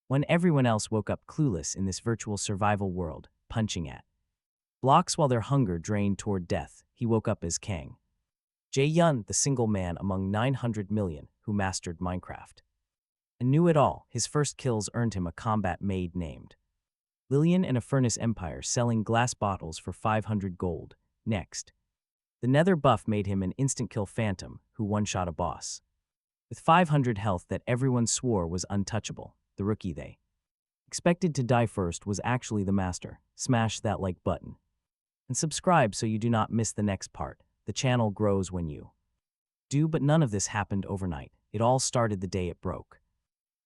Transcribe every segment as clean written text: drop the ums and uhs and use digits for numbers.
when everyone else woke up clueless in this virtual survival world, punching at blocks while their hunger drained toward death. He woke up as Kang Jay Yun, the single man among 900 million who mastered Minecraft. And knew it all. His first kills earned him a combat maid named Lillian and a furnace empire selling glass bottles for 500 gold. Next, the nether buff made him an instant kill phantom who one-shot a boss. With 500 health that everyone swore was untouchable, the rookie they expected to die first was actually the master. Smash that like button and subscribe so you do not miss the next part. The channel grows when you do, but none of this happened overnight. It all started the day it broke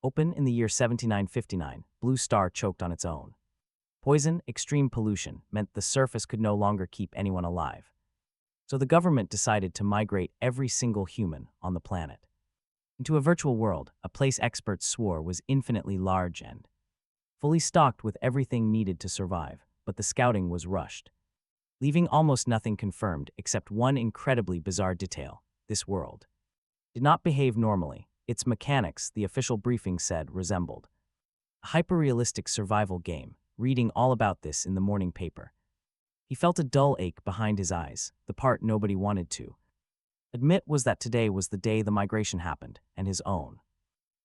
open in the year 7959. Blue Star choked on its own poison. Extreme pollution meant the surface could no longer keep anyone alive. So the government decided to migrate every single human on the planet into a virtual world, a place experts swore was infinitely large and fully stocked with everything needed to survive. But the scouting was rushed, leaving almost nothing confirmed except one incredibly bizarre detail. This world did not behave normally. Its mechanics, the official briefing said, resembled a hyper-realistic survival game. Reading all about this in the morning paper, he felt a dull ache behind his eyes. The part nobody wanted to admit was that today was the day the migration happened, and his own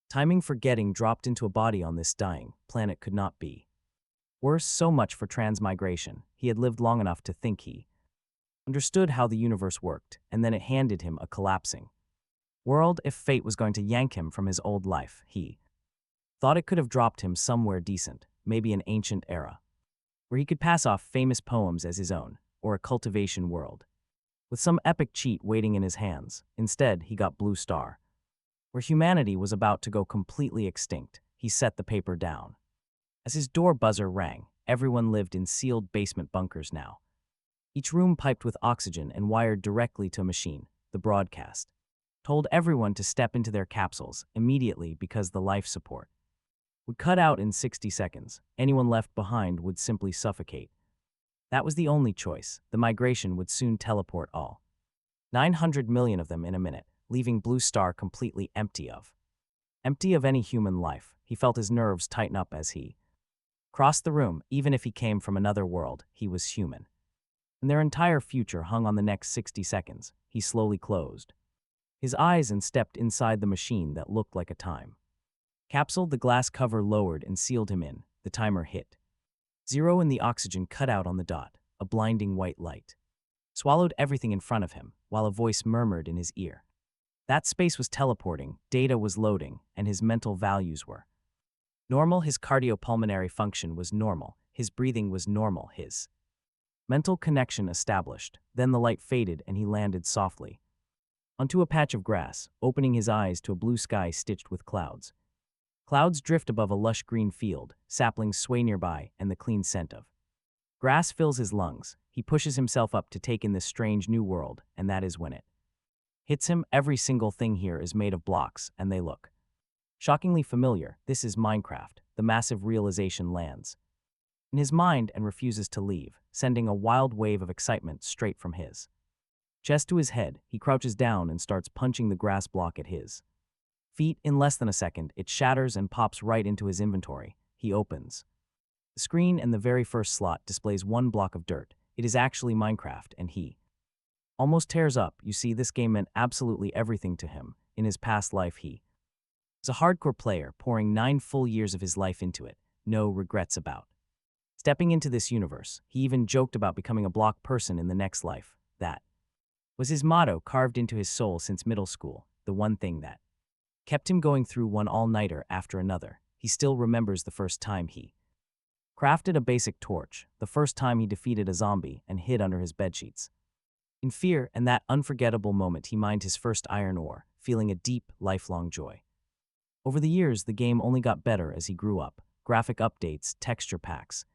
timing for getting dropped into a body on this dying planet could not be worse. So much for transmigration. He had lived long enough to think he understood how the universe worked, and then it handed him a collapsing world. If fate was going to yank him from his old life, he thought it could have dropped him somewhere decent, maybe an ancient era, where he could pass off famous poems as his own, or a cultivation world, with some epic cheat waiting in his hands. Instead, he got Blue Star, where humanity was about to go completely extinct. He set the paper down. As his door buzzer rang, everyone lived in sealed basement bunkers now, each room piped with oxygen and wired directly to a machine. The broadcast told everyone to step into their capsules immediately because the life support would cut out in 60 seconds. Anyone left behind would simply suffocate. That was the only choice. The migration would soon teleport all 900 million of them in a minute, leaving Blue Star completely empty of any human life. He felt his nerves tighten up as he crossed the room. Even if he came from another world, he was human, and their entire future hung on the next 60 seconds. He slowly closed his eyes and stepped inside the machine that looked like a time capsule. The glass cover lowered and sealed him in. The timer hit 0 and the oxygen cut out on the dot. A blinding white light swallowed everything in front of him, while a voice murmured in his ear that space was teleporting, data was loading, and his mental values were normal. His cardiopulmonary function was normal. His breathing was normal. His mental connection established. Then the light faded and he landed softly onto a patch of grass, opening his eyes to a blue sky stitched with clouds. Clouds drift above a lush green field, saplings sway nearby, and the clean scent of grass fills his lungs. He pushes himself up to take in this strange new world, and that is when it hits him. Every single thing here is made of blocks, and they look shockingly familiar. This is Minecraft. The massive realization lands in his mind and refuses to leave, sending a wild wave of excitement straight from his chest to his head. He crouches down and starts punching the grass block at his feet. In less than a second, it shatters and pops right into his inventory. He opens the screen and the very first slot displays one block of dirt. It is actually Minecraft, and he almost tears up. You see, this game meant absolutely everything to him. In his past life, he was a hardcore player, pouring 9 full years of his life into it. No regrets about stepping into this universe. He even joked about becoming a block person in the next life. That was his motto, carved into his soul since middle school, the one thing that kept him going through one all-nighter after another. He still remembers the first time he crafted a basic torch, the first time he defeated a zombie and hid under his bedsheets in fear, and that unforgettable moment he mined his first iron ore, feeling a deep, lifelong joy. Over the years, the game only got better as he grew up. Graphic updates, texture packs,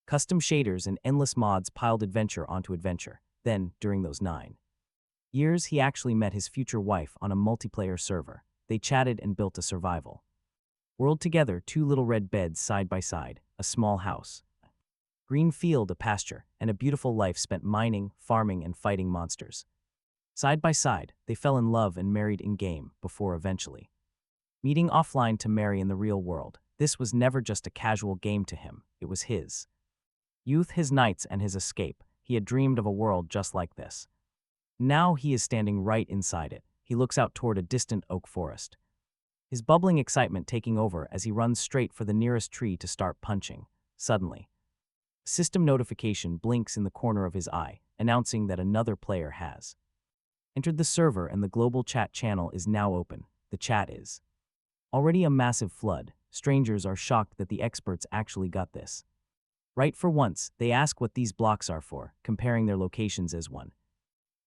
custom shaders, and endless mods piled adventure onto adventure. Then, during those 9 years, he actually met his future wife on a multiplayer server. They chatted and built a survival world together. 2 little red beds side by side, a small house, green field, a pasture, and a beautiful life spent mining, farming, and fighting monsters. Side by side, they fell in love and married in-game before eventually meeting offline to marry in the real world. This was never just a casual game to him, it was his youth, his nights, and his escape. He had dreamed of a world just like this. Now he is standing right inside it. He looks out toward a distant oak forest, his bubbling excitement taking over as he runs straight for the nearest tree to start punching. Suddenly, a system notification blinks in the corner of his eye, announcing that another player has entered the server and the global chat channel is now open. The chat is already a massive flood. Strangers are shocked that the experts actually got this right for once. They ask what these blocks are for, comparing their locations as one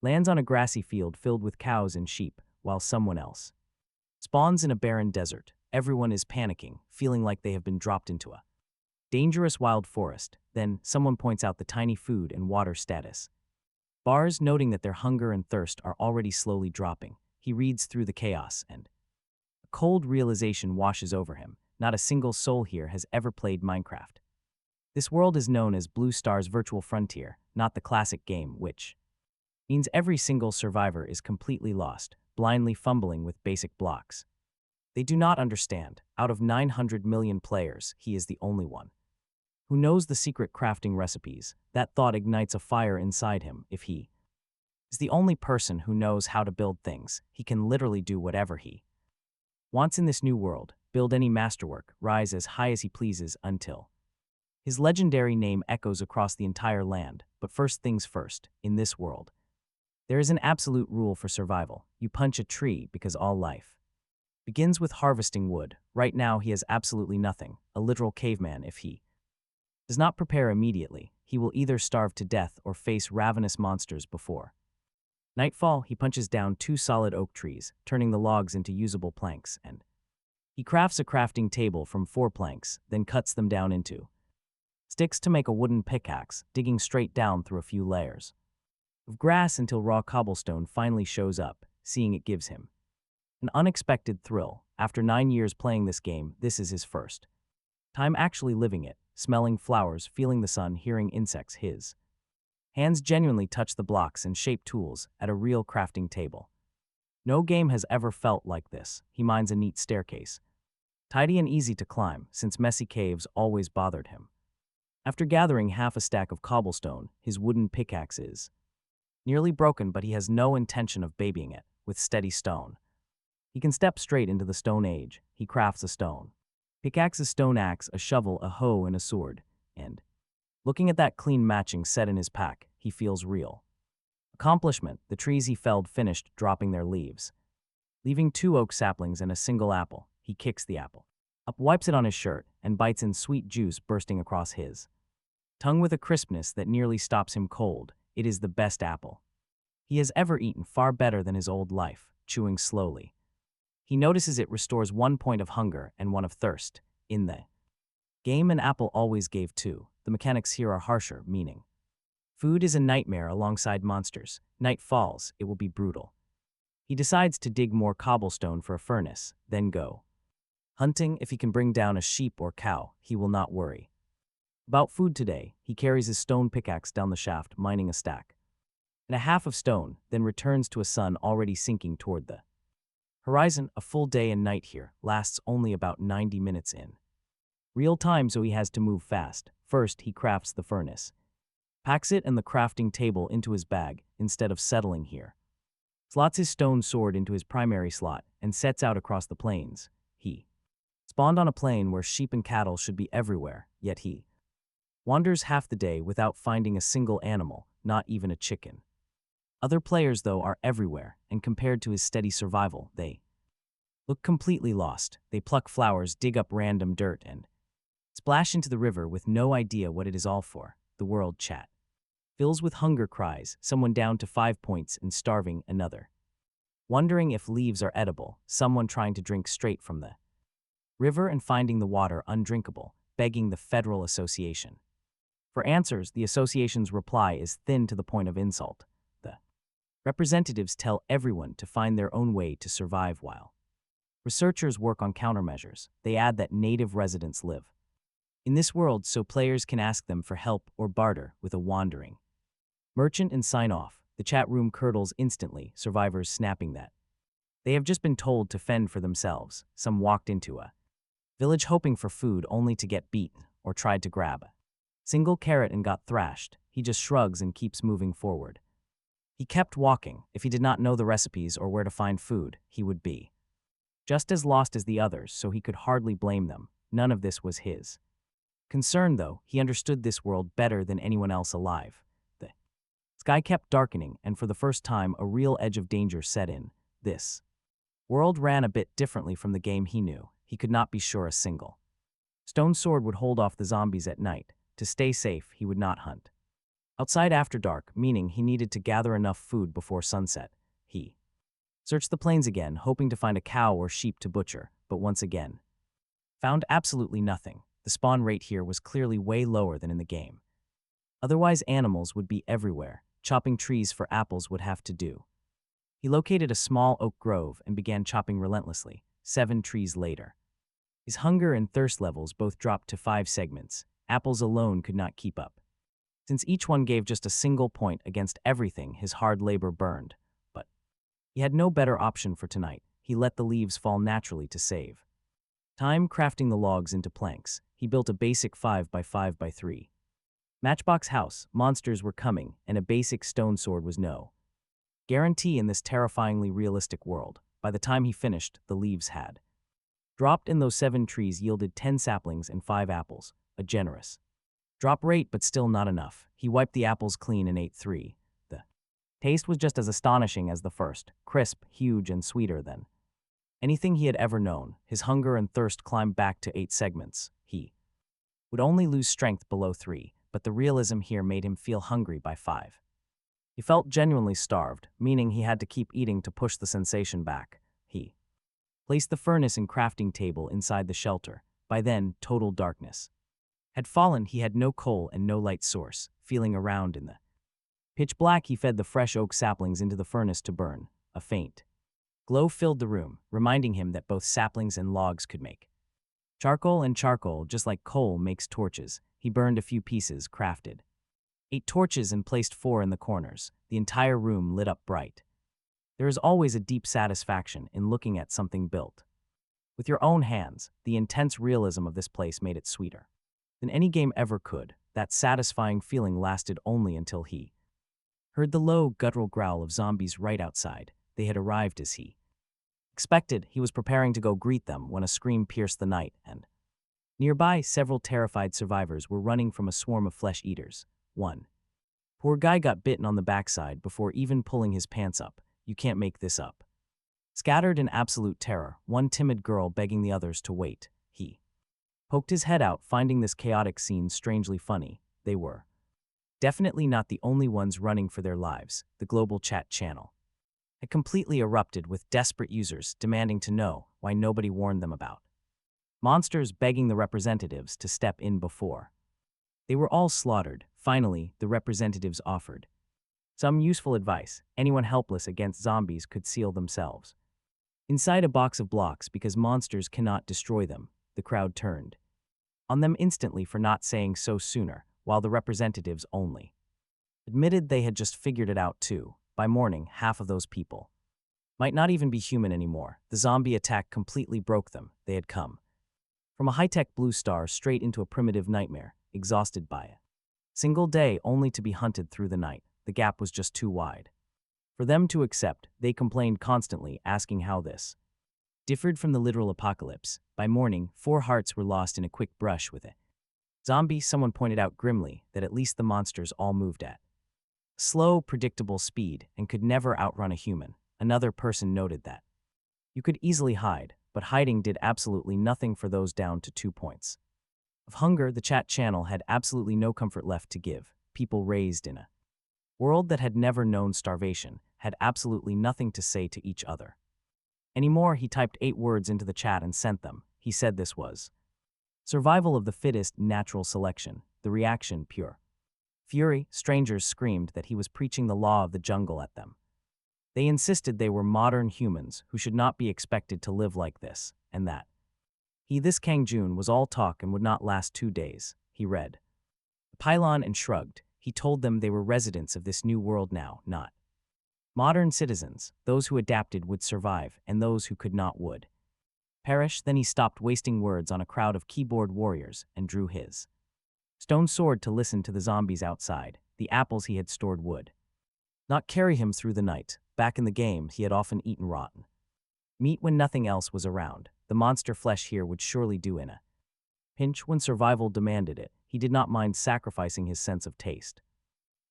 lands on a grassy field filled with cows and sheep, while someone else spawns in a barren desert. Everyone is panicking, feeling like they have been dropped into a dangerous wild forest. Then, someone points out the tiny food and water status bars, noting that their hunger and thirst are already slowly dropping. He reads through the chaos, and a cold realization washes over him. Not a single soul here has ever played Minecraft. This world is known as Blue Star's Virtual Frontier, not the classic game, which means every single survivor is completely lost, blindly fumbling with basic blocks. They do not understand. Out of 900 million players, he is the only one who knows the secret crafting recipes. That thought ignites a fire inside him. If he is the only person who knows how to build things, he can literally do whatever he wants in this new world, build any masterwork, rise as high as he pleases until his legendary name echoes across the entire land. But first things first, in this world, there is an absolute rule for survival. You punch a tree because all life begins with harvesting wood. Right now he has absolutely nothing, a literal caveman. If he does not prepare immediately, he will either starve to death or face ravenous monsters before nightfall. He punches down 2 solid oak trees, turning the logs into usable planks, and he crafts a crafting table from 4 planks, then cuts them down into sticks to make a wooden pickaxe, digging straight down through a few layers of grass until raw cobblestone finally shows up. Seeing it gives him an unexpected thrill. After 9 years playing this game, this is his first time actually living it, smelling flowers, feeling the sun, hearing insects. His hands genuinely touch the blocks and shape tools at a real crafting table. No game has ever felt like this. He minds a neat staircase, tidy and easy to climb, since messy caves always bothered him. After gathering half a stack of cobblestone, his wooden pickaxe is nearly broken, but he has no intention of babying it. With steady stone, he can step straight into the Stone Age. He crafts a stone pickaxe, a stone axe, a shovel, a hoe, and a sword. And looking at that clean matching set in his pack, he feels real accomplishment. The trees he felled finished dropping their leaves, leaving 2 oak saplings and a single apple. He kicks the apple up, wipes it on his shirt, and bites in sweet juice bursting across his tongue with a crispness that nearly stops him cold. It is the best apple he has ever eaten, far better than his old life. Chewing slowly, he notices it restores 1 point of hunger and 1 of thirst. In the game, an apple always gave 2. The mechanics here are harsher, meaning food is a nightmare alongside monsters. Night falls, it will be brutal. He decides to dig more cobblestone for a furnace, then go hunting. If he can bring down a sheep or cow, he will not worry about food today. He carries his stone pickaxe down the shaft, mining a stack and a half of stone, then returns to a sun already sinking toward the horizon. A full day and night here lasts only about 90 minutes in real time, so he has to move fast. First, he crafts the furnace, packs it and the crafting table into his bag instead of settling here, slots his stone sword into his primary slot, and sets out across the plains. He spawned on a plain where sheep and cattle should be everywhere, yet he wanders half the day without finding a single animal, not even a chicken. Other players, though, are everywhere, and compared to his steady survival, they look completely lost. They pluck flowers, dig up random dirt, and splash into the river with no idea what it is all for. The world chat fills with hunger cries, someone down to 5 points and starving, another wondering if leaves are edible, someone trying to drink straight from the river and finding the water undrinkable, begging the Federal Association for answers. The association's reply is thin to the point of insult. The representatives tell everyone to find their own way to survive, while researchers work on countermeasures. They add that native residents live in this world so players can ask them for help or barter with a wandering merchant and sign off. The chat room curdles instantly, survivors snapping that they have just been told to fend for themselves. Some walked into a Village hoping for food only to get beaten or tried to grab a single carrot and got thrashed. He just shrugs and keeps moving forward. He kept walking. If he did not know the recipes or where to find food, he would be just as lost as the others, so he could hardly blame them. None of this was his concern, though. He understood this world better than anyone else alive. The sky kept darkening, and for the first time, a real edge of danger set in. This world ran a bit differently from the game he knew. He could not be sure a single stone sword would hold off the zombies at night. To stay safe, he would not hunt outside after dark, meaning he needed to gather enough food before sunset. He searched the plains again, hoping to find a cow or sheep to butcher, but once again found absolutely nothing. The spawn rate here was clearly way lower than in the game. Otherwise, animals would be everywhere. Chopping trees for apples would have to do. He located a small oak grove and began chopping relentlessly. 7 trees later, his hunger and thirst levels both dropped to 5 segments. Apples alone could not keep up. Since each one gave just a single point against everything, his hard labor burned. But he had no better option for tonight. He let the leaves fall naturally to save time, crafting the logs into planks. He built a basic 5x5x3 matchbox house. Monsters were coming, and a basic stone sword was no guarantee in this terrifyingly realistic world. By the time he finished, the leaves had dropped, and those 7 trees yielded 10 saplings and 5 apples, a generous drop rate, but still not enough. He wiped the apples clean and ate 3. The taste was just as astonishing as the first, crisp, huge, and sweeter than anything he had ever known. His hunger and thirst climbed back to 8 segments. He would only lose strength below 3, but the realism here made him feel hungry by 5. He felt genuinely starved, meaning he had to keep eating to push the sensation back. He placed the furnace and crafting table inside the shelter. By then, total darkness had fallen. He had no coal and no light source. Feeling around in the pitch black, he fed the fresh oak saplings into the furnace to burn. A faint glow filled the room, reminding him that both saplings and logs could make charcoal, and charcoal, just like coal, makes torches. He burned a few pieces, crafted 8 torches, and placed 4 in the corners. The entire room lit up bright. There is always a deep satisfaction in looking at something built with your own hands. The intense realism of this place made it sweeter than any game ever could. That satisfying feeling lasted only until he heard the low, guttural growl of zombies right outside. They had arrived as he expected. He was preparing to go greet them when a scream pierced the night, and nearby, several terrified survivors were running from a swarm of flesh eaters. One poor guy got bitten on the backside before even pulling his pants up. You can't make this up. Scattered in absolute terror, one timid girl begging the others to wait. He poked his head out, finding this chaotic scene strangely funny. They were definitely not the only ones running for their lives. The global chat channel had completely erupted with desperate users demanding to know why nobody warned them about monsters, begging the representatives to step in before they were all slaughtered. Finally, the representatives offered some useful advice. Anyone helpless against zombies could seal themselves inside a box of blocks because monsters cannot destroy them. The crowd turned on them instantly for not saying so sooner, while the representatives only admitted they had just figured it out too. By morning, half of those people might not even be human anymore. The zombie attack completely broke them. They had come from a high-tech blue star straight into a primitive nightmare, exhausted by a single day only to be hunted through the night. The gap was just too wide for them to accept. They complained constantly, asking how this differed from the literal apocalypse. By morning, 4 hearts were lost in a quick brush with a zombie. Someone pointed out grimly that at least the monsters all moved at slow, predictable speed and could never outrun a human. Another person noted that you could easily hide, but hiding did absolutely nothing for those down to 2 points of hunger. The chat channel had absolutely no comfort left to give. People raised in a world that had never known starvation had absolutely nothing to say to each other anymore. He typed 8 words into the chat and sent them. He said this was survival of the fittest, natural selection. The reaction, pure fury. Strangers screamed that he was preaching the law of the jungle at them. They insisted they were modern humans who should not be expected to live like this, and that this Kang Jay Yun was all talk and would not last 2 days. He read the pylon and shrugged. He told them they were residents of this new world now, not modern citizens. Those who adapted would survive, and those who could not would Perish, then he stopped wasting words on a crowd of keyboard warriors and drew his stone sword to listen to the zombies outside. The apples he had stored would not carry him through the night. Back in the game, he had often eaten rotten meat when nothing else was around. The monster flesh here would surely do in a pinch when survival demanded it. He did not mind sacrificing his sense of taste.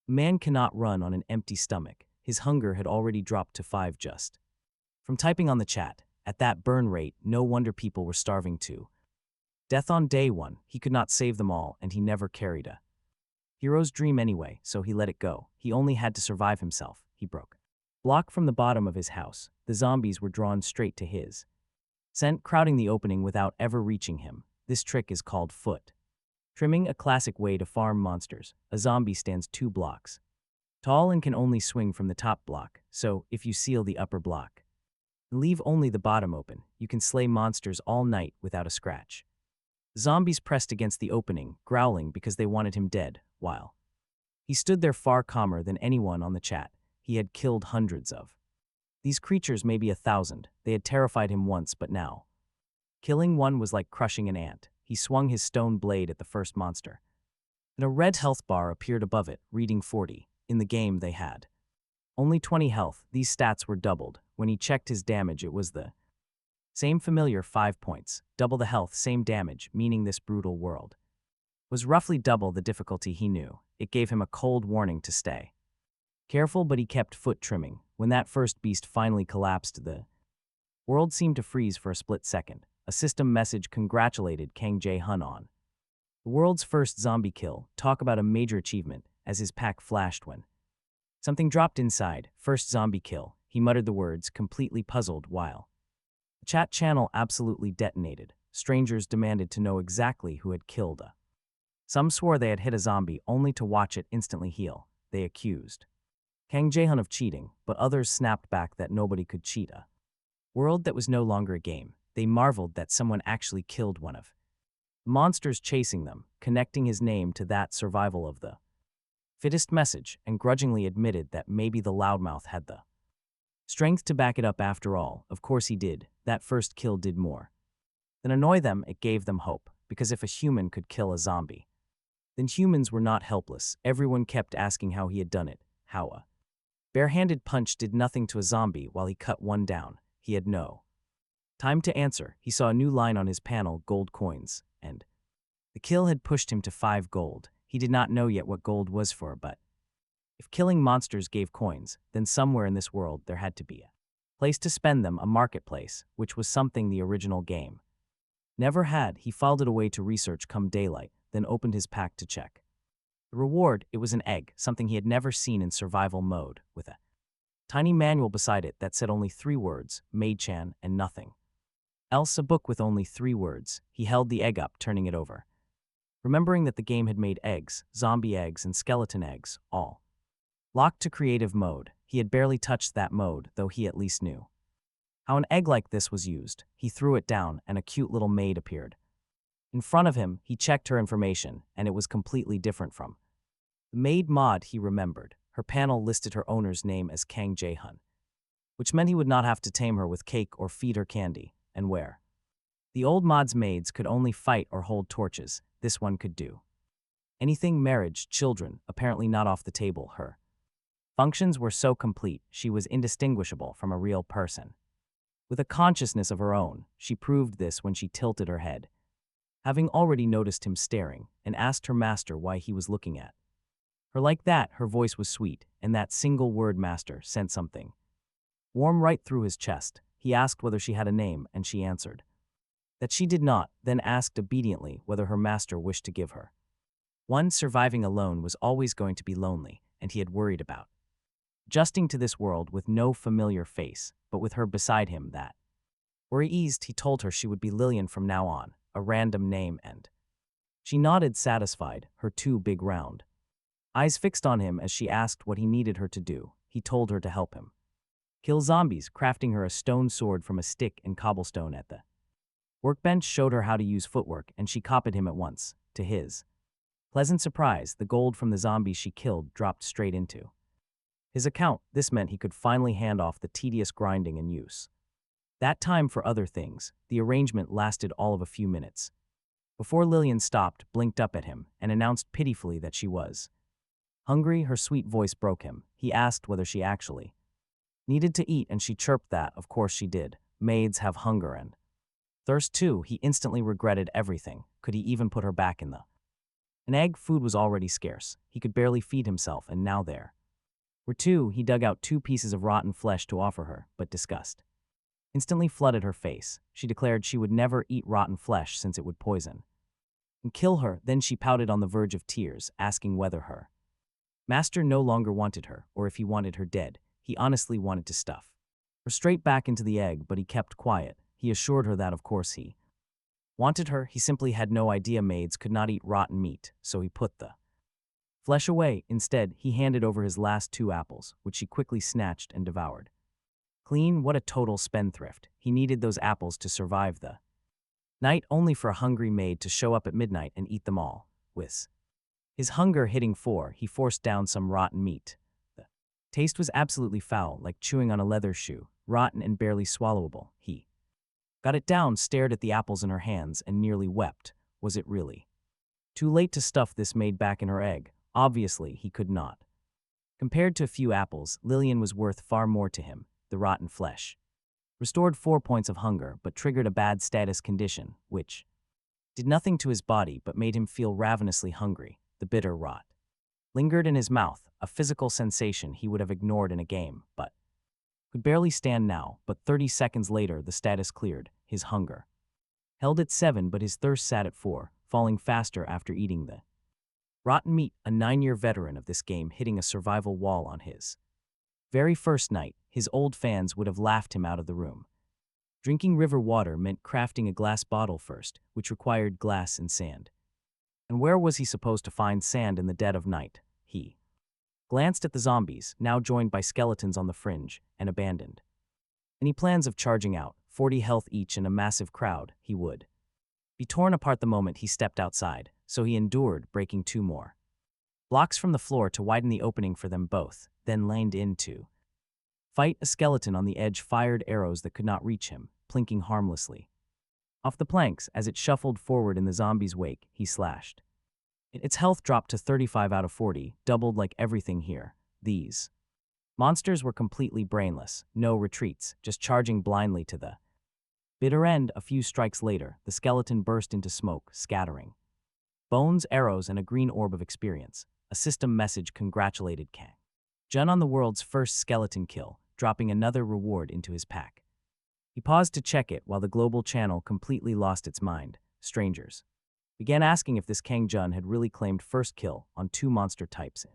A man cannot run on an empty stomach. His hunger had already dropped to 5 just from typing on the chat. At that burn rate, no wonder people were starving too. Death on day 1, he could not save them all, and he never carried a hero's dream anyway, so he let it go. He only had to survive himself. He broke block from the bottom of his house. The zombies were drawn straight to his scent, crowding the opening without ever reaching him. This trick is called foot trimming, a classic way to farm monsters. A zombie stands 2 blocks tall and can only swing from the top block, so if you seal the upper block and leave only the bottom open, you can slay monsters all night without a scratch. Zombies pressed against the opening, growling because they wanted him dead, while he stood there far calmer than anyone on the chat. He had killed hundreds of these creatures, maybe 1,000. They had terrified him once, but now killing one was like crushing an ant. He swung his stone blade at the first monster, and a red health bar appeared above it, reading 40. In the game, they had only 20 health. These stats were doubled. When he checked his damage, it was the same familiar 5 points. Double the health, same damage, meaning this brutal world was roughly double the difficulty. He knew. It gave him a cold warning to stay careful, but he kept foot trimming. When that first beast finally collapsed, the world seemed to freeze for a split second. A system message congratulated Kang Jay Yun on the world's first zombie kill. Talk about a major achievement. As his pack flashed when something dropped inside. First zombie kill. He muttered the words, completely puzzled, while the chat channel absolutely detonated. Strangers demanded to know exactly who had killed a. Some swore they had hit a zombie only to watch it instantly heal. They accused Kang Jay Yun of cheating, but others snapped back that nobody could cheat a world that was no longer a game. They marveled that someone actually killed one of the monsters chasing them, connecting his name to that survival of the fittest message, and grudgingly admitted that maybe the loudmouth had the strength to back it up after all. Of course he did. That first kill did more than annoy them. It gave them hope, because if a human could kill a zombie, then humans were not helpless. Everyone kept asking how he had done it, how a bare-handed punch did nothing to a zombie while he cut one down. He had no time to answer. He saw a new line on his panel, gold coins, and the kill had pushed him to 5 gold. He did not know yet what gold was for, but if killing monsters gave coins, then somewhere in this world there had to be a place to spend them, a marketplace, which was something the original game never had. He filed it away to research come daylight, then opened his pack to check the reward. It was an egg, something he had never seen in survival mode, with a tiny manual beside it that said only 3 words, Maid-chan, and nothing else. A book with only 3 words. He held the egg up, turning it over, remembering that the game had made eggs, zombie eggs and skeleton eggs, all locked to creative mode. He had barely touched that mode, though he at least knew how an egg like this was used. He threw it down, and a cute little maid appeared in front of him. He checked her information, and it was completely different from the maid mod he remembered. Her panel listed her owner's name as Kang Jay Yun, which meant he would not have to tame her with cake or feed her candy, and where the old mod's maids could only fight or hold torches, this one could do anything. Marriage, children, apparently not off the table. Her functions were so complete, she was indistinguishable from a real person with a consciousness of her own. She proved this when she tilted her head, having already noticed him staring, and asked her master why he was looking at her like that. Her voice was sweet, and that single word, master, sent something warm right through his chest. He asked whether she had a name, and she answered that she did not, then asked obediently whether her master wished to give her one. Surviving alone was always going to be lonely, and he had worried about adjusting to this world with no familiar face, but with her beside him that were eased. He told her she would be Lillian from now on, a random name, and she nodded, satisfied, her 2 big round eyes fixed on him as she asked what he needed her to do. He told her to help him kill zombies, crafting her a stone sword from a stick and cobblestone at the workbench, showed her how to use footwork, and she copied him at once. To his pleasant surprise, the gold from the zombies she killed dropped straight into his account. This meant he could finally hand off the tedious grinding and use That time for other things, the arrangement lasted all of a few minutes. Before Lillian stopped, blinked up at him, and announced pitifully that she was hungry. Her sweet voice broke him. He asked whether she actually needed to eat, and she chirped that, of course she did. Maids have hunger and thirst too. He instantly regretted everything. Could he even put her back in the an egg? Food was already scarce. He could barely feed himself, and now there were two. He dug out 2 pieces of rotten flesh to offer her, but disgust instantly flooded her face. She declared she would never eat rotten flesh since it would poison and kill her. Then she pouted on the verge of tears, asking whether her master no longer wanted her, or if he wanted her dead. He honestly wanted to stuff her straight back into the egg, but he kept quiet. He assured her that of course he wanted her. He simply had no idea maids could not eat rotten meat, so he put the flesh away. Instead, he handed over his last 2 apples, which she quickly snatched and devoured. Clean, what a total spendthrift. He needed those apples to survive the night, only for a hungry maid to show up at midnight and eat them all. With his hunger hitting 4, he forced down some rotten meat. The taste was absolutely foul, like chewing on a leather shoe, rotten and barely swallowable. He got it down, stared at the apples in her hands, and nearly wept. Was it really too late to stuff this maid back in her egg? Obviously, he could not. Compared to a few apples, Lillian was worth far more to him. The rotten flesh restored 4 points of hunger, but triggered a bad status condition, which did nothing to his body but made him feel ravenously hungry. The bitter rot lingered in his mouth, a physical sensation he would have ignored in a game, but could barely stand now. But 30 seconds later, the status cleared. His hunger held at 7, but his thirst sat at 4, falling faster after eating the rotten meat. A 9-year veteran of this game hitting a survival wall on his very first night. His old fans would have laughed him out of the room. Drinking river water meant crafting a glass bottle first, which required glass and sand. And where was he supposed to find sand in the dead of night? He glanced at the zombies, now joined by skeletons on the fringe, and abandoned any plans of charging out. 40 health each in a massive crowd. He would be torn apart the moment he stepped outside, so he endured, breaking 2 more blocks from the floor to widen the opening for them both, then leaned into fight. A skeleton on the edge fired arrows that could not reach him, plinking harmlessly off the planks. As it shuffled forward in the zombie's wake, he slashed. Its health dropped to 35 out of 40, doubled like everything here. These monsters were completely brainless, no retreats, just charging blindly to the bitter end. A few strikes later, the skeleton burst into smoke, scattering bones, arrows, and a green orb of experience. A system message congratulated Kang Jay Yun on the world's first skeleton kill, dropping another reward into his pack. He paused to check it while the global channel completely lost its mind. Strangers began asking if this Kang Jay Yun had really claimed first kill on 2 monster types in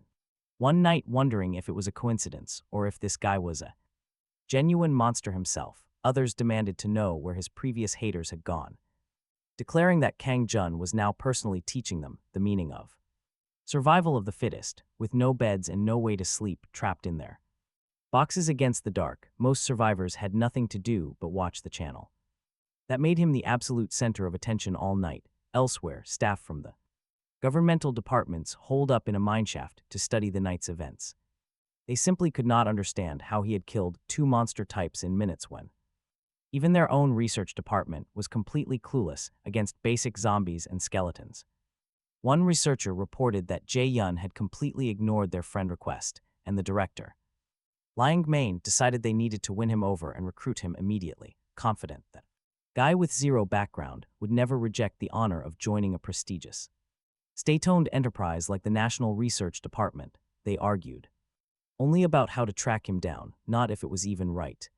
one night, wondering if it was a coincidence or if this guy was a genuine monster himself. Others demanded to know where his previous haters had gone, declaring that Kang Jay Yun was now personally teaching them the meaning of survival of the fittest, with no beds and no way to sleep, trapped in their boxes against the dark. Most survivors had nothing to do but watch the channel. That made him the absolute center of attention all night. Elsewhere, staff from the governmental departments holed up in a mineshaft to study the night's events. They simply could not understand how he had killed 2 monster types in minutes when even their own research department was completely clueless against basic zombies and skeletons. One researcher reported that Jay Yun had completely ignored their friend request, and the director, Liang Main, decided they needed to win him over and recruit him immediately, confident that guy with 0 background would never reject the honor of joining a prestigious state-owned enterprise like the National Research Department. They argued only about how to track him down, not if it was even right,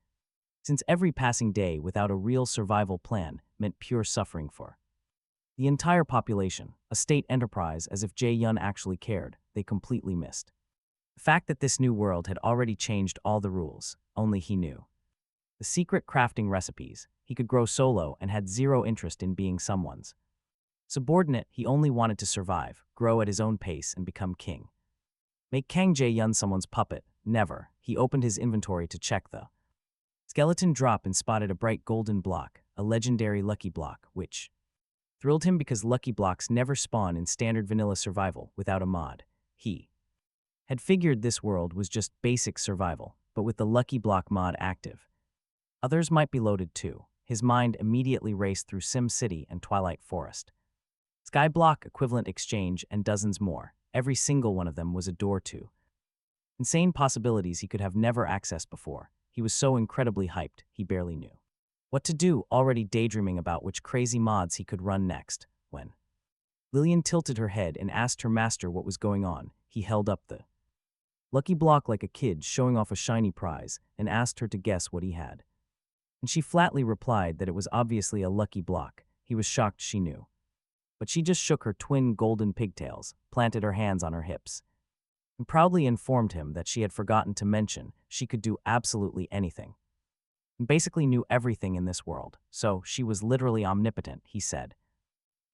since every passing day without a real survival plan meant pure suffering for the entire population. A state enterprise, as if Jay Yun actually cared. They completely missed the fact that this new world had already changed all the rules. Only he knew the secret crafting recipes. He could grow solo and had 0 interest in being someone's subordinate. He only wanted to survive, grow at his own pace, and become king. Make Kang Jay Yun someone's puppet? Never. He opened his inventory to check the skeleton drop and spotted a bright golden block, a legendary lucky block, which thrilled him because lucky blocks never spawn in standard vanilla survival without a mod. He had figured this world was just basic survival, but with the lucky block mod active, Others might be loaded too. His mind immediately raced through Sim City and Twilight Forest. Skyblock, Equivalent Exchange, and dozens more. Every single one of them was a door to insane possibilities he could have never accessed before. He was so incredibly hyped, he barely knew what to do, already daydreaming about which crazy mods he could run next, when Lillian tilted her head and asked her master what was going on. He held up the lucky block like a kid showing off a shiny prize and asked her to guess what he had. And she flatly replied that it was obviously a lucky block. He was shocked she knew. But she just shook her twin golden pigtails, planted her hands on her hips, and proudly informed him that she had forgotten to mention she could do absolutely anything. And basically knew everything in this world, so she was literally omnipotent, he said.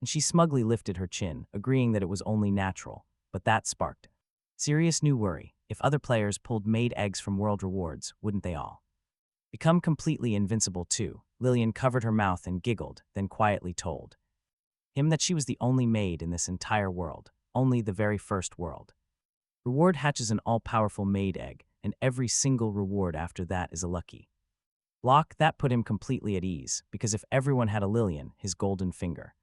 And she smugly lifted her chin, agreeing that it was only natural, but that sparked serious new worry. If other players pulled made eggs from world rewards, wouldn't they all become completely invincible too? Lillian covered her mouth and giggled, then quietly told him that she was the only maid in this entire world, only the very first world. Reward hatches an all-powerful maid egg, and every single reward after that is a lucky block. That put him completely at ease, because if everyone had a Lillian, his golden finger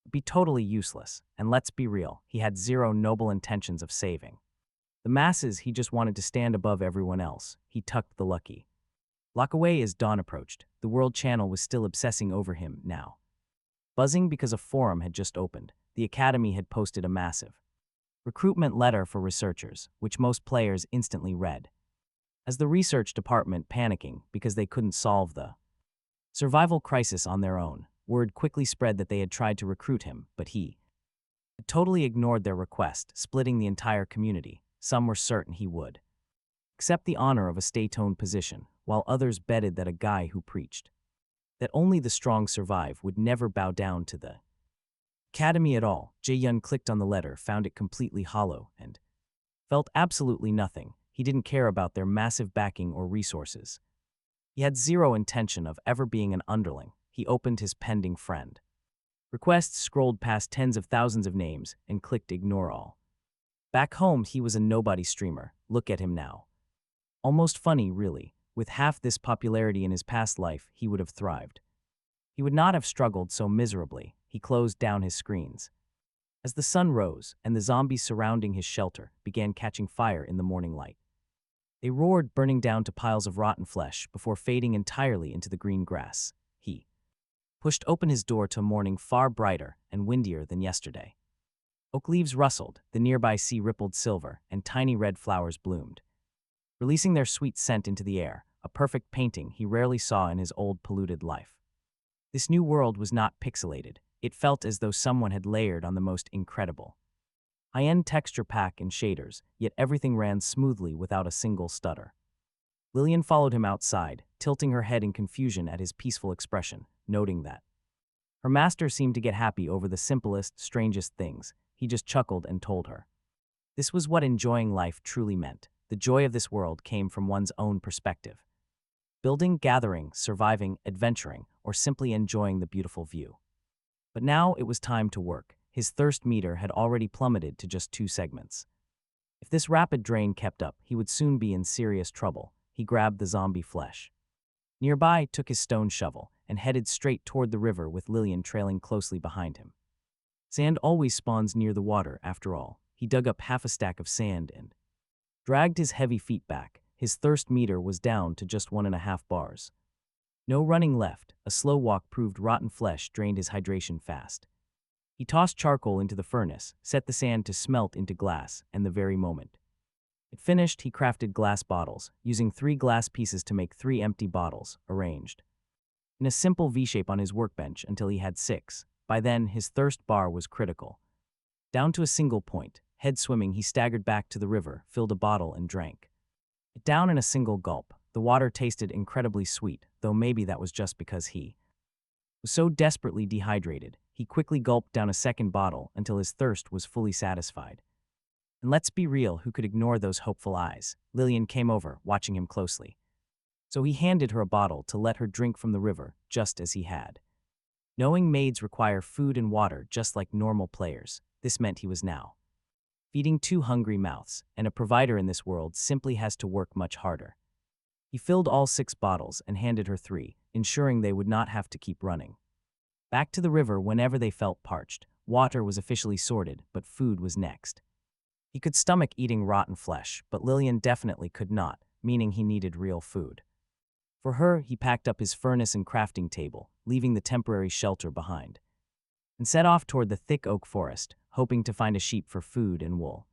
would be totally useless, and let's be real, he had zero noble intentions of saving the masses. He just wanted to stand above everyone else. He tucked the lucky block away as dawn approached. The World Channel was still obsessing over him now, buzzing because a forum had just opened. The Academy had posted a massive recruitment letter for researchers, which most players instantly read. As the research department panicking because they couldn't solve the survival crisis on their own, word quickly spread that they had tried to recruit him, but he had totally ignored their request, splitting the entire community. Some were certain he would accept the honor of a stay-tone position, while others betted that a guy who preached that only the strong survive would never bow down to the Academy at all. Jay Yun clicked on the letter, found it completely hollow, and felt absolutely nothing. He didn't care about their massive backing or resources. He had zero intention of ever being an underling. He opened his pending friend requests, scrolled past tens of thousands of names, and clicked ignore all. Back home, he was a nobody streamer. Look at him now. Almost funny, really. With half this popularity in his past life, he would have thrived. He would not have struggled so miserably. He closed down his screens. As the sun rose and the zombies surrounding his shelter began catching fire in the morning light, they roared, burning down to piles of rotten flesh before fading entirely into the green grass. He pushed open his door to a morning far brighter and windier than yesterday. Oak leaves rustled, the nearby sea rippled silver, and tiny red flowers bloomed, releasing their sweet scent into the air, a perfect painting he rarely saw in his old polluted life. This new world was not pixelated. It felt as though someone had layered on the most incredible high-end texture pack and shaders, yet everything ran smoothly without a single stutter. Lillian followed him outside, tilting her head in confusion at his peaceful expression, noting that her master seemed to get happy over the simplest, strangest things. He just chuckled and told her this was what enjoying life truly meant. The joy of this world came from one's own perspective. Building, gathering, surviving, adventuring, or simply enjoying the beautiful view. But now it was time to work. His thirst meter had already plummeted to just 2 segments. If this rapid drain kept up, he would soon be in serious trouble. He grabbed the zombie flesh nearby, took his stone shovel, and headed straight toward the river with Lillian trailing closely behind him. Sand always spawns near the water, after all. He dug up half a stack of sand and dragged his heavy feet back. His thirst meter was down to just 1.5 bars. No running left. A slow walk proved rotten flesh drained his hydration fast. He tossed charcoal into the furnace, set the sand to smelt into glass, and the very moment it finished, he crafted glass bottles, using 3 glass pieces to make 3 empty bottles, arranged in a simple V-shape on his workbench until he had 6. By then, his thirst bar was critical. Down to a single point. Head swimming, he staggered back to the river, filled a bottle, and drank it down in a single gulp. The water tasted incredibly sweet, though maybe that was just because he was so desperately dehydrated. He quickly gulped down a second bottle until his thirst was fully satisfied. And let's be real, who could ignore those hopeful eyes? Lillian came over, watching him closely. So he handed her a bottle to let her drink from the river, just as he had. Knowing maids require food and water just like normal players, this meant he was now feeding 2 hungry mouths, and a provider in this world simply has to work much harder. He filled all 6 bottles and handed her 3, ensuring they would not have to keep running. Back to the river whenever they felt parched. Water was officially sorted, but food was next. He could stomach eating rotten flesh, but Lillian definitely could not, meaning he needed real food. For her, he packed up his furnace and crafting table, leaving the temporary shelter behind, and set off toward the thick oak forest, hoping to find a sheep for food and wool.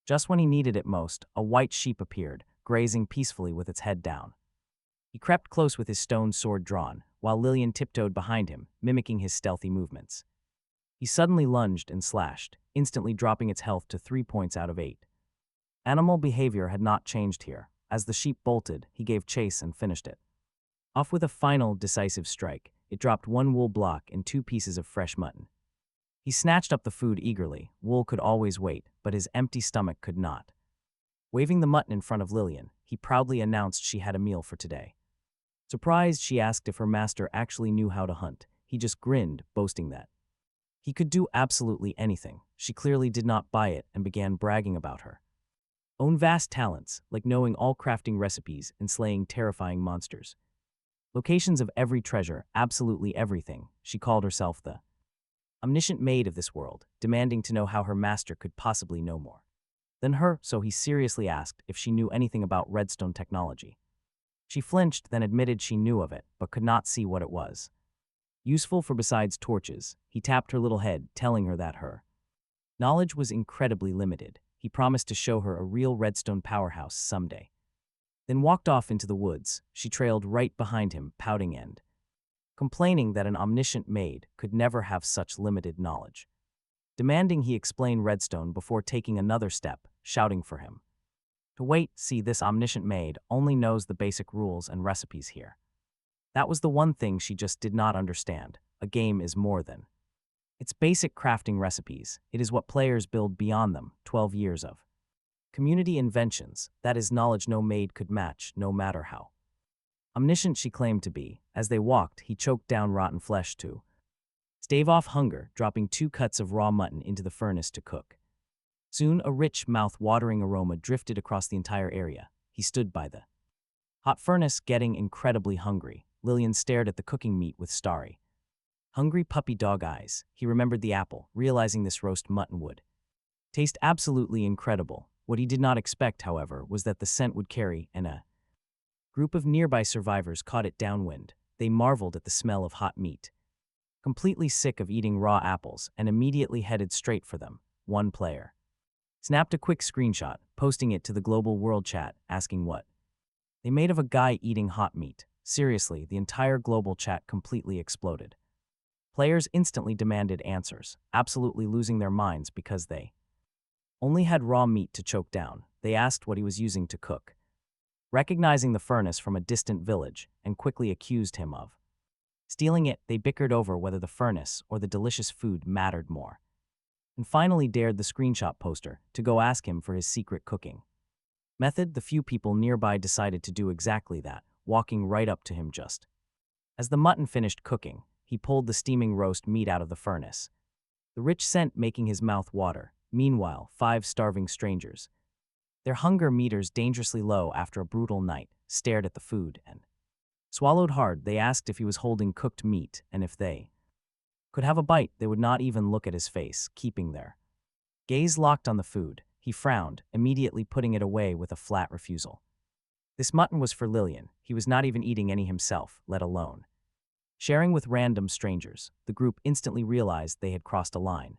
Just when he needed it most, a white sheep appeared, grazing peacefully with its head down. He crept close with his stone sword drawn, while Lillian tiptoed behind him, mimicking his stealthy movements. He suddenly lunged and slashed, instantly dropping its health to 3 points out of 8. Animal behavior had not changed here. As the sheep bolted, he gave chase and finished it. Off with a final, decisive strike, it dropped 1 wool block and 2 pieces of fresh mutton. He snatched up the food eagerly. Wool could always wait, but his empty stomach could not. Waving the mutton in front of Lillian, he proudly announced she had a meal for today. Surprised, she asked if her master actually knew how to hunt. He just grinned, boasting that he could do absolutely anything. She clearly did not buy it and began bragging about her own vast talents, like knowing all crafting recipes and slaying terrifying monsters. Locations of every treasure, absolutely everything. She called herself the omniscient maid of this world, demanding to know how her master could possibly know more than her, so he seriously asked if she knew anything about redstone technology. She flinched, then admitted she knew of it, but could not see what it was useful for besides torches. He tapped her little head, telling her that her knowledge was incredibly limited. He promised to show her a real redstone powerhouse someday. Then walked off into the woods. She trailed right behind him, pouting and complaining that an omniscient maid could never have such limited knowledge, demanding he explain redstone before taking another step, shouting for him to wait. See, this omniscient maid only knows the basic rules and recipes here. That was the one thing she just did not understand. A game is more than its basic crafting recipes. It is what players build beyond them. 12 years of community inventions, that is knowledge no maid could match, no matter how omniscient she claimed to be. As they walked, he choked down rotten flesh to stave off hunger, dropping 2 cuts of raw mutton into the furnace to cook. Soon, a rich, mouth-watering aroma drifted across the entire area. He stood by the hot furnace, getting incredibly hungry. Lillian stared at the cooking meat with starry, hungry puppy dog eyes. He remembered the apple, realizing this roast mutton would taste absolutely incredible. What he did not expect, however, was that the scent would carry, and a group of nearby survivors caught it downwind. They marveled at the smell of hot meat, completely sick of eating raw apples, and immediately headed straight for them. One player snapped a quick screenshot, posting it to the global world chat, asking what they made of a guy eating hot meat. Seriously, the entire global chat completely exploded. Players instantly demanded answers, absolutely losing their minds because they only had raw meat to choke down. They asked what he was using to cook, recognizing the furnace from a distant village, and quickly accused him of stealing it. They bickered over whether the furnace or the delicious food mattered more, and finally dared the screenshot poster to go ask him for his secret cooking method. The few people nearby decided to do exactly that, walking right up to him just as the mutton finished cooking. He pulled the steaming roast meat out of the furnace, the rich scent making his mouth water. Meanwhile, 5 starving strangers, their hunger meters dangerously low after a brutal night, stared at the food and swallowed hard. They asked if he was holding cooked meat, and if they could have a bite. They would not even look at his face, keeping their gaze locked on the food. He frowned, immediately putting it away with a flat refusal. This mutton was for Lillian. He was not even eating any himself, let alone sharing with random strangers. The group instantly realized they had crossed a line,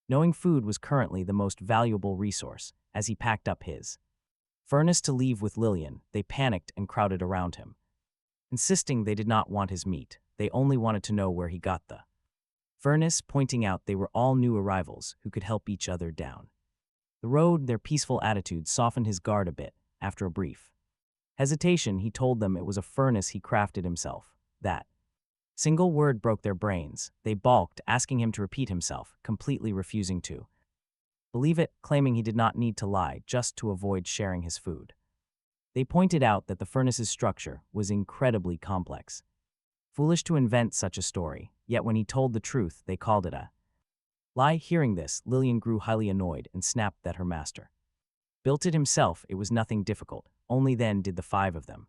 knowing food was currently the most valuable resource. As he packed up his furnace to leave with Lillian, they panicked and crowded around him, insisting they did not want his meat. They only wanted to know where he got the furnace, pointing out they were all new arrivals who could help each other down the road. Their peaceful attitude softened his guard a bit. After a brief hesitation, he told them it was a furnace he crafted himself. That single word broke their brains. They balked, asking him to repeat himself, completely refusing to believe it, claiming he did not need to lie just to avoid sharing his food. They pointed out that the furnace's structure was incredibly complex. Foolish to invent such a story, yet when he told the truth, they called it a lie. Hearing this, Lillian grew highly annoyed and snapped that her master built it himself. It was nothing difficult. Only then did the 5 of them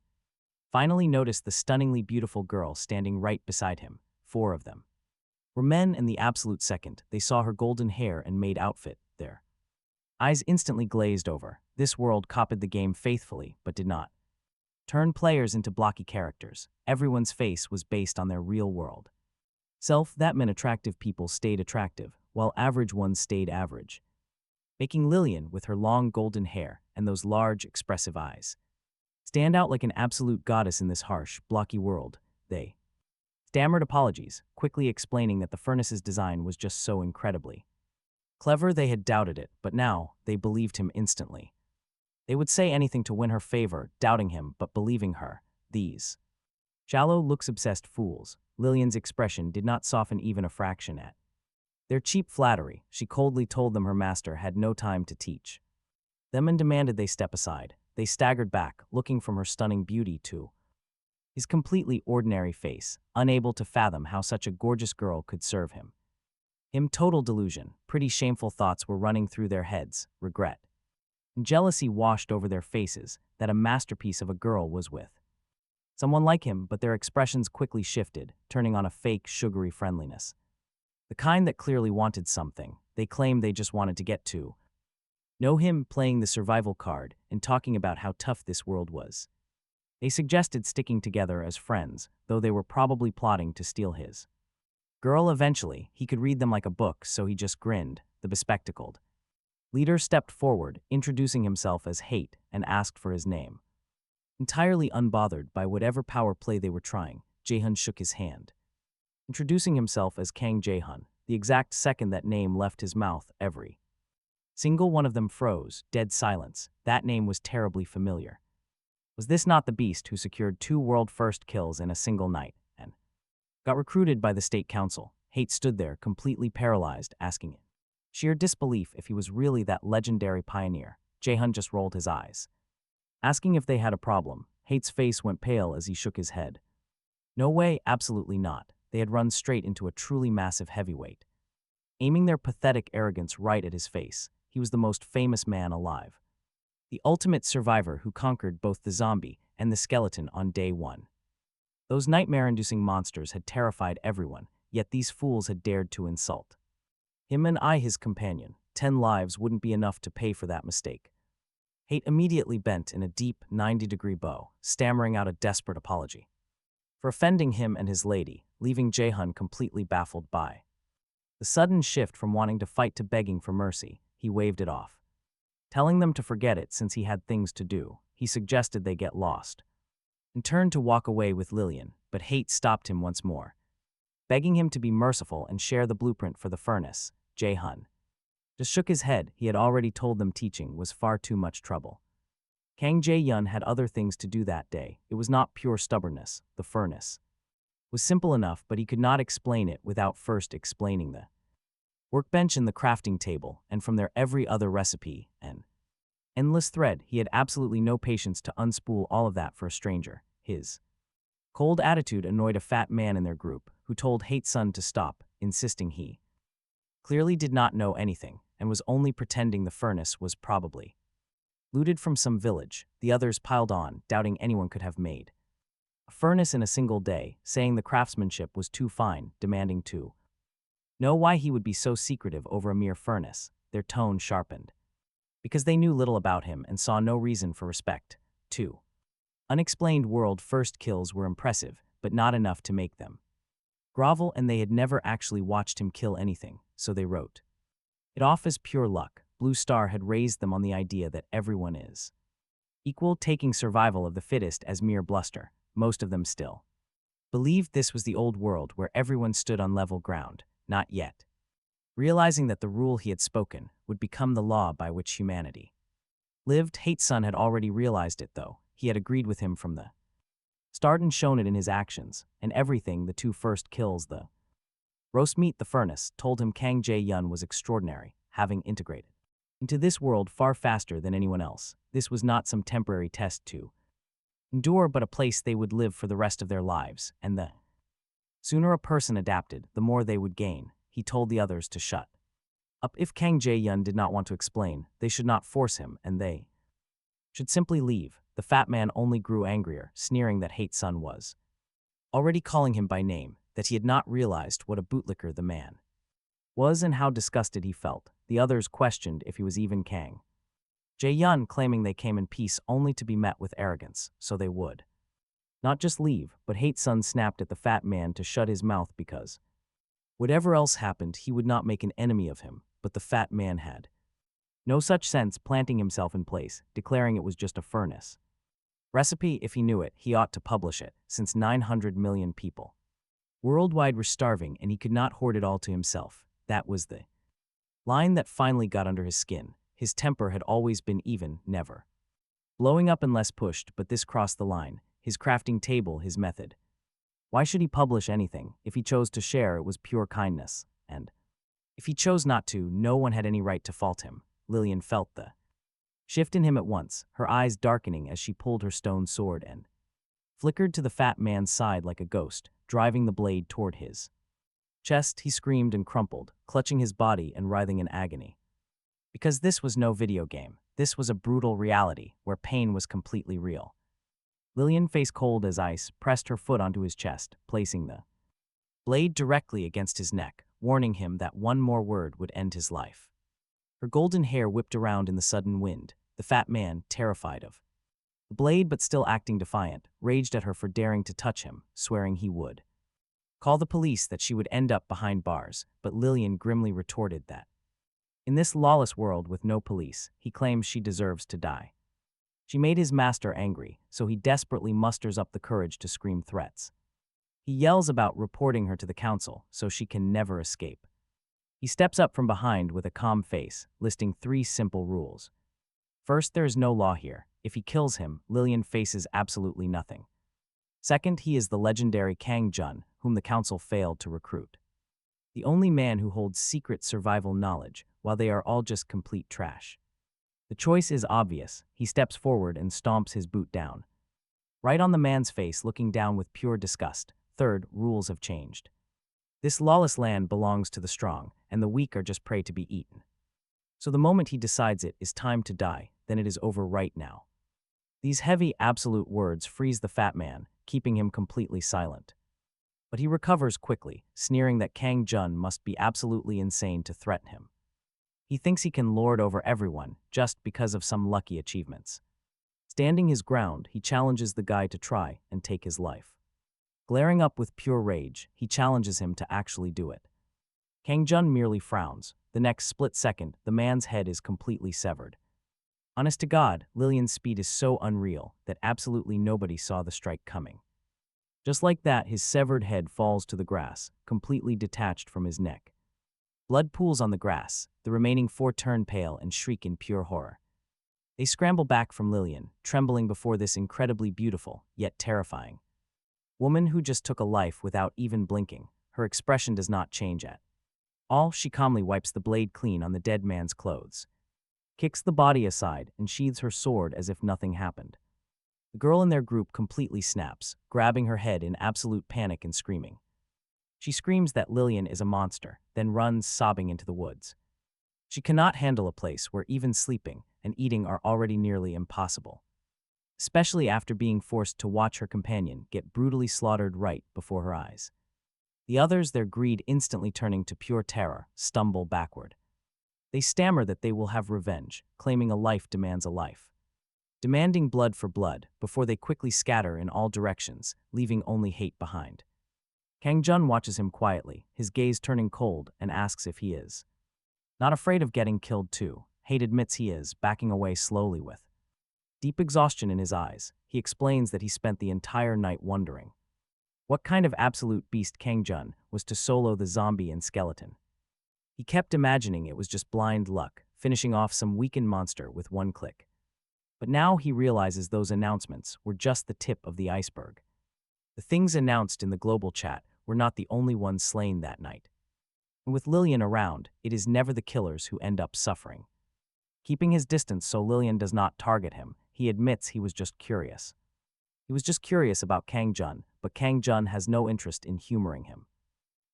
finally noticed the stunningly beautiful girl standing right beside him. 4 of them were men, and the absolute second they saw her golden hair and maid outfit, their eyes instantly glazed over. This world copied the game faithfully, but did not turn players into blocky characters. Everyone's face was based on their real world self. That meant attractive people stayed attractive, while average ones stayed average, making Lillian, with her long golden hair and those large, expressive eyes, stand out like an absolute goddess in this harsh, blocky world. They stammered apologies, quickly explaining that the furnace's design was just so incredibly clever. They had doubted it, but now they believed him instantly. They would say anything to win her favor, doubting him but believing her. These shallow, looks-obsessed fools. Lillian's expression did not soften even a fraction at their cheap flattery. She coldly told them her master had no time to teach them and demanded they step aside. They staggered back, looking from her stunning beauty to his completely ordinary face, unable to fathom how such a gorgeous girl could serve him. Total delusion. Pretty shameful thoughts were running through their heads, regret and jealousy washed over their faces that a masterpiece of a girl was with someone like him, but their expressions quickly shifted, turning on a fake, sugary friendliness. The kind that clearly wanted something. They claimed they just wanted to get to know him, playing the survival card and talking about how tough this world was. They suggested sticking together as friends, though they were probably plotting to steal his girl eventually. He could read them like a book, so he just grinned. The bespectacled leader stepped forward, introducing himself as Hate, and asked for his name. Entirely unbothered by whatever power play they were trying, Jae-hun shook his hand, introducing himself as Kang Jay Yun. The exact second that name left his mouth, every single one of them froze, dead silence. That name was terribly familiar. Was this not the beast who secured 2 world-first kills in a single night and got recruited by the state council? Hate stood there, completely paralyzed, asking in sheer disbelief if he was really that legendary pioneer. Jae-hun just rolled his eyes, asking if they had a problem. Hate's face went pale as he shook his head. No way, absolutely not. They had run straight into a truly massive heavyweight, aiming their pathetic arrogance right at his face. He was the most famous man alive, the ultimate survivor who conquered both the zombie and the skeleton on day 1. Those nightmare-inducing monsters had terrified everyone, yet these fools had dared to insult him and his companion. 10 lives wouldn't be enough to pay for that mistake. Hate immediately bent in a deep, 90-degree bow, stammering out a desperate apology for offending him and his lady, leaving Jae-hun completely baffled by the sudden shift from wanting to fight to begging for mercy. He waved it off, telling them to forget it since he had things to do. He suggested they get lost and turned to walk away with Lillian, but Hate stopped him once more, begging him to be merciful and share the blueprint for the furnace. Jae-hun just shook his head. He had already told them teaching was far too much trouble. Kang Jay Yun had other things to do that day. It was not pure stubbornness. The furnace was simple enough, but he could not explain it without first explaining the workbench and the crafting table, and from there every other recipe and endless thread. He had absolutely no patience to unspool all of that for a stranger. His cold attitude annoyed a fat man in their group, who told Hate-sun to stop, insisting he clearly did not know anything and was only pretending the furnace was probably looted from some village. The others piled on, doubting anyone could have made a furnace in a single day, saying the craftsmanship was too fine, demanding to know why he would be so secretive over a mere furnace. Their tone sharpened, because they knew little about him and saw no reason for respect. 2 unexplained world-first kills were impressive, but not enough to make them grovel, and they had never actually watched him kill anything, so they wrote it off as pure luck. Blue Star had raised them on the idea that everyone is equal, taking survival of the fittest as mere bluster. Most of them still believed this was the old world where everyone stood on level ground. Not yet realizing that the rule he had spoken would become the law by which humanity lived. Hate-sun had already realized it, though. He had agreed with him from the start and shown it in his actions, and everything. The 2 first kills, the roast meat, the furnace, told him Kang Jay Yun was extraordinary, having integrated into this world far faster than anyone else. This was not some temporary test to endure, but a place they would live for the rest of their lives, and the sooner a person adapted, the more they would gain. He told the others to shut up. If Kang Jay Yun did not want to explain, they should not force him, and they should simply leave. the fat man only grew angrier, sneering that Hate Sun was already calling him by name, that he had not realized what a bootlicker the man was and how disgusted he felt. The others questioned if he was even Kang Jay Yun, claiming they came in peace only to be met with arrogance, so they would not just leave, but Hate Sun snapped at the fat man to shut his mouth because whatever else happened, he would not make an enemy of him, but the fat man had no such sense, planting himself in place, declaring it was just a furnace recipe. If he knew it, he ought to publish it, since 900 million people worldwide were starving and he could not hoard it all to himself. That was the line that finally got under his skin. His temper had always been even, never blowing up unless pushed, but this crossed the line. His crafting table, his method. Why should he publish anything? If he chose to share, it was pure kindness, and if he chose not to, no one had any right to fault him. Lillian felt the shift in him at once, her eyes darkening as she pulled her stone sword and flickered to the fat man's side like a ghost, driving the blade toward his chest. He screamed and crumpled, clutching his body and writhing in agony. Because this was no video game. This was a brutal reality, where pain was completely real. Lillian, face cold as ice, pressed her foot onto his chest, placing the blade directly against his neck, warning him that one more word would end his life. Her golden hair whipped around in the sudden wind. The fat man, terrified of the blade but still acting defiant, raged at her for daring to touch him, swearing he would call the police, that she would end up behind bars. But Lillian grimly retorted that in this lawless world with no police, he claims she deserves to die. She made his master angry, so he desperately musters up the courage to scream threats. He yells about reporting her to the council, so she can never escape. He steps up from behind with a calm face, listing 3 simple rules. First, there is no law here. If he kills him, Lillian faces absolutely nothing. Second, he is the legendary Kang Jun, whom the council failed to recruit. The only man who holds secret survival knowledge, while they are all just complete trash. The choice is obvious. He steps forward and stomps his boot down, right on the man's face, looking down with pure disgust. Third, rules have changed. This lawless land belongs to the strong, and the weak are just prey to be eaten. So the moment he decides it is time to die, then it is over right now. These heavy, absolute words freeze the fat man, keeping him completely silent. But he recovers quickly, sneering that Kang Jun must be absolutely insane to threaten him. He thinks he can lord over everyone just because of some lucky achievements. Standing his ground, he challenges the guy to try and take his life. Glaring up with pure rage, he challenges him to actually do it. Kang Jun merely frowns. The next split second, the man's head is completely severed. Honest to God, Lillian's speed is so unreal that absolutely nobody saw the strike coming. Just like that, his severed head falls to the grass, completely detached from his neck. Blood pools on the grass. The remaining 4 turn pale and shriek in pure horror. They scramble back from Lillian, trembling before this incredibly beautiful, yet terrifying woman who just took a life without even blinking. Her expression does not change at all. She calmly wipes the blade clean on the dead man's clothes, kicks the body aside, and sheathes her sword as if nothing happened. The girl in their group completely snaps, grabbing her head in absolute panic and screaming. She screams that Lillian is a monster, then runs sobbing into the woods. She cannot handle a place where even sleeping and eating are already nearly impossible, especially after being forced to watch her companion get brutally slaughtered right before her eyes. The others, their greed instantly turning to pure terror, stumble backward. They stammer that they will have revenge, claiming a life demands a life, demanding blood for blood, before they quickly scatter in all directions, leaving only hate behind. Kang Jun watches him quietly, his gaze turning cold, and asks if he is not afraid of getting killed too. Hate admits he is, backing away slowly with deep exhaustion in his eyes. He explains that he spent the entire night wondering what kind of absolute beast Kang Jun was to solo the zombie and skeleton. He kept imagining it was just blind luck, finishing off some weakened monster with one click. But now he realizes those announcements were just the tip of the iceberg. The things announced in the global chat were not the only ones slain that night. And with Lillian around, it is never the killers who end up suffering. Keeping his distance so Lillian does not target him, he admits he was just curious. He was just curious about Kang Jun, but Kang Jun has no interest in humoring him.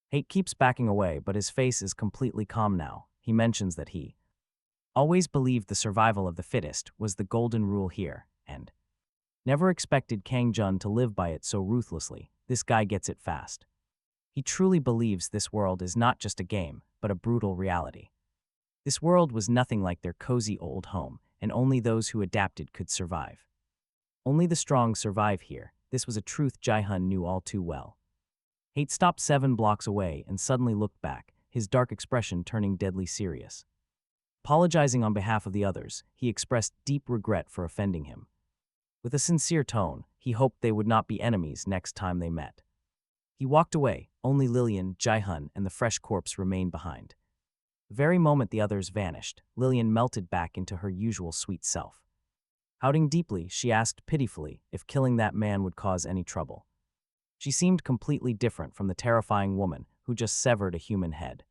Hate keeps backing away, but his face is completely calm now. He mentions that he always believed the survival of the fittest was the golden rule here, and Never expected Kang Jun to live by it so ruthlessly. This guy gets it fast. He truly believes this world is not just a game, but a brutal reality. This world was nothing like their cozy old home, and only those who adapted could survive. Only the strong survive here. This was a truth Jae-hun knew all too well. Hate stopped 7 blocks away and suddenly looked back, his dark expression turning deadly serious. Apologizing on behalf of the others, he expressed deep regret for offending him. With a sincere tone, he hoped they would not be enemies next time they met. He walked away, only Lillian, Jae-hun, and the fresh corpse remained behind. The very moment the others vanished, Lillian melted back into her usual sweet self. Pouting deeply, she asked pitifully if killing that man would cause any trouble. She seemed completely different from the terrifying woman who just severed a human head.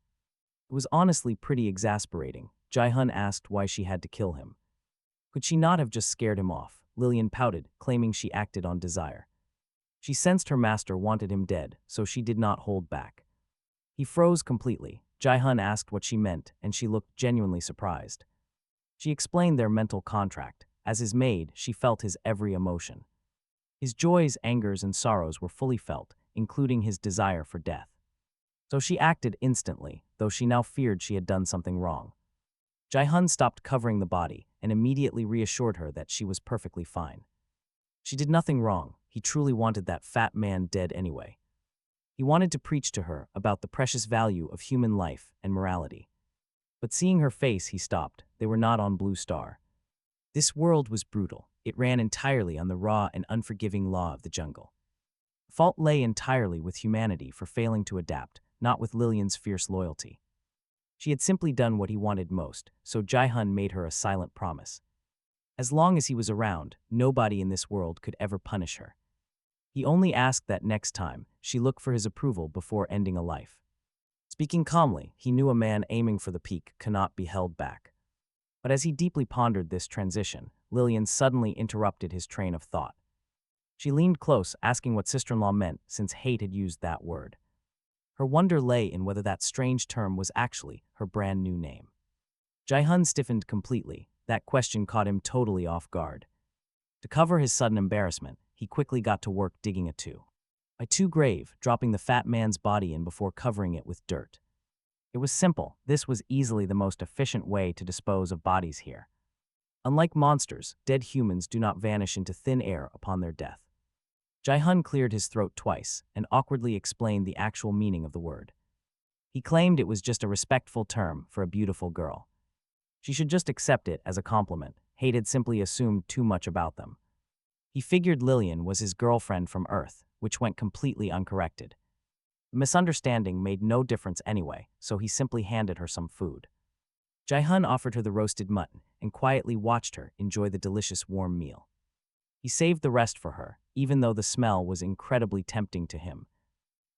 It was honestly pretty exasperating. Jae-hun asked why she had to kill him. Could she not have just scared him off? Lillian pouted, claiming she acted on desire. She sensed her master wanted him dead, so she did not hold back. He froze completely. Jae-hun asked what she meant, and she looked genuinely surprised. She explained their mental contract. As his maid, she felt his every emotion. His joys, angers, and sorrows were fully felt, including his desire for death. So she acted instantly, though she now feared she had done something wrong. Jae-hun stopped covering the body and immediately reassured her that she was perfectly fine. She did nothing wrong. He truly wanted that fat man dead anyway. He wanted to preach to her about the precious value of human life and morality. But seeing her face, he stopped. They were not on Blue Star. This world was brutal. It ran entirely on the raw and unforgiving law of the jungle. The fault lay entirely with humanity for failing to adapt, not with Lillian's fierce loyalty. She had simply done what he wanted most, so Jae-hun made her a silent promise. As long as he was around, nobody in this world could ever punish her. He only asked that next time, she look for his approval before ending a life. Speaking calmly, he knew a man aiming for the peak cannot be held back. But as he deeply pondered this transition, Lillian suddenly interrupted his train of thought. She leaned close, asking what sister-in-law meant since hate had used that word. Her wonder lay in whether that strange term was actually her brand new name. Jae-hun stiffened completely. That question caught him totally off guard. To cover his sudden embarrassment, he quickly got to work digging a two grave, dropping the fat man's body in before covering it with dirt. It was simple. This was easily the most efficient way to dispose of bodies here. Unlike monsters, dead humans do not vanish into thin air upon their death. Jae-hun cleared his throat twice and awkwardly explained the actual meaning of the word. He claimed it was just a respectful term for a beautiful girl. She should just accept it as a compliment. Hate had simply assumed too much about them. He figured Lillian was his girlfriend from Earth, which went completely uncorrected. The misunderstanding made no difference anyway, so he simply handed her some food. Jae-hun offered her the roasted mutton and quietly watched her enjoy the delicious warm meal. He saved the rest for her, even though the smell was incredibly tempting to him.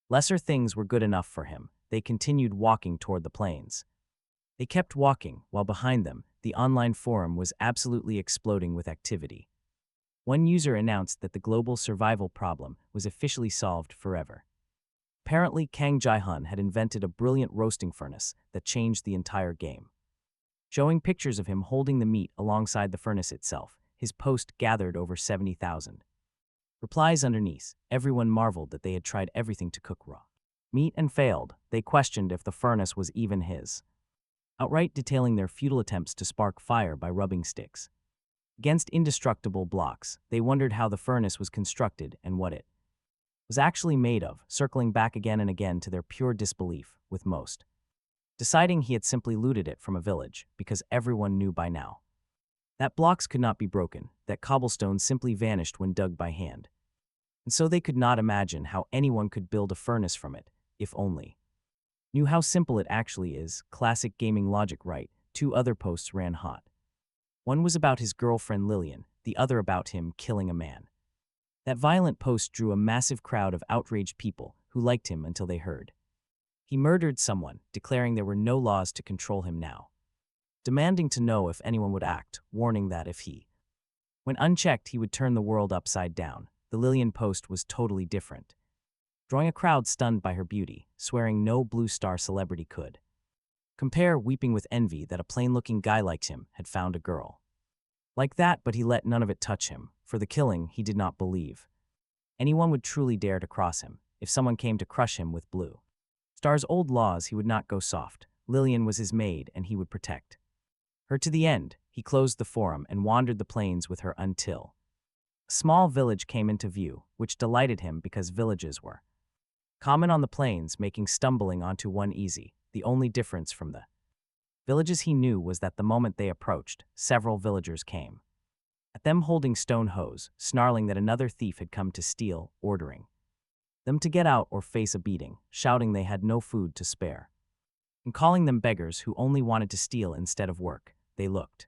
Lesser things were good enough for him. They continued walking toward the plains. They kept walking, while behind them, the online forum was absolutely exploding with activity. One user announced that the global survival problem was officially solved forever. Apparently, Kang Jay-hun had invented a brilliant roasting furnace that changed the entire game. Showing pictures of him holding the meat alongside the furnace itself, his post gathered over 70,000 replies underneath. Everyone marveled that they had tried everything to cook raw meat and failed. They questioned if the furnace was even his, outright detailing their futile attempts to spark fire by rubbing sticks against indestructible blocks. They wondered how the furnace was constructed and what it was actually made of, circling back again and again to their pure disbelief, with most deciding he had simply looted it from a village, because everyone knew by now that blocks could not be broken, that cobblestone simply vanished when dug by hand. And so they could not imagine how anyone could build a furnace from it, if only knew how simple it actually is. Classic gaming logic, right? 2 other posts ran hot. One was about his girlfriend Lillian, the other about him killing a man. That violent post drew a massive crowd of outraged people who liked him until they heard he murdered someone, declaring there were no laws to control him now. Demanding to know if anyone would act, warning that if he went unchecked he would turn the world upside down. The Lillian post was totally different, drawing a crowd stunned by her beauty, swearing no Blue Star celebrity could compare, weeping with envy that a plain-looking guy like him had found a girl Like that, but he let none of it touch him. For the killing, he did not believe anyone would truly dare to cross him. If someone came to crush him with Blue Star's old laws, he would not go soft. Lillian was his maid, and he would protect her to the end. He closed the forum and wandered the plains with her until a small village came into view, which delighted him because villages were common on the plains, making stumbling onto one easy. The only difference from the villages he knew was that the moment they approached, several villagers came at them holding stone hoes, snarling that another thief had come to steal, ordering them to get out or face a beating, shouting they had no food to spare, and calling them beggars who only wanted to steal instead of work. They looked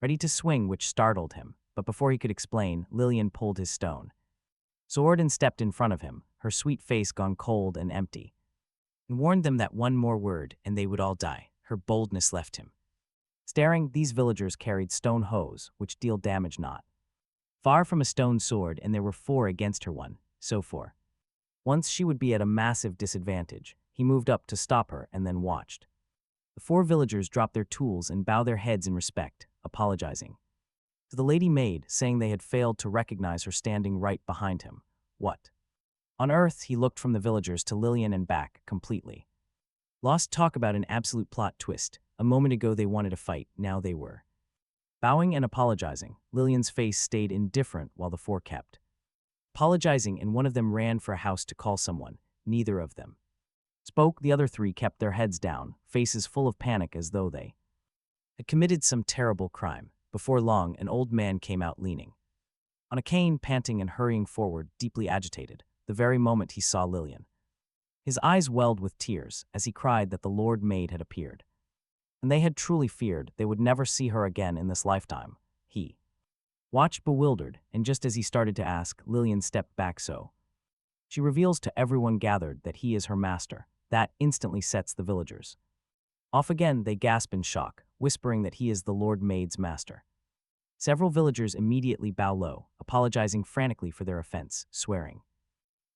ready to swing, which startled him, but before he could explain, Lillian pulled his stone sword and stepped in front of him, her sweet face gone cold and empty, and warned them that one more word and they would all die. Her boldness left him. Staring, these villagers carried stone hoes, which deal damage not far from a stone sword, and there were 4 against her 1, so for once she would be at a massive disadvantage. He moved up to stop her and then watched the 4 villagers drop their tools and bow their heads in respect, apologizing to the lady maid, saying they had failed to recognize her standing right behind him. What on earth? He looked from the villagers to Lillian and back, completely lost. Talk about an absolute plot twist. A moment ago they wanted to fight, now they were bowing and apologizing. Lillian's face stayed indifferent while the 4 kept apologizing, and one of them ran for a house to call someone. Neither of them spoke. The other 3 kept their heads down, faces full of panic as though they had committed some terrible crime. Before long, an old man came out leaning on a cane, panting and hurrying forward, deeply agitated, the very moment he saw Lillian. His eyes welled with tears as he cried that the Lord Maid had appeared, and they had truly feared they would never see her again in this lifetime. He watched bewildered, and just as he started to ask, Lillian stepped back so she reveals to everyone gathered that he is her master. That instantly sets the villagers off again. They gasp in shock, whispering that he is the Lord Maid's master. Several villagers immediately bow low, apologizing frantically for their offense, swearing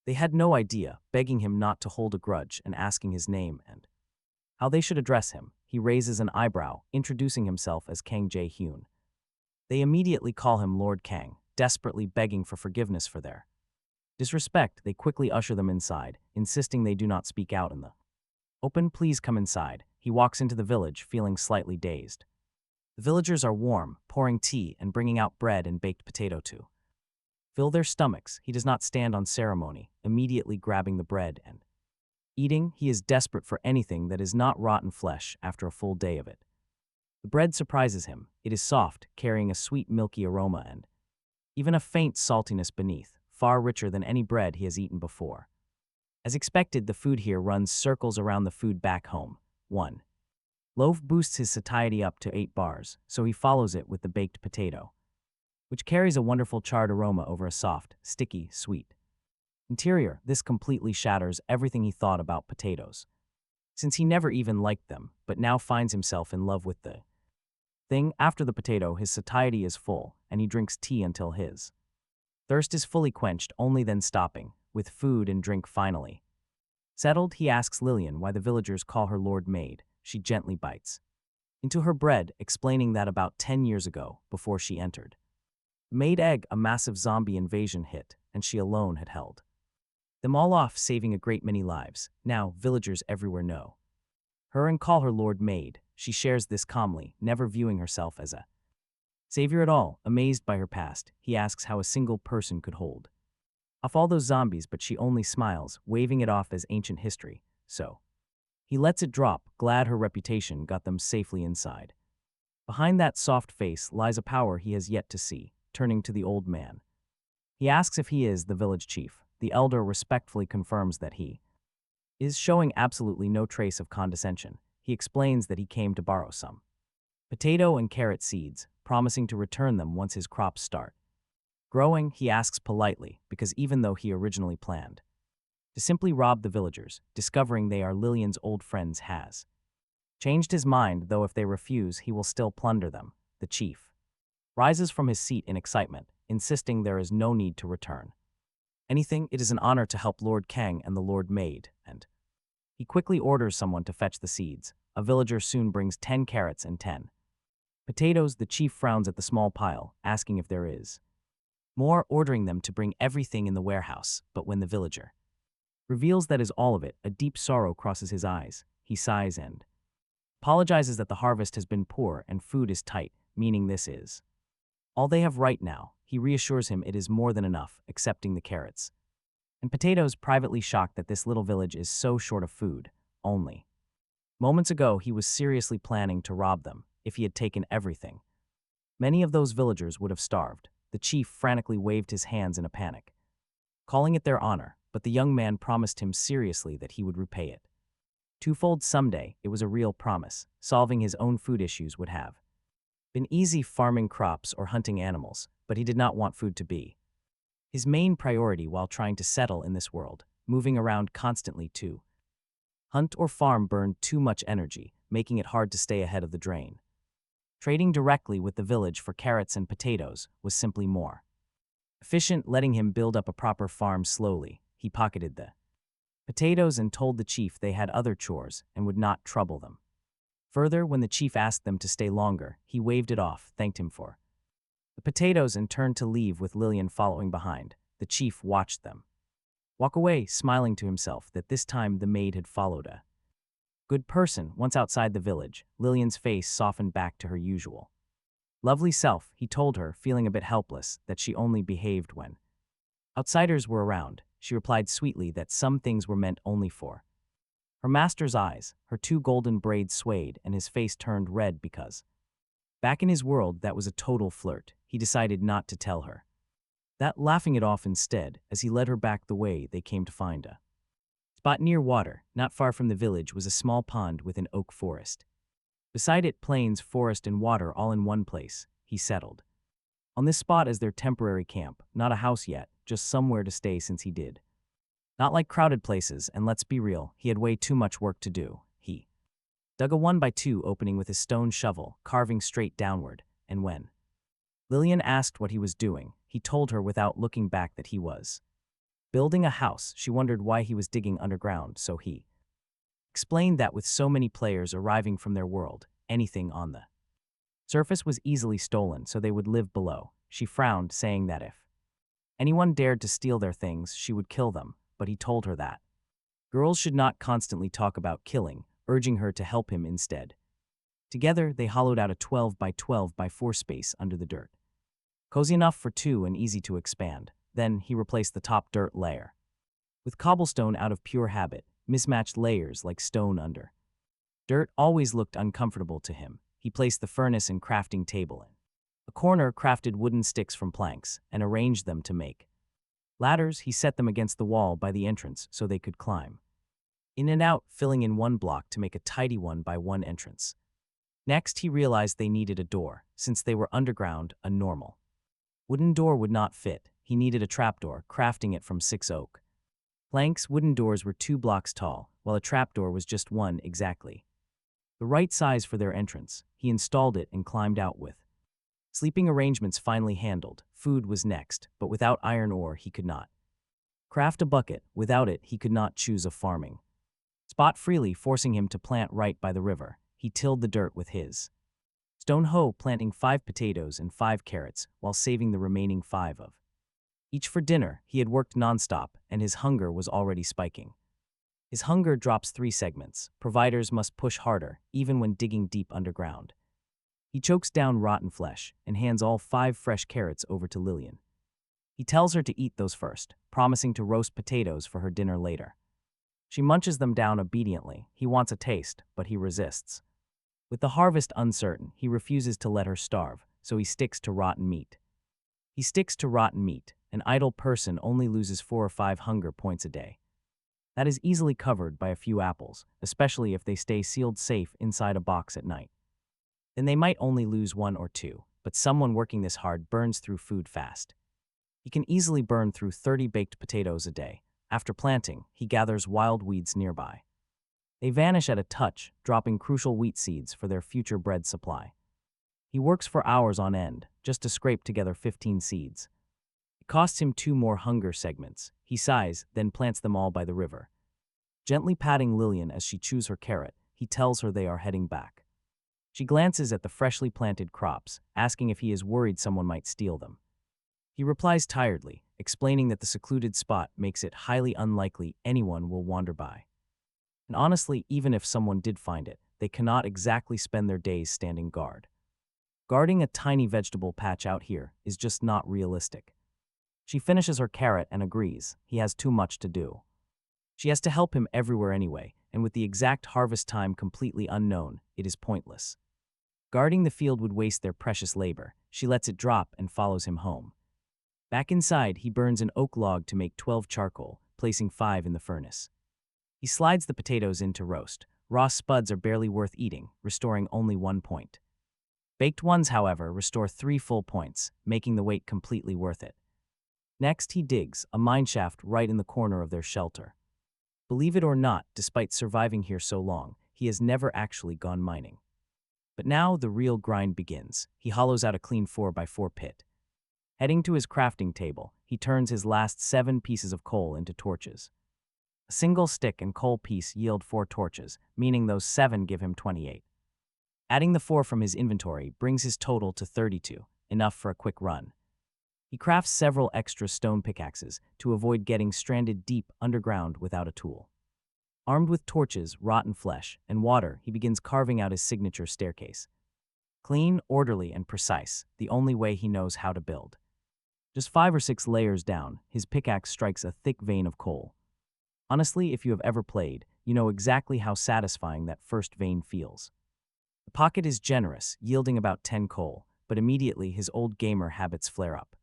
they had no idea, begging him not to hold a grudge and asking his name and how they should address him. He raises an eyebrow, introducing himself as Kang Jay Yun. They immediately call him Lord Kang, desperately begging for forgiveness for their disrespect. They quickly usher them inside, insisting they do not speak out in the open. Please come inside. He walks into the village, feeling slightly dazed. The villagers are warm, pouring tea and bringing out bread and baked potato to fill their stomachs. He does not stand on ceremony, immediately grabbing the bread and eating. He is desperate for anything that is not rotten flesh after a full day of it. The bread surprises him. It is soft, carrying a sweet milky aroma and even a faint saltiness beneath, far richer than any bread he has eaten before. As expected, the food here runs circles around the food back home. 1 loaf boosts his satiety up to 8 bars, so he follows it with the baked potato, which carries a wonderful charred aroma over a soft, sticky, sweet interior. This completely shatters everything he thought about potatoes, since he never even liked them, but now finds himself in love with the thing. After the potato, his satiety is full, and he drinks tea until his thirst is fully quenched, only then stopping, with food and drink finally settled. He asks Lillian why the villagers call her Lord Maid. She gently bites into her bread, explaining that about 10 years ago, before she entered Maid Egg, a massive zombie invasion hit, and she alone had held them all off, saving a great many lives. Now, villagers everywhere know her and call her Lord Maid. She shares this calmly, never viewing herself as a savior at all. Amazed by her past, he asks how a single person could hold off all those zombies, but she only smiles, waving it off as ancient history. So he lets it drop, glad her reputation got them safely inside. Behind that soft face lies a power he has yet to see. Turning to the old man, he asks if he is the village chief. The elder respectfully confirms that he is, showing absolutely no trace of condescension. He explains that he came to borrow some potato and carrot seeds, promising to return them once his crops start growing. He asks politely, because even though he originally planned to simply rob the villagers, discovering they are Lillian's old friends has changed his mind, though if they refuse, he will still plunder them. The chief rises from his seat in excitement, insisting there is no need to return anything. It is an honor to help Lord Kang and the Lord Maid, and he quickly orders someone to fetch the seeds. A villager soon brings 10 carrots and 10 Potatoes, the chief frowns at the small pile, asking if there is more, ordering them to bring everything in the warehouse. But when the villager reveals that is all of it, a deep sorrow crosses his eyes. He sighs and apologizes that the harvest has been poor and food is tight, meaning this is all they have right now. He reassures him it is more than enough, accepting the carrots. And Potatoes, privately shocked that this little village is so short of food. Only moments ago, he was seriously planning to rob them if he had taken everything. Many of those villagers would have starved. The chief frantically waved his hands in a panic, calling it their honor, but the young man promised him seriously that he would repay it twofold someday. It was a real promise. Solving his own food issues would have been easy, farming crops or hunting animals, but he did not want food to be his main priority while trying to settle in this world. Moving around constantly to hunt or farm burned too much energy, making it hard to stay ahead of the drain. Trading directly with the village for carrots and potatoes was simply more efficient, letting him build up a proper farm slowly. He pocketed the potatoes and told the chief they had other chores and would not trouble them further. When the chief asked them to stay longer, he waved it off, thanked him for the potatoes, and turned to leave with Lillian following behind. The chief watched them walk away, smiling to himself that this time the maid had followed a good person. Once outside the village, Lillian's face softened back to her usual lovely self. He told her, feeling a bit helpless, that she only behaved when outsiders were around. She replied sweetly that some things were meant only for her master's eyes. Her two golden braids swayed and his face turned red because back in his world that was a total flirt. He decided not to tell her that, laughing it off instead as he led her back the way they came to find a spot near water. Not far from the village was a small pond with an oak forest. Beside it, plains, forest, and water all in one place. He settled on this spot as their temporary camp. Not a house yet, just somewhere to stay, since he did not like crowded places, and let's be real, he had way too much work to do. He dug a 1x2 opening with his stone shovel, carving straight downward, and when Lillian asked what he was doing, he told her without looking back that he was building a house. She wondered why he was digging underground, so he explained that with so many players arriving from their world, anything on the surface was easily stolen, so they would live below. She frowned, saying that if anyone dared to steal their things, she would kill them, but he told her that girls should not constantly talk about killing, urging her to help him instead. Together, they hollowed out a 12x12x4 space under the dirt, cozy enough for two and easy to expand. Then he replaced the top dirt layer with cobblestone out of pure habit. Mismatched layers like stone under dirt always looked uncomfortable to him. He placed the furnace and crafting table in a corner, crafted wooden sticks from planks, and arranged them to make ladders. He set them against the wall by the entrance so they could climb in and out, filling in one block to make a tidy 1x1 entrance. Next, he realized they needed a door. Since they were underground, a normal wooden door would not fit. He needed a trapdoor, crafting it from 6 oak planks. Wooden doors were 2 blocks tall, while a trapdoor was just 1, exactly the right size for their entrance. He installed it and climbed out with sleeping arrangements finally handled. Food was next, but without iron ore he could not craft a bucket. Without it, he could not choose a farming spot freely, forcing him to plant right by the river. He tilled the dirt with his stone hoe, planting 5 potatoes and 5 carrots, while saving the remaining 5 of each for dinner. He had worked nonstop, and his hunger was already spiking. His hunger drops 3 segments. Providers must push harder, even when digging deep underground. He chokes down rotten flesh and hands all 5 fresh carrots over to Lillian. He tells her to eat those first, promising to roast potatoes for her dinner later. She munches them down obediently. He wants a taste, but he resists. With the harvest uncertain, he refuses to let her starve, so he sticks to rotten meat. An idle person only loses 4 or 5 hunger points a day. That is easily covered by a few apples, especially if they stay sealed safe inside a box at night. Then they might only lose 1 or 2, but someone working this hard burns through food fast. He can easily burn through 30 baked potatoes a day. After planting, he gathers wild weeds nearby. They vanish at a touch, dropping crucial wheat seeds for their future bread supply. He works for hours on end, just to scrape together 15 seeds. It costs him 2 more hunger segments. He sighs, then plants them all by the river. Gently patting Lillian as she chews her carrot, he tells her they are heading back. She glances at the freshly planted crops, asking if he is worried someone might steal them. He replies tiredly, explaining that the secluded spot makes it highly unlikely anyone will wander by. And honestly, even if someone did find it, they cannot exactly spend their days standing guard. Guarding a tiny vegetable patch out here is just not realistic. She finishes her carrot and agrees, he has too much to do. She has to help him everywhere anyway, and with the exact harvest time completely unknown, it is pointless. Guarding the field would waste their precious labor. She lets it drop and follows him home. Back inside, he burns an oak log to make 12 charcoal, placing 5 in the furnace. He slides the potatoes in to roast. Raw spuds are barely worth eating, restoring only 1 point. Baked ones, however, restore 3 full points, making the wait completely worth it. Next, he digs a mine shaft right in the corner of their shelter. Believe it or not, despite surviving here so long, he has never actually gone mining. But now the real grind begins. He hollows out a clean 4x4 pit. Heading to his crafting table, he turns his last 7 pieces of coal into torches. A single stick and coal piece yield 4 torches, meaning those 7 give him 28. Adding the 4 from his inventory brings his total to 32, enough for a quick run. He crafts several extra stone pickaxes to avoid getting stranded deep underground without a tool. Armed with torches, rotten flesh, and water, he begins carving out his signature staircase. Clean, orderly, and precise, the only way he knows how to build. Just 5 or 6 layers down, his pickaxe strikes a thick vein of coal. Honestly, if you have ever played, you know exactly how satisfying that first vein feels. The pocket is generous, yielding about 10 coal, but immediately his old gamer habits flare up.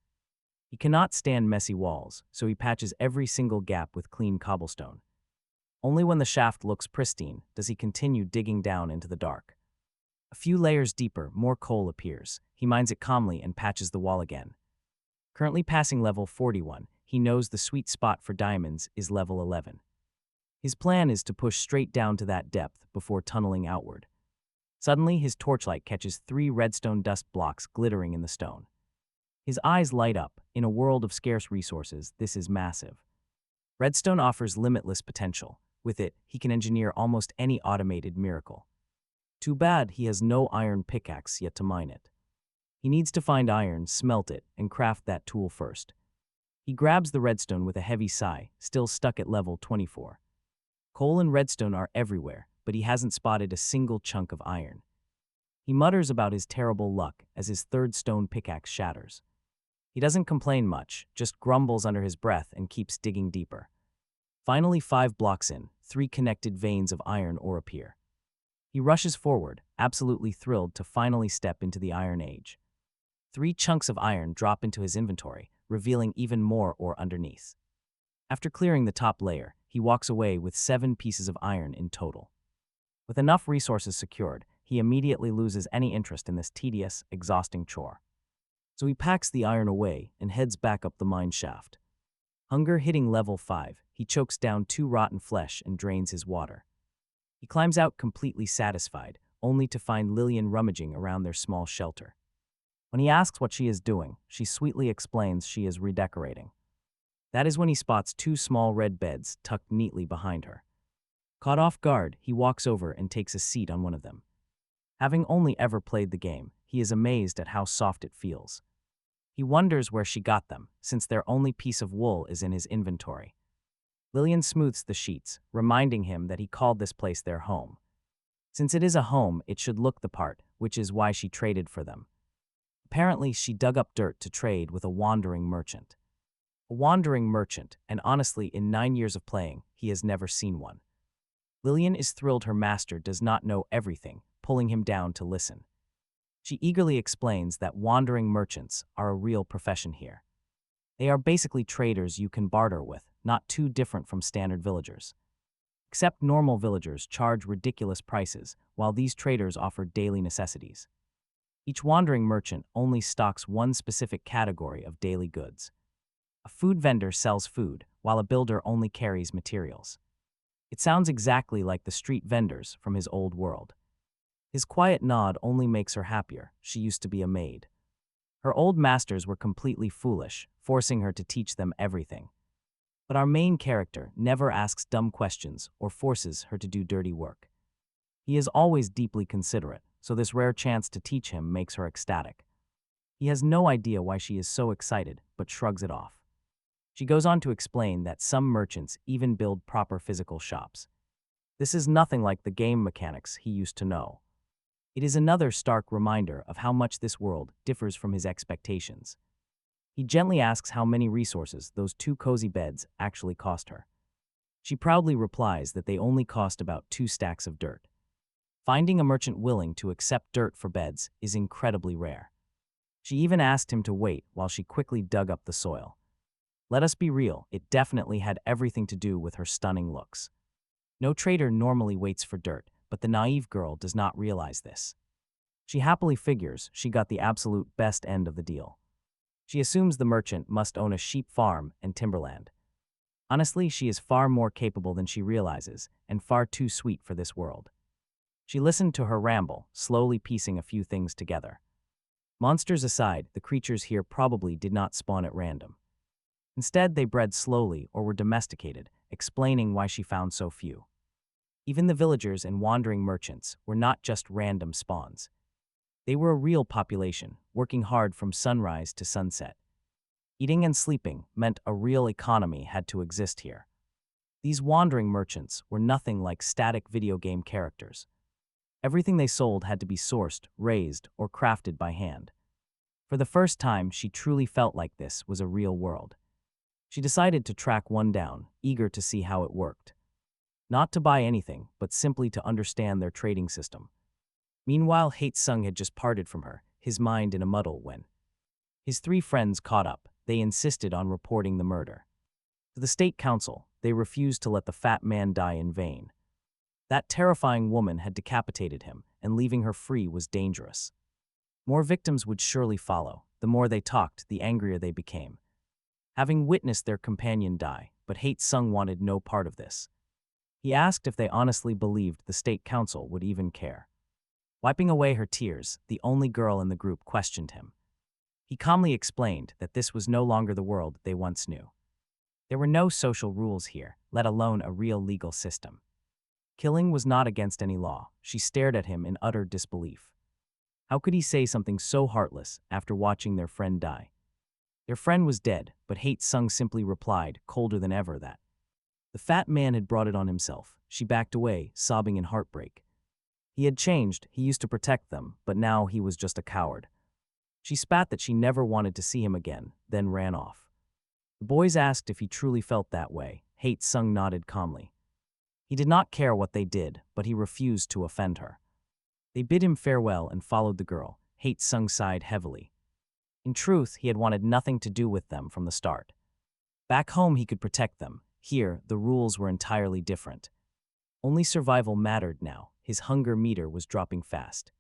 He cannot stand messy walls, so he patches every single gap with clean cobblestone. Only when the shaft looks pristine does he continue digging down into the dark. A few layers deeper, more coal appears. He mines it calmly and patches the wall again. Currently passing level 41, he knows the sweet spot for diamonds is level 11. His plan is to push straight down to that depth before tunneling outward. Suddenly, his torchlight catches 3 redstone dust blocks glittering in the stone. His eyes light up. In a world of scarce resources, this is massive. Redstone offers limitless potential. With it, he can engineer almost any automated miracle. Too bad he has no iron pickaxe yet to mine it. He needs to find iron, smelt it, and craft that tool first. He grabs the redstone with a heavy sigh, still stuck at level 24. Coal and redstone are everywhere, but he hasn't spotted a single chunk of iron. He mutters about his terrible luck as his 3rd stone pickaxe shatters. He doesn't complain much, just grumbles under his breath and keeps digging deeper. Finally, 5 blocks in, 3 connected veins of iron ore appear. He rushes forward, absolutely thrilled to finally step into the Iron Age. 3 chunks of iron drop into his inventory, revealing even more ore underneath. After clearing the top layer, he walks away with 7 pieces of iron in total. With enough resources secured, he immediately loses any interest in this tedious, exhausting chore. So he packs the iron away and heads back up the mine shaft. Hunger hitting level 5, he chokes down 2 rotten flesh and drains his water. He climbs out completely satisfied, only to find Lillian rummaging around their small shelter. When he asks what she is doing, she sweetly explains she is redecorating. That is when he spots 2 small red beds tucked neatly behind her. Caught off guard, he walks over and takes a seat on one of them. Having only ever played the game, he is amazed at how soft it feels. He wonders where she got them, since their only piece of wool is in his inventory. Lillian smooths the sheets, reminding him that he called this place their home. Since it is a home, it should look the part, which is why she traded for them. Apparently, she dug up dirt to trade with a wandering merchant. A wandering merchant, and honestly, in 9 years of playing, he has never seen one. Lillian is thrilled her master does not know everything, pulling him down to listen. She eagerly explains that wandering merchants are a real profession here. They are basically traders you can barter with, not too different from standard villagers. Except normal villagers charge ridiculous prices, while these traders offer daily necessities. Each wandering merchant only stocks one specific category of daily goods. A food vendor sells food, while a builder only carries materials. It sounds exactly like the street vendors from his old world. His quiet nod only makes her happier. She used to be a maid. Her old masters were completely foolish, forcing her to teach them everything. But our main character never asks dumb questions or forces her to do dirty work. He is always deeply considerate, so this rare chance to teach him makes her ecstatic. He has no idea why she is so excited, but shrugs it off. She goes on to explain that some merchants even build proper physical shops. This is nothing like the game mechanics he used to know. It is another stark reminder of how much this world differs from his expectations. He gently asks how many resources those 2 cozy beds actually cost her. She proudly replies that they only cost about 2 stacks of dirt. Finding a merchant willing to accept dirt for beds is incredibly rare. She even asked him to wait while she quickly dug up the soil. Let us be real, it definitely had everything to do with her stunning looks. No trader normally waits for dirt, but the naive girl does not realize this. She happily figures she got the absolute best end of the deal. She assumes the merchant must own a sheep farm and timberland. Honestly, she is far more capable than she realizes, and far too sweet for this world. She listened to her ramble, slowly piecing a few things together. Monsters aside, the creatures here probably did not spawn at random. Instead, they bred slowly or were domesticated, explaining why she found so few. Even the villagers and wandering merchants were not just random spawns. They were a real population, working hard from sunrise to sunset. Eating and sleeping meant a real economy had to exist here. These wandering merchants were nothing like static video game characters. Everything they sold had to be sourced, raised, or crafted by hand. For the first time, she truly felt like this was a real world. She decided to track one down, eager to see how it worked. Not to buy anything, but simply to understand their trading system. Meanwhile, Hate-sung had just parted from her, his mind in a muddle when his 3 friends caught up. They insisted on reporting the murder. To the state council, they refused to let the fat man die in vain. That terrifying woman had decapitated him, and leaving her free was dangerous. More victims would surely follow. The more they talked, the angrier they became. Having witnessed their companion die, but Hate-sung wanted no part of this. He asked if they honestly believed the state council would even care. Wiping away her tears, the only girl in the group questioned him. He calmly explained that this was no longer the world they once knew. There were no social rules here, let alone a real legal system. Killing was not against any law. She stared at him in utter disbelief. How could he say something so heartless after watching their friend die? Their friend was dead, but Hate-sung simply replied, colder than ever, that the fat man had brought it on himself. She backed away, sobbing in heartbreak. He had changed, he used to protect them, but now he was just a coward. She spat that she never wanted to see him again, then ran off. The boys asked if he truly felt that way. Hate-sung nodded calmly. He did not care what they did, but he refused to offend her. They bid him farewell and followed the girl. Hate-sung sighed heavily. In truth, he had wanted nothing to do with them from the start. Back home, he could protect them. Here, the rules were entirely different. Only survival mattered now. His hunger meter was dropping fast.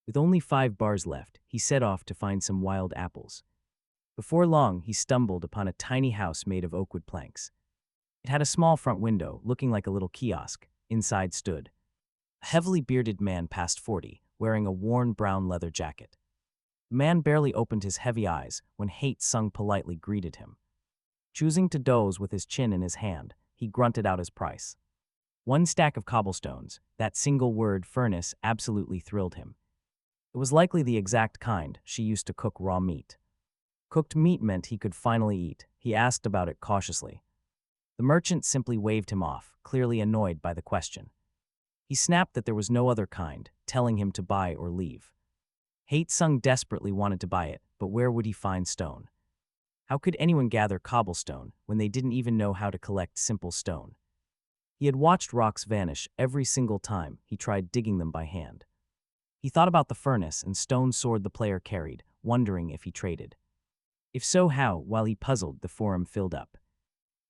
With only 5 bars left, he set off to find some wild apples. Before long, he stumbled upon a tiny house made of oak wood planks. It had a small front window, looking like a little kiosk. Inside stood a heavily bearded man past 40, wearing a worn brown leather jacket. The man barely opened his heavy eyes when Hate-sung politely greeted him. Choosing to doze with his chin in his hand, he grunted out his price. 1 stack of cobblestones. That single word, furnace, absolutely thrilled him. It was likely the exact kind she used to cook raw meat. Cooked meat meant he could finally eat. He asked about it cautiously. The merchant simply waved him off, clearly annoyed by the question. He snapped that there was no other kind, telling him to buy or leave. Hate-sung desperately wanted to buy it, but where would he find stone? How could anyone gather cobblestone when they didn't even know how to collect simple stone? He had watched rocks vanish every single time he tried digging them by hand. He thought about the furnace and stone sword the player carried, wondering if he traded. If so, how? While he puzzled, the forum filled up.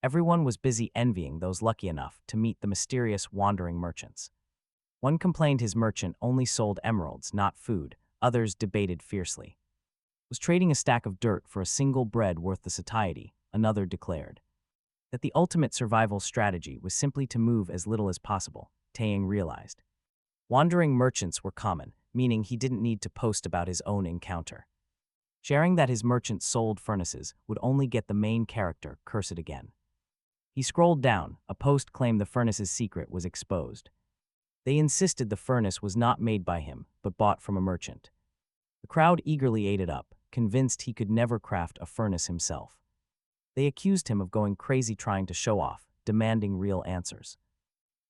Everyone was busy envying those lucky enough to meet the mysterious wandering merchants. One complained his merchant only sold emeralds, not food. Others debated fiercely. Was trading a stack of dirt for a single bread worth the satiety? Another declared that the ultimate survival strategy was simply to move as little as possible. Taeyang realized. Wandering merchants were common, meaning he didn't need to post about his own encounter. Sharing that his merchant sold furnaces would only get the main character cursed again. He scrolled down. A post claimed the furnace's secret was exposed. They insisted the furnace was not made by him, but bought from a merchant. The crowd eagerly ate it up, convinced he could never craft a furnace himself. They accused him of going crazy trying to show off, demanding real answers.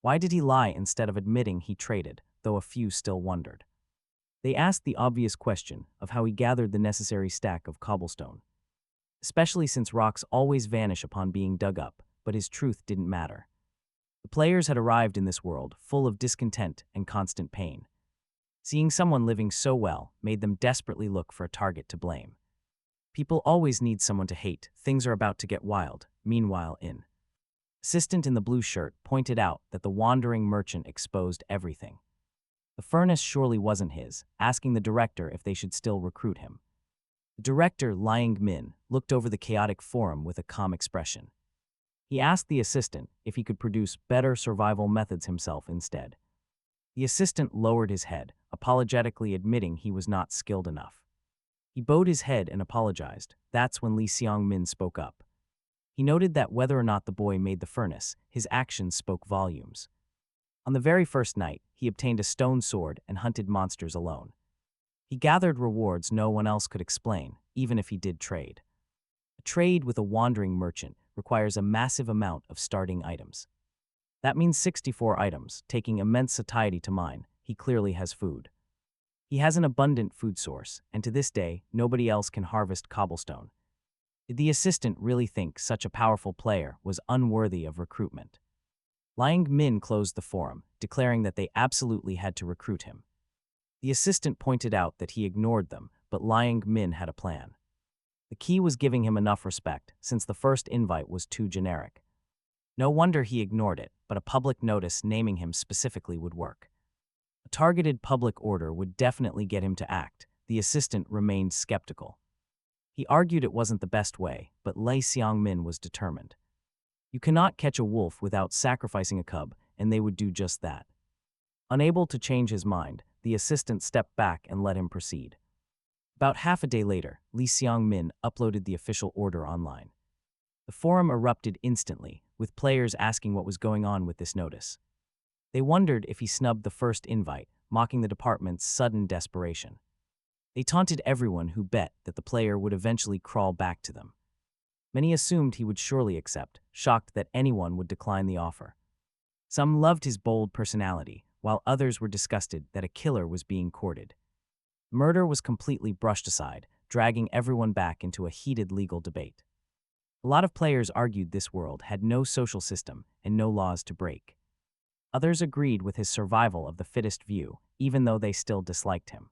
Why did he lie instead of admitting he traded, though a few still wondered? They asked the obvious question of how he gathered the necessary stack of cobblestone. Especially since rocks always vanish upon being dug up, but his truth didn't matter. The players had arrived in this world full of discontent and constant pain. Seeing someone living so well made them desperately look for a target to blame. People always need someone to hate. Things are about to get wild. Meanwhile, assistant in the blue shirt pointed out that the wandering merchant exposed everything. The furnace surely wasn't his, asking the director if they should still recruit him. The director, Liang Min, looked over the chaotic forum with a calm expression. He asked the assistant if he could produce better survival methods himself instead. The assistant lowered his head, apologetically admitting he was not skilled enough. He bowed his head and apologized. That's when Li Xiangmin spoke up. He noted that whether or not the boy made the furnace, his actions spoke volumes. On the very first night, he obtained a stone sword and hunted monsters alone. He gathered rewards no one else could explain, even if he did trade. A trade with a wandering merchant requires a massive amount of starting items. That means 64 items, taking immense satiety to mine. He clearly has food. He has an abundant food source, and to this day, nobody else can harvest cobblestone. Did the assistant really think such a powerful player was unworthy of recruitment? Liang Min closed the forum, declaring that they absolutely had to recruit him. The assistant pointed out that he ignored them, but Liang Min had a plan. The key was giving him enough respect, since the first invite was too generic. No wonder he ignored it, but a public notice naming him specifically would work. A targeted public order would definitely get him to act. The assistant remained skeptical. He argued it wasn't the best way, but Li Xiangmin was determined. You cannot catch a wolf without sacrificing a cub, and they would do just that. Unable to change his mind, the assistant stepped back and let him proceed. About half a day later, Li Xiangmin uploaded the official order online. The forum erupted instantly, with players asking what was going on with this notice. They wondered if he snubbed the first invite, mocking the department's sudden desperation. They taunted everyone who bet that the player would eventually crawl back to them. Many assumed he would surely accept, shocked that anyone would decline the offer. Some loved his bold personality, while others were disgusted that a killer was being courted. Murder was completely brushed aside, dragging everyone back into a heated legal debate. A lot of players argued this world had no social system and no laws to break. Others agreed with his survival of the fittest view, even though they still disliked him.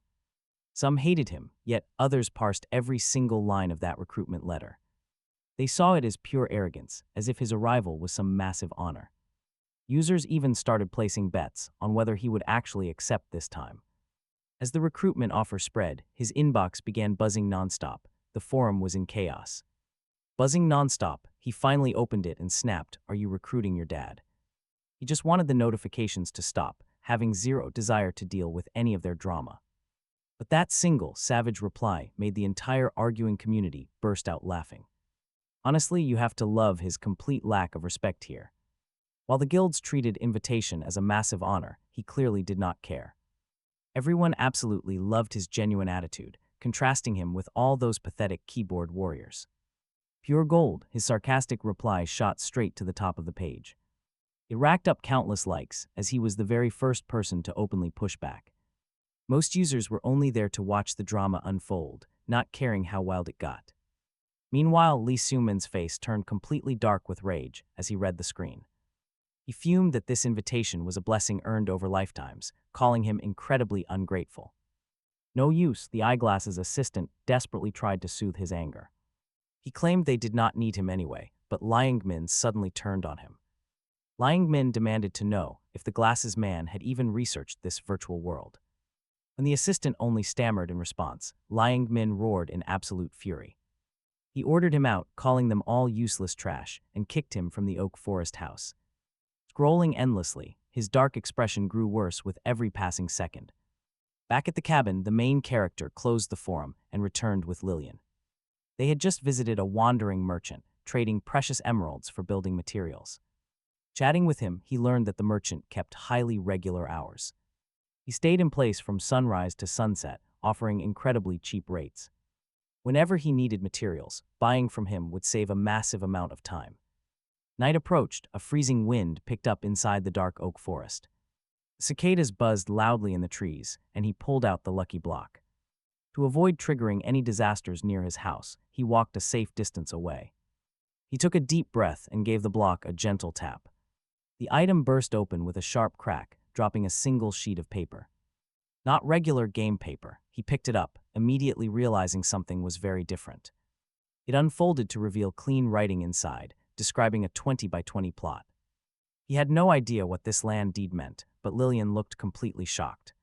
Some hated him, yet others parsed every single line of that recruitment letter. They saw it as pure arrogance, as if his arrival was some massive honor. Users even started placing bets on whether he would actually accept this time. As the recruitment offer spread, his inbox began buzzing nonstop. The forum was in chaos. Buzzing nonstop, he finally opened it and snapped, "Are you recruiting your dad?" He just wanted the notifications to stop, having zero desire to deal with any of their drama. But that single, savage reply made the entire arguing community burst out laughing. Honestly, you have to love his complete lack of respect here. While the guilds treated invitation as a massive honor, he clearly did not care. Everyone absolutely loved his genuine attitude, contrasting him with all those pathetic keyboard warriors. Pure gold, his sarcastic reply shot straight to the top of the page. It racked up countless likes, as he was the very first person to openly push back. Most users were only there to watch the drama unfold, not caring how wild it got. Meanwhile, Li Xiangmin's face turned completely dark with rage as he read the screen. He fumed that this invitation was a blessing earned over lifetimes, calling him incredibly ungrateful. No use, the eyeglasses assistant desperately tried to soothe his anger. He claimed they did not need him anyway, but Liang Min suddenly turned on him. Liang Min demanded to know if the glasses man had even researched this virtual world. When the assistant only stammered in response, Liang Min roared in absolute fury. He ordered him out, calling them all useless trash, and kicked him from the oak forest house. Scrolling endlessly, his dark expression grew worse with every passing second. Back at the cabin, the main character closed the forum and returned with Lillian. They had just visited a wandering merchant, trading precious emeralds for building materials. Chatting with him, he learned that the merchant kept highly regular hours. He stayed in place from sunrise to sunset, offering incredibly cheap rates. Whenever he needed materials, buying from him would save a massive amount of time. Night approached, a freezing wind picked up inside the dark oak forest. Cicadas buzzed loudly in the trees, and he pulled out the lucky block. To avoid triggering any disasters near his house, he walked a safe distance away. He took a deep breath and gave the block a gentle tap. The item burst open with a sharp crack, dropping a single sheet of paper. Not regular game paper. He picked it up, immediately realizing something was very different. It unfolded to reveal clean writing inside, describing a 20 by 20 plot. He had no idea what this land deed meant, but Lillian looked completely shocked.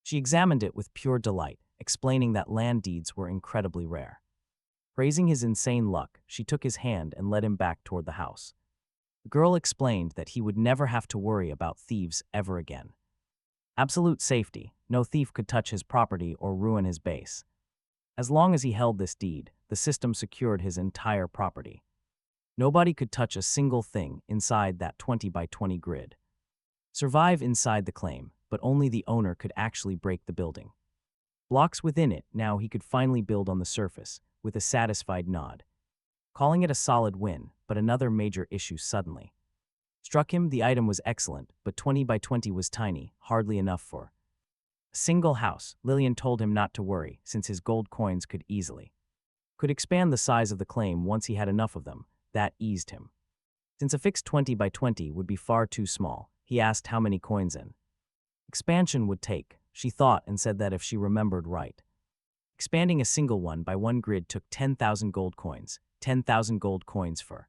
She examined it with pure delight, explaining that land deeds were incredibly rare. Praising his insane luck, she took his hand and led him back toward the house. The girl explained that he would never have to worry about thieves ever again. Absolute safety, no thief could touch his property or ruin his base. As long as he held this deed, the system secured his entire property. Nobody could touch a single thing inside that 20 by 20 grid. Survive inside the claim, but only the owner could actually break the building. Blocks within it, now he could finally build on the surface, with a satisfied nod. Calling it a solid win, but another major issue suddenly struck him. The item was excellent, but 20 by 20 was tiny, hardly enough for a single house. Lillian told him not to worry, since his gold coins could expand the size of the claim once he had enough of them. That eased him. Since a fixed 20 by 20 would be far too small, he asked how many coins an expansion would take. She thought and said that if she remembered right, expanding a single one by one grid took 10,000 gold coins, 10,000 gold coins for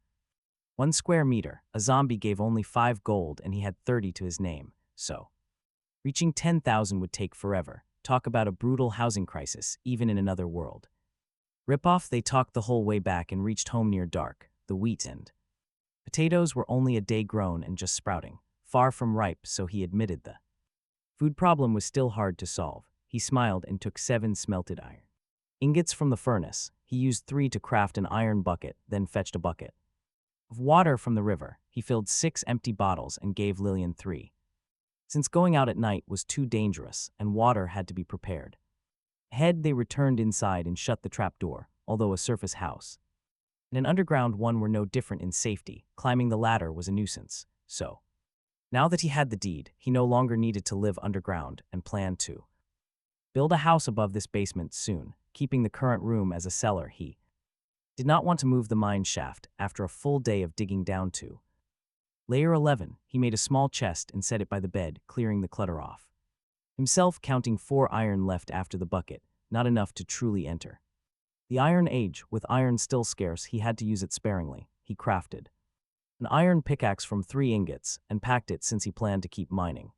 1 square meter. A zombie gave only 5 gold and he had 30 to his name, so reaching 10,000 would take forever. Talk about a brutal housing crisis, even in another world. Rip-off. They talked the whole way back and reached home near dark. The wheat and potatoes were only a day grown and just sprouting, far from ripe, so he admitted the food problem was still hard to solve. He smiled and took 7 smelted iron ingots from the furnace. He used 3 to craft an iron bucket, then fetched a bucket of water from the river. He filled 6 empty bottles and gave Lillian 3. Since going out at night was too dangerous and water had to be prepared. Ahead, they returned inside and shut the trap door, although a surface house and an underground one were no different in safety. Climbing the ladder was a nuisance, so now that he had the deed, he no longer needed to live underground and planned to build a house above this basement soon, keeping the current room as a cellar. He did not want to move the mine shaft after a full day of digging down to layer 11. He made a small chest and set it by the bed, clearing the clutter off. Himself counting 4 iron left after the bucket, not enough to truly enter the Iron Age. With iron still scarce, he had to use it sparingly. He crafted an iron pickaxe from 3 ingots and packed it since he planned to keep mining.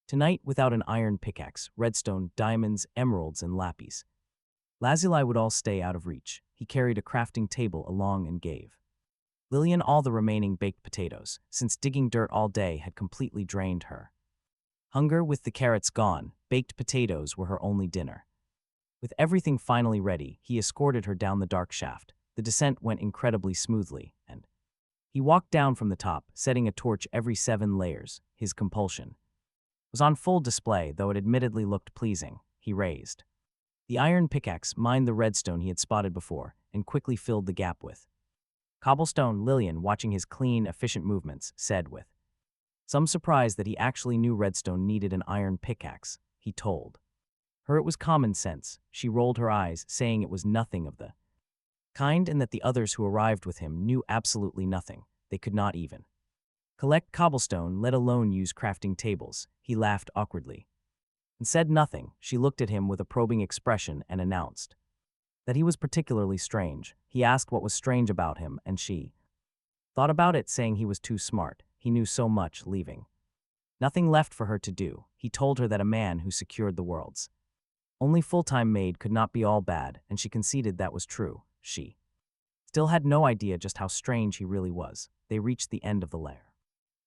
Tonight, without an iron pickaxe, redstone, diamonds, emeralds, and lapis lazuli would all stay out of reach. He carried a crafting table along and gave Lillian all the remaining baked potatoes, since digging dirt all day had completely drained her hunger. With the carrots gone, baked potatoes were her only dinner. With everything finally ready, he escorted her down the dark shaft. The descent went incredibly smoothly, and he walked down from the top, setting a torch every 7 layers. His compulsion was on full display, though it admittedly looked pleasing. He raised the iron pickaxe, mined the redstone he had spotted before, and quickly filled the gap with cobblestone. Lillian, watching his clean, efficient movements, said with some surprise that he actually knew redstone needed an iron pickaxe. He told her it was common sense. She rolled her eyes, saying it was nothing of the kind and that the others who arrived with him knew absolutely nothing. They could not even collect cobblestone, let alone use crafting tables. He laughed awkwardly and said nothing. She looked at him with a probing expression and announced that he was particularly strange. He asked what was strange about him, and she thought about it, saying he was too smart. He knew so much, leaving nothing left for her to do. He told her that a man who secured the world's only full-time maid could not be all bad, and she conceded that was true. She still had no idea just how strange he really was. They reached the end of the layer.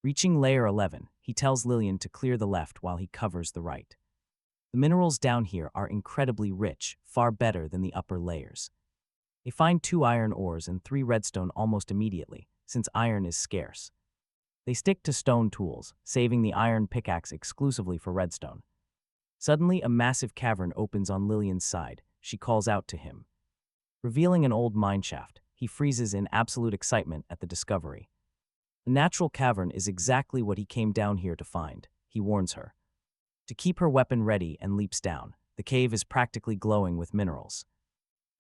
Reaching layer 11, he tells Lillian to clear the left while he covers the right. The minerals down here are incredibly rich, far better than the upper layers. They find 2 iron ores and 3 redstone almost immediately, since iron is scarce. They stick to stone tools, saving the iron pickaxe exclusively for redstone. Suddenly, a massive cavern opens on Lillian's side. She calls out to him. Revealing an old mineshaft, he freezes in absolute excitement at the discovery. The natural cavern is exactly what he came down here to find, he warns her. To keep her weapon ready and leaps down. The cave is practically glowing with minerals.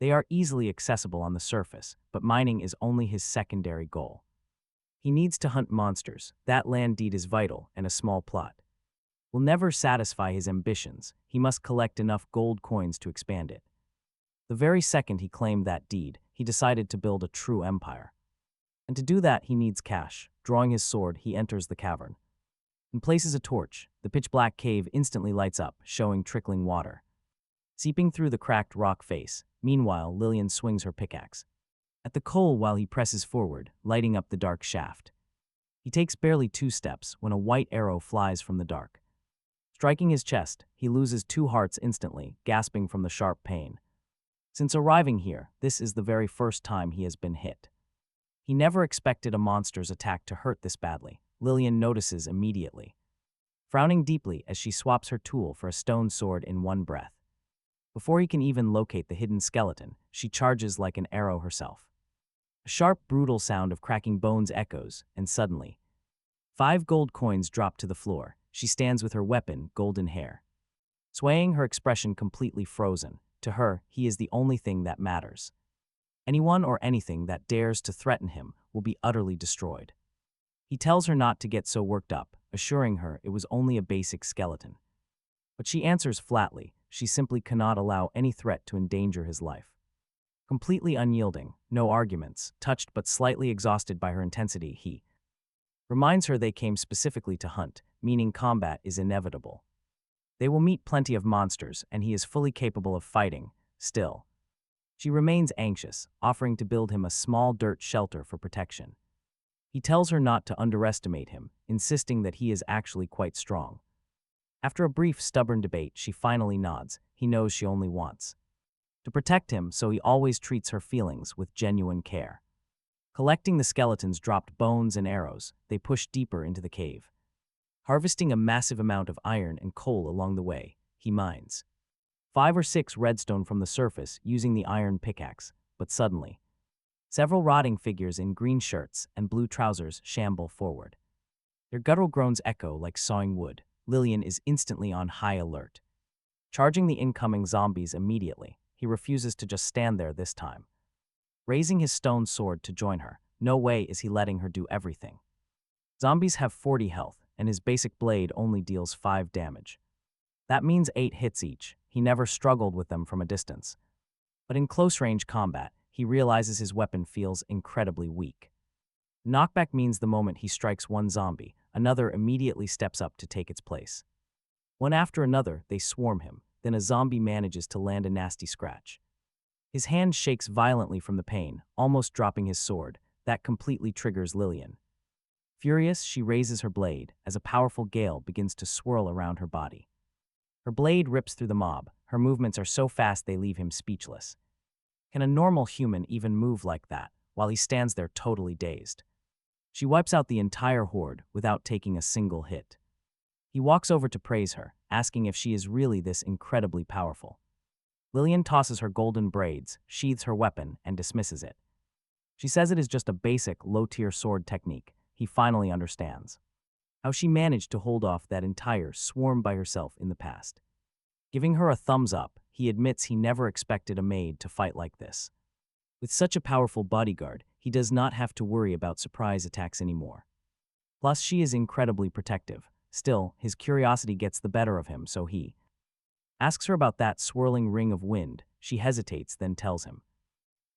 They are easily accessible on the surface, but mining is only his secondary goal. He needs to hunt monsters. That land deed is vital, and a small plot will never satisfy his ambitions. He must collect enough gold coins to expand it. The very second he claimed that deed, he decided to build a true empire. And to do that, he needs cash. Drawing his sword, he enters the cavern and places a torch. The pitch-black cave instantly lights up, showing trickling water seeping through the cracked rock face. Meanwhile, Lillian swings her pickaxe at the coal while he presses forward, lighting up the dark shaft. He takes barely 2 steps when a white arrow flies from the dark. Striking his chest, he loses 2 hearts instantly, gasping from the sharp pain. Since arriving here, this is the very first time he has been hit. He never expected a monster's attack to hurt this badly. Lillian notices immediately, frowning deeply as she swaps her tool for a stone sword in one breath. Before he can even locate the hidden skeleton, she charges like an arrow herself. A sharp, brutal sound of cracking bones echoes, and suddenly, 5 gold coins drop to the floor. She stands with her weapon, golden hair swaying, her expression completely frozen. To her, he is the only thing that matters. Anyone or anything that dares to threaten him will be utterly destroyed. He tells her not to get so worked up, assuring her it was only a basic skeleton. But she answers flatly. She simply cannot allow any threat to endanger his life. Completely unyielding, no arguments, touched but slightly exhausted by her intensity, he reminds her they came specifically to hunt, meaning combat is inevitable. They will meet plenty of monsters, and he is fully capable of fighting. Still, she remains anxious, offering to build him a small dirt shelter for protection. He tells her not to underestimate him, insisting that he is actually quite strong. After a brief, stubborn debate, she finally nods. He knows she only wants to protect him, so he always treats her feelings with genuine care. Collecting the skeleton's dropped bones and arrows, they push deeper into the cave. Harvesting a massive amount of iron and coal along the way, he mines 5 or 6 redstone from the surface using the iron pickaxe, but suddenly, several rotting figures in green shirts and blue trousers shamble forward. Their guttural groans echo like sawing wood. Lillian is instantly on high alert. Charging the incoming zombies immediately, he refuses to just stand there this time. Raising his stone sword to join her, no way is he letting her do everything. Zombies have 40 health, and his basic blade only deals 5 damage. That means 8 hits each. He never struggled with them from a distance. But in close-range combat, he realizes his weapon feels incredibly weak. Knockback means the moment he strikes one zombie, another immediately steps up to take its place. One after another, they swarm him, then a zombie manages to land a nasty scratch. His hand shakes violently from the pain, almost dropping his sword. That completely triggers Lillian. Furious, she raises her blade as a powerful gale begins to swirl around her body. Her blade rips through the mob. Her movements are so fast they leave him speechless. Can a normal human even move like that, while he stands there totally dazed? She wipes out the entire horde without taking a single hit. He walks over to praise her, asking if she is really this incredibly powerful. Lillian tosses her golden braids, sheathes her weapon, and dismisses it. She says it is just a basic, low-tier sword technique. He finally understands how she managed to hold off that entire swarm by herself in the past. Giving her a thumbs up, he admits he never expected a maid to fight like this. With such a powerful bodyguard, he does not have to worry about surprise attacks anymore. Plus, she is incredibly protective. Still, his curiosity gets the better of him, so he asks her about that swirling ring of wind. She hesitates, then tells him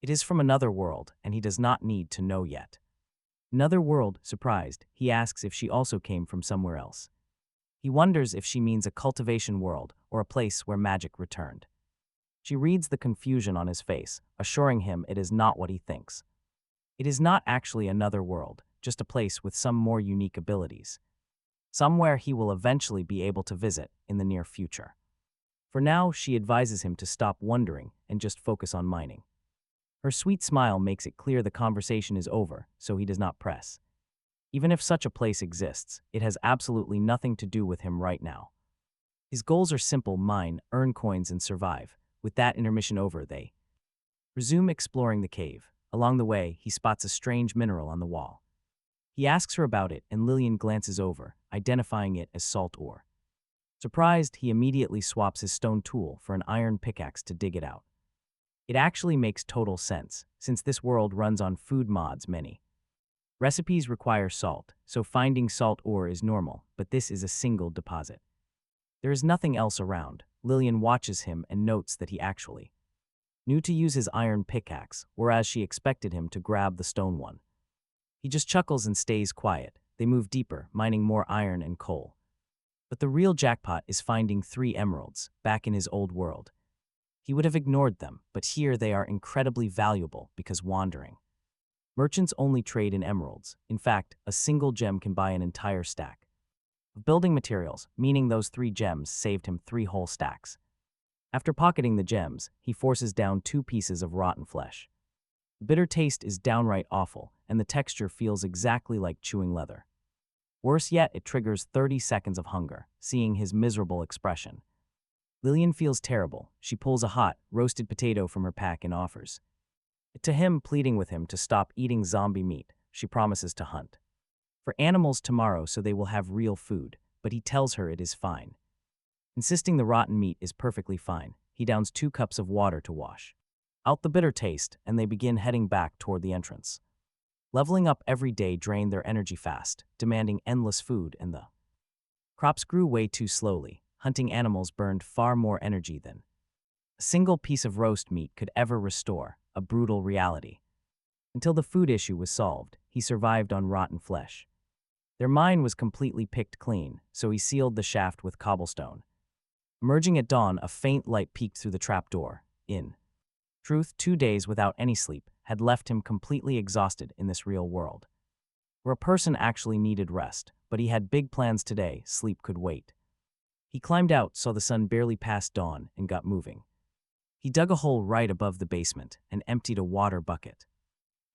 it is from another world, and he does not need to know yet. Another world, surprised, he asks if she also came from somewhere else. He wonders if she means a cultivation world or a place where magic returned. She reads the confusion on his face, assuring him it is not what he thinks. It is not actually another world, just a place with some more unique abilities. Somewhere he will eventually be able to visit in the near future. For now, she advises him to stop wondering and just focus on mining. Her sweet smile makes it clear the conversation is over, so he does not press. Even if such a place exists, it has absolutely nothing to do with him right now. His goals are simple: mine, earn coins, and survive. With that intermission over, they resume exploring the cave. Along the way, he spots a strange mineral on the wall. He asks her about it, and Lillian glances over, identifying it as salt ore. Surprised, he immediately swaps his stone tool for an iron pickaxe to dig it out. It actually makes total sense, since this world runs on food mods. Many recipes require salt, so finding salt ore is normal, but this is a single deposit. There is nothing else around. Lillian watches him and notes that he actually knew to use his iron pickaxe, whereas she expected him to grab the stone one. He just chuckles and stays quiet. They move deeper, mining more iron and coal. But the real jackpot is finding 3 emeralds, back in his old world. He would have ignored them, but here they are incredibly valuable because wandering merchants only trade in emeralds. In fact, a single gem can buy an entire stack of building materials, meaning those 3 gems saved him 3 whole stacks. After pocketing the gems, he forces down 2 pieces of rotten flesh. The bitter taste is downright awful, and the texture feels exactly like chewing leather. Worse yet, it triggers 30 seconds of hunger. Seeing his miserable expression, Lillian feels terrible. She pulls a hot, roasted potato from her pack and offers it to him, pleading with him to stop eating zombie meat. She promises to hunt for animals tomorrow so they will have real food, but he tells her it is fine, insisting the rotten meat is perfectly fine. He downs 2 cups of water to wash out the bitter taste, and they begin heading back toward the entrance. Leveling up every day drained their energy fast, demanding endless food, and the crops grew way too slowly. Hunting animals burned far more energy than a single piece of roast meat could ever restore, a brutal reality. Until the food issue was solved, he survived on rotten flesh. Their mine was completely picked clean, so he sealed the shaft with cobblestone. Emerging at dawn, a faint light peeked through the trapdoor. In truth, 2 days without any sleep had left him completely exhausted in this real world, where a person actually needed rest, but he had big plans today. Sleep could wait. He climbed out, saw the sun barely past dawn, and got moving. He dug a hole right above the basement and emptied a water bucket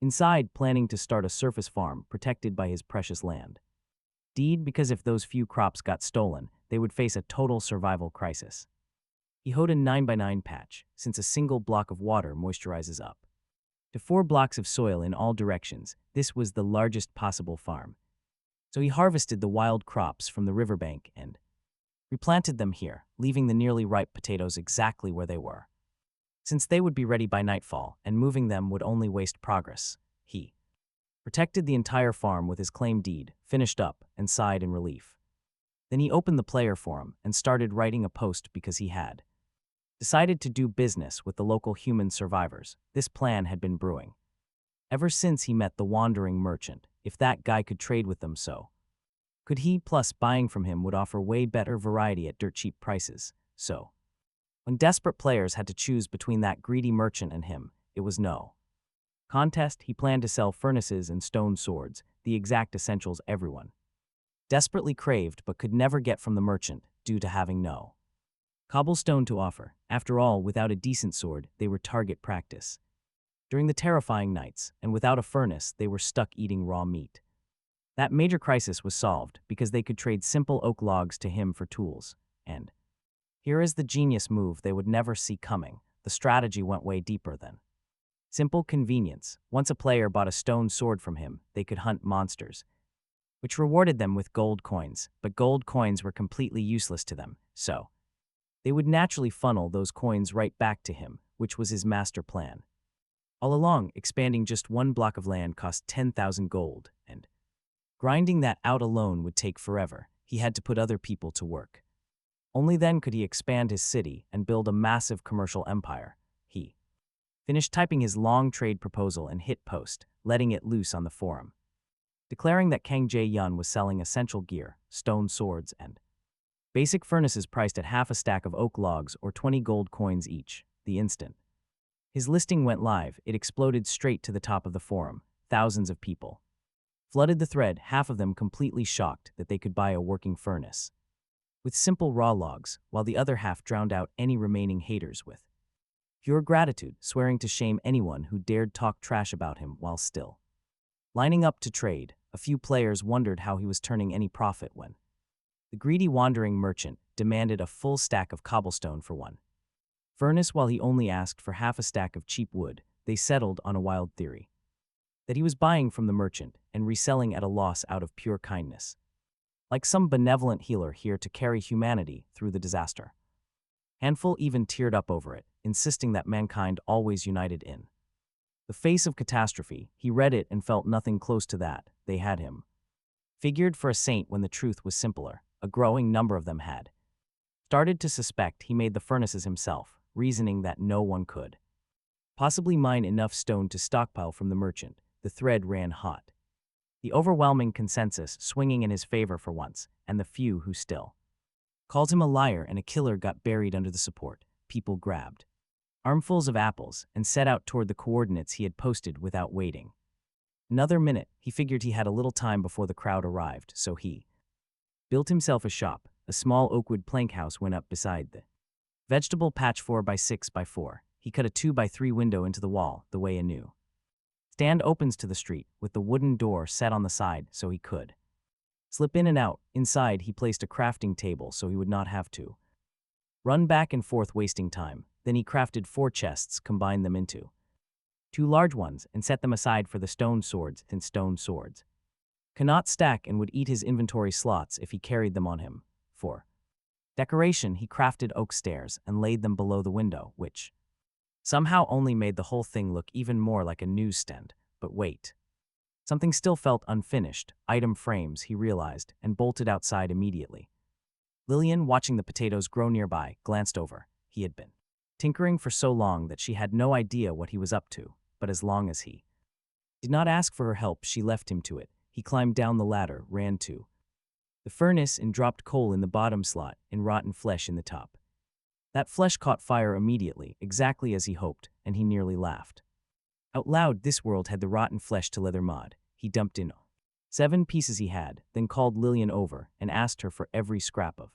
inside, planning to start a surface farm protected by his precious land deed, because if those few crops got stolen, they would face a total survival crisis. He hoed a 9x9 patch, since a single block of water moisturizes up to 4 blocks of soil in all directions. This was the largest possible farm. So he harvested the wild crops from the riverbank and replanted them here, leaving the nearly ripe potatoes exactly where they were, since they would be ready by nightfall, and moving them would only waste progress. He protected the entire farm with his claim deed, finished up, and sighed in relief. Then he opened the player forum and started writing a post because he had decided to do business with the local human survivors. This plan had been brewing ever since he met the wandering merchant. If that guy could trade with them, so could he, plus buying from him would offer way better variety at dirt cheap prices. So when desperate players had to choose between that greedy merchant and him, it was no contest. He planned to sell furnaces and stone swords, the exact essentials everyone desperately craved but could never get from the merchant due to having no cobblestone to offer. After all, without a decent sword, they were target practice during the terrifying nights, and without a furnace, they were stuck eating raw meat. That major crisis was solved because they could trade simple oak logs to him for tools. And here is the genius move they would never see coming. The strategy went way deeper than simple convenience. Once a player bought a stone sword from him, they could hunt monsters, which rewarded them with gold coins. But gold coins were completely useless to them, so they would naturally funnel those coins right back to him, which was his master plan. All along, expanding just 1 block of land cost 10,000 gold, and grinding that out alone would take forever. He had to put other people to work. Only then could he expand his city and build a massive commercial empire. He finished typing his long trade proposal and hit post, letting it loose on the forum, declaring that Kang Jay Yun was selling essential gear, stone swords, and basic furnaces priced at half a stack of oak logs or 20 gold coins each. The instant his listing went live, it exploded straight to the top of the forum. Thousands of people flooded the thread, half of them completely shocked that they could buy a working furnace with simple raw logs, while the other half drowned out any remaining haters with pure gratitude, swearing to shame anyone who dared talk trash about him while still lining up to trade. A few players wondered how he was turning any profit when the greedy wandering merchant demanded a full stack of cobblestone for one furnace while he only asked for half a stack of cheap wood. They settled on a wild theory that he was buying from the merchant and reselling at a loss out of pure kindness, like some benevolent healer here to carry humanity through the disaster. Handful even teared up over it, insisting that mankind always united in the face of catastrophe. He read it and felt nothing close to that. They had him figured for a saint when the truth was simpler. A growing number of them had started to suspect he made the furnaces himself, reasoning that no one could possibly mine enough stone to stockpile from the merchant. The thread ran hot, the overwhelming consensus swinging in his favor for once, and the few who still called him a liar and a killer got buried under the support. People grabbed armfuls of apples and set out toward the coordinates he had posted without waiting another minute. He figured he had a little time before the crowd arrived, so he built himself a shop. A small oakwood plank house went up beside the vegetable patch 4 by 6 by 4. He cut a 2 by 3 window into the wall, the way a new stand opens to the street, with the wooden door set on the side so he could slip in and out. Inside, he placed a crafting table so he would not have to run back and forth wasting time. Then he crafted 4 chests, combined them into 2 large ones, and set them aside for the stone swords, since stone swords cannot stack and would eat his inventory slots if he carried them on him. For decoration, he crafted oak stairs and laid them below the window, which somehow only made the whole thing look even more like a newsstand. But wait. Something still felt unfinished. Item frames, he realized, and bolted outside immediately. Lillian, watching the potatoes grow nearby, glanced over. He had been tinkering for so long that she had no idea what he was up to, but as long as he did not ask for her help, she left him to it. He climbed down the ladder, ran to the furnace, and dropped coal in the bottom slot and rotten flesh in the top. That flesh caught fire immediately, exactly as he hoped, and he nearly laughed out loud. This world had the rotten flesh to leather mod. He dumped in 7 pieces he had, then called Lillian over and asked her for every scrap of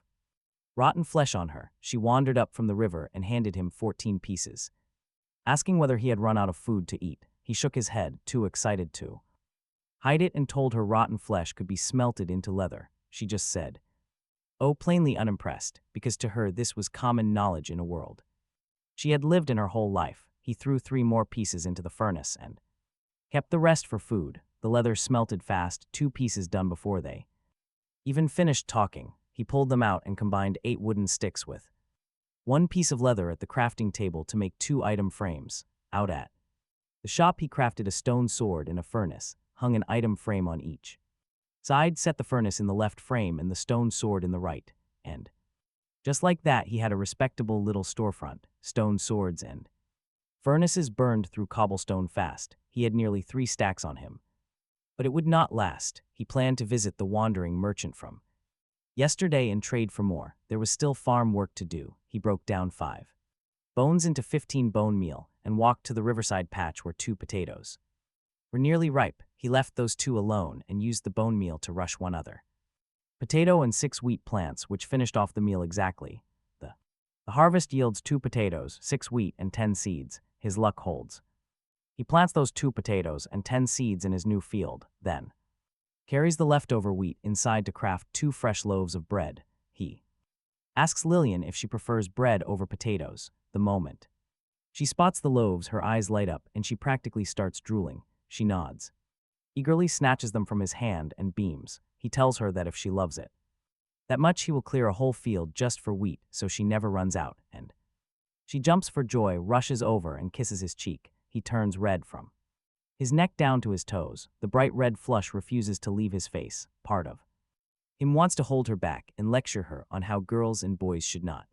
rotten flesh on her. She wandered up from the river and handed him 14 pieces. Asking whether he had run out of food to eat, he shook his head, too excited to hide it, and told her rotten flesh could be smelted into leather. She just said, "Oh," plainly unimpressed, because to her this was common knowledge in a world she had lived in her whole life. He threw 3 more pieces into the furnace and kept the rest for food. The leather smelted fast, 2 pieces done before they even finished talking. He pulled them out and combined 8 wooden sticks with 1 piece of leather at the crafting table to make 2 item frames. Out at the shop, he crafted a stone sword in a furnace, hung an item frame on each side, set the furnace in the left frame and the stone sword in the right, and just like that he had a respectable little storefront. Stone swords and furnaces burned through cobblestone fast. He had nearly 3 stacks on him. But it would not last. He planned to visit the wandering merchant from yesterday and trade for more. There was still farm work to do. He broke down 5 bones into 15 bone meal and walked to the riverside patch where 2 potatoes were nearly ripe. He left those 2 alone and used the bone meal to rush 1 other potato and 6 wheat plants, which finished off the meal exactly. The harvest yields 2 potatoes, 6 wheat, and 10 seeds. His luck holds. He plants those 2 potatoes and 10 seeds in his new field, then carries the leftover wheat inside to craft 2 fresh loaves of bread. He asks Lillian if she prefers bread over potatoes. The moment she spots the loaves, her eyes light up and she practically starts drooling. She nods, eagerly snatches them from his hand and beams. He tells her that if she loves it that much, he will clear a whole field just for wheat so she never runs out, and she jumps for joy, rushes over and kisses his cheek. He turns red from his neck down to his toes. The bright red flush refuses to leave his face. Part of him wants to hold her back and lecture her on how girls and boys should not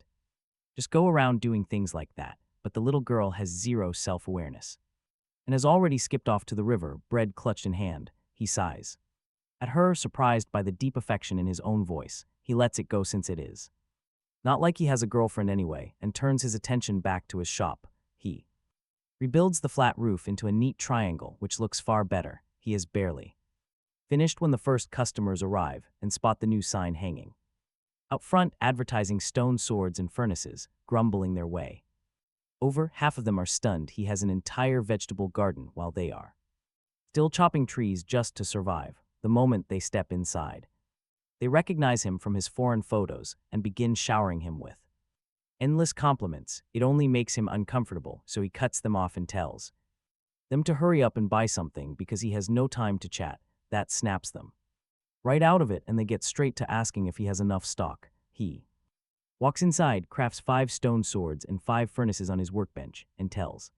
just go around doing things like that, but the little girl has 0 self-awareness and has already skipped off to the river, bread clutched in hand. He sighs at her, surprised by the deep affection in his own voice. He lets it go since it is not like he has a girlfriend anyway, and turns his attention back to his shop. He rebuilds the flat roof into a neat triangle, which looks far better. He is barely finished when the first customers arrive and spot the new sign hanging out front, advertising stone swords and furnaces, grumbling their way over. Half of them are stunned. He has an entire vegetable garden while they are still chopping trees just to survive. the moment they step inside. They recognize him from his foreign photos and begin showering him with endless compliments. It only makes him uncomfortable, so he cuts them off and tells them to hurry up and buy something because he has no time to chat. That snaps them right out of it, and they get straight to asking if he has enough stock. He walks inside, crafts 5 stone swords and 5 furnaces on his workbench, and tells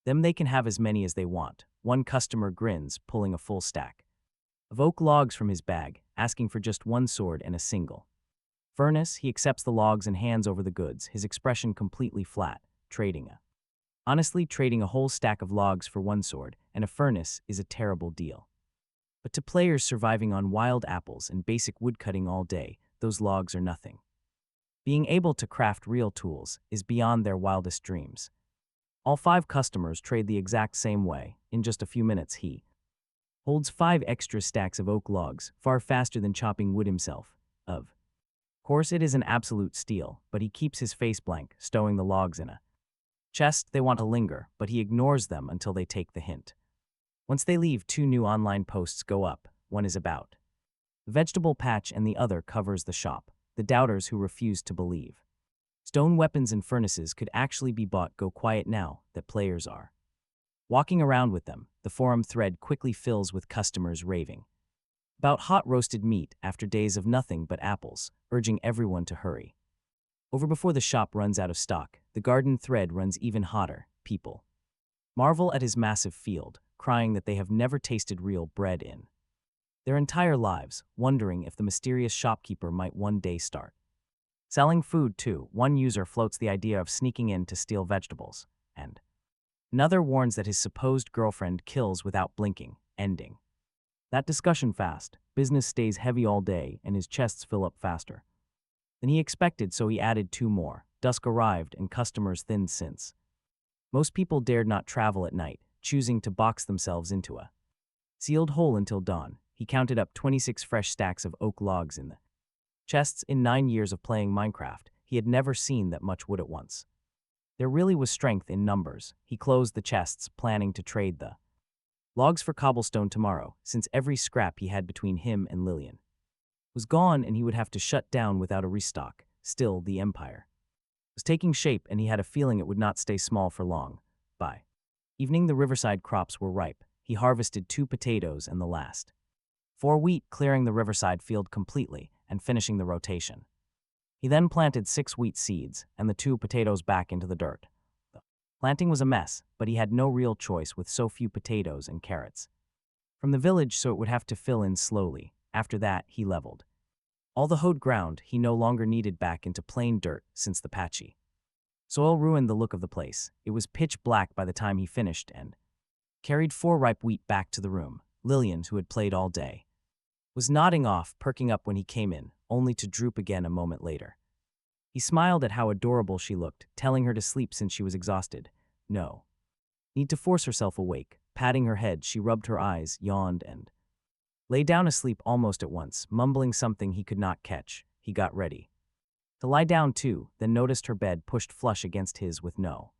them they can have as many as they want. One customer grins, pulling a full stack of oak logs from his bag, asking for just 1 sword and a single furnace. He accepts the logs and hands over the goods, his expression completely flat. Honestly, trading a whole stack of logs for 1 sword and a furnace is a terrible deal. But to players surviving on wild apples and basic woodcutting all day, those logs are nothing. Being able to craft real tools is beyond their wildest dreams. All 5 customers trade the exact same way. In just a few minutes, he holds 5 extra stacks of oak logs, far faster than chopping wood himself. Of course, it is an absolute steal, but he keeps his face blank, stowing the logs in a chest. They want to linger, but he ignores them until they take the hint. Once they leave, 2 new online posts go up. One is about the vegetable patch and the other covers the shop. The doubters who refuse to believe stone weapons and furnaces could actually be bought go quiet now that players are walking around with them. The forum thread quickly fills with customers raving about hot roasted meat after days of nothing but apples, urging everyone to hurry over before the shop runs out of stock. The garden thread runs even hotter. People marvel at his massive field, crying that they have never tasted real bread in their entire lives, wondering if the mysterious shopkeeper might one day start selling food too. One user floats the idea of sneaking in to steal vegetables, and another warns that his supposed girlfriend kills without blinking, ending that discussion fast. Business stays heavy all day, and his chests fill up faster than he expected, so he added 2 more. Dusk arrived, and customers thinned since most people dared not travel at night, choosing to box themselves into a sealed hole until dawn. He counted up 26 fresh stacks of oak logs in the chests. In 9 years of playing Minecraft, he had never seen that much wood at once. There really was strength in numbers. He closed the chests, planning to trade the logs for cobblestone tomorrow, since every scrap he had between him and Lillian was gone and he would have to shut down without a restock. Still, the empire was taking shape, and he had a feeling it would not stay small for long. By evening, the riverside crops were ripe. He harvested 2 potatoes and the last 4 wheat, clearing the riverside field completely and finishing the rotation. He then planted 6 wheat seeds and the 2 potatoes back into the dirt. The planting was a mess, but he had no real choice with so few potatoes and carrots from the village, so it would have to fill in slowly. After that, he leveled all the hoed ground he no longer needed back into plain dirt, since the patchy soil ruined the look of the place. It was pitch black by the time he finished and carried 4 ripe wheat back to the room. Lillian, who had played all day, was nodding off, perking up when he came in, only to droop again a moment later. He smiled at how adorable she looked, telling her to sleep since she was exhausted. No need to force herself awake. Patting her head, she rubbed her eyes, yawned, and lay down asleep almost at once, mumbling something he could not catch. He got ready to lie down too, then noticed her bed pushed flush against his with no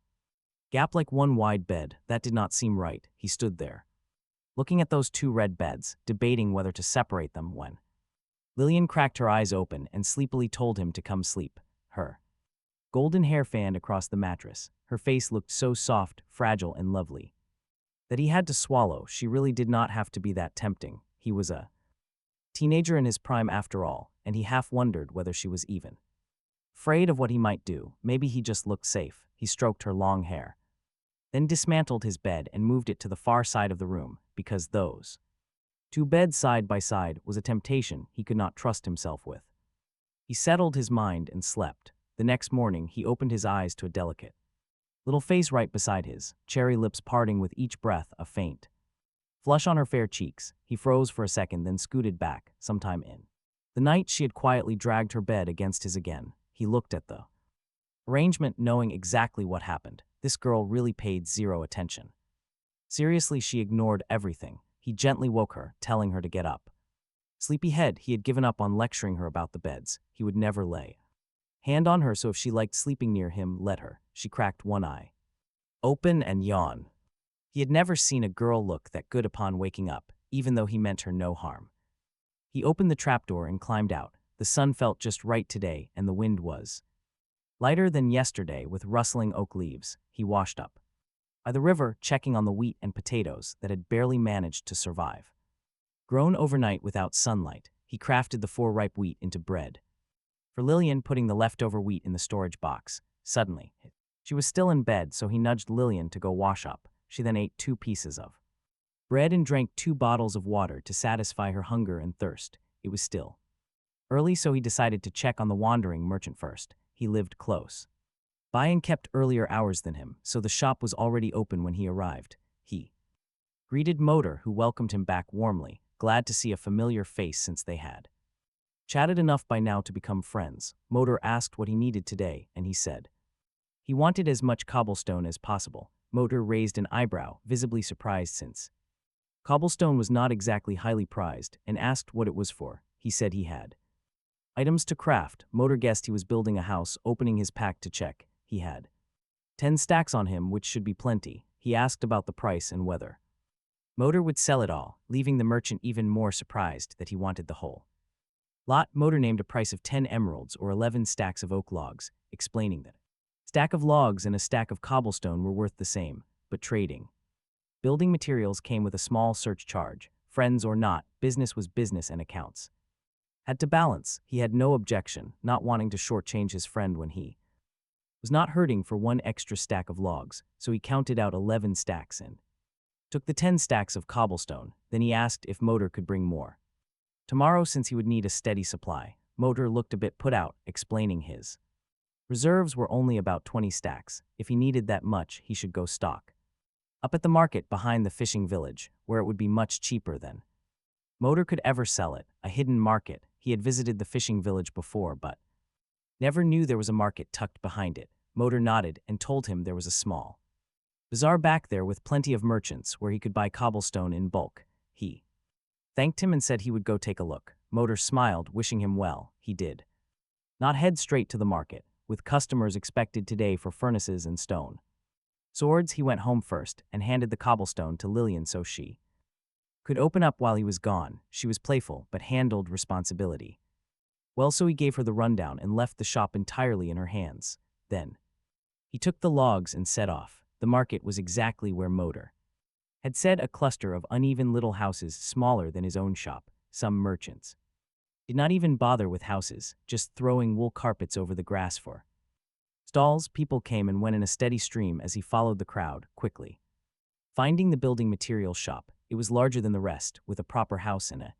gap, like one wide bed. That did not seem right. He stood there, looking at those 2 red beds, debating whether to separate them when Lillian cracked her eyes open and sleepily told him to come sleep. Her golden hair fanned across the mattress. Her face looked so soft, fragile, and lovely that he had to swallow. She really did not have to be that tempting. He was a teenager in his prime after all, and he half wondered whether she was even afraid of what he might do. Maybe he just looked safe. He stroked her long hair, then dismantled his bed and moved it to the far side of the room, because those 2 beds side by side was a temptation he could not trust himself with. He settled his mind and slept. The next morning, he opened his eyes to a delicate little face right beside his, cherry lips parting with each breath, a faint flush on her fair cheeks. He froze for a second, then scooted back. Sometime in the night, she had quietly dragged her bed against his again. He looked at the arrangement, knowing exactly what happened. This girl really paid 0 attention. Seriously, she ignored everything. He gently woke her, telling her to get up. Sleepyhead, he had given up on lecturing her about the beds. He would never lay hand on her, so if she liked sleeping near him, let her. She cracked one eye open and yawned. He had never seen a girl look that good upon waking up. even though he meant her no harm. He opened the trapdoor and climbed out. The sun felt just right today, and the wind was lighter than yesterday with rustling oak leaves. He washed up by the river, checking on the wheat and potatoes that had barely managed to survive. Grown overnight without sunlight, he crafted the 4 ripe wheat into bread. For Lillian, putting the leftover wheat in the storage box. Suddenly, she was still in bed, so he nudged Lillian to go wash up. She then ate 2 pieces of bread and drank 2 bottles of water to satisfy her hunger and thirst. It was still early, so he decided to check on the wandering merchant first. He lived close by and kept earlier hours than him, so the shop was already open when he arrived. He greeted Motor, who welcomed him back warmly, glad to see a familiar face since they had chatted enough by now to become friends. Motor asked what he needed today, and he said he wanted as much cobblestone as possible. Motor raised an eyebrow, visibly surprised since cobblestone was not exactly highly prized, and asked what it was for. He said he had items to craft. Motor guessed he was building a house. Opening his pack to check, he had 10 stacks on him, which should be plenty. He asked about the price and whether Motor would sell it all, leaving the merchant even more surprised that he wanted the whole lot. Motor named a price of 10 emeralds or 11 stacks of oak logs, explaining that a stack of logs and a stack of cobblestone were worth the same, but trading building materials came with a small search charge. Friends or not, business was business, and accounts had to balance. He had no objection, not wanting to shortchange his friend when he was not hurting for 1 extra stack of logs, so he counted out 11 stacks and took the 10 stacks of cobblestone. Then he asked if Motor could bring more tomorrow, since he would need a steady supply. Motor looked a bit put out, explaining his reserves were only about 20 stacks. If he needed that much, he should go stock up at the market behind the fishing village, where it would be much cheaper than Motor could ever sell it. A hidden market. He had visited the fishing village before, but never knew there was a market tucked behind it. Motor nodded and told him there was a small bazaar back there with plenty of merchants where he could buy cobblestone in bulk. He thanked him and said he would go take a look. Motor smiled, wishing him well. He did not head straight to the market, with customers expected today for furnaces and stone swords. He went home first and handed the cobblestone to Lillian so she could open up while he was gone. She was playful, but handled responsibility well, so he gave her the rundown and left the shop entirely in her hands. Then he took the logs and set off. The market was exactly where Motor had said, a cluster of uneven little houses smaller than his own shop. Some merchants did not even bother with houses, just throwing wool carpets over the grass for stalls. People came and went in a steady stream as he followed the crowd quickly. Finding the building material shop, it was larger than the rest, with a proper house and a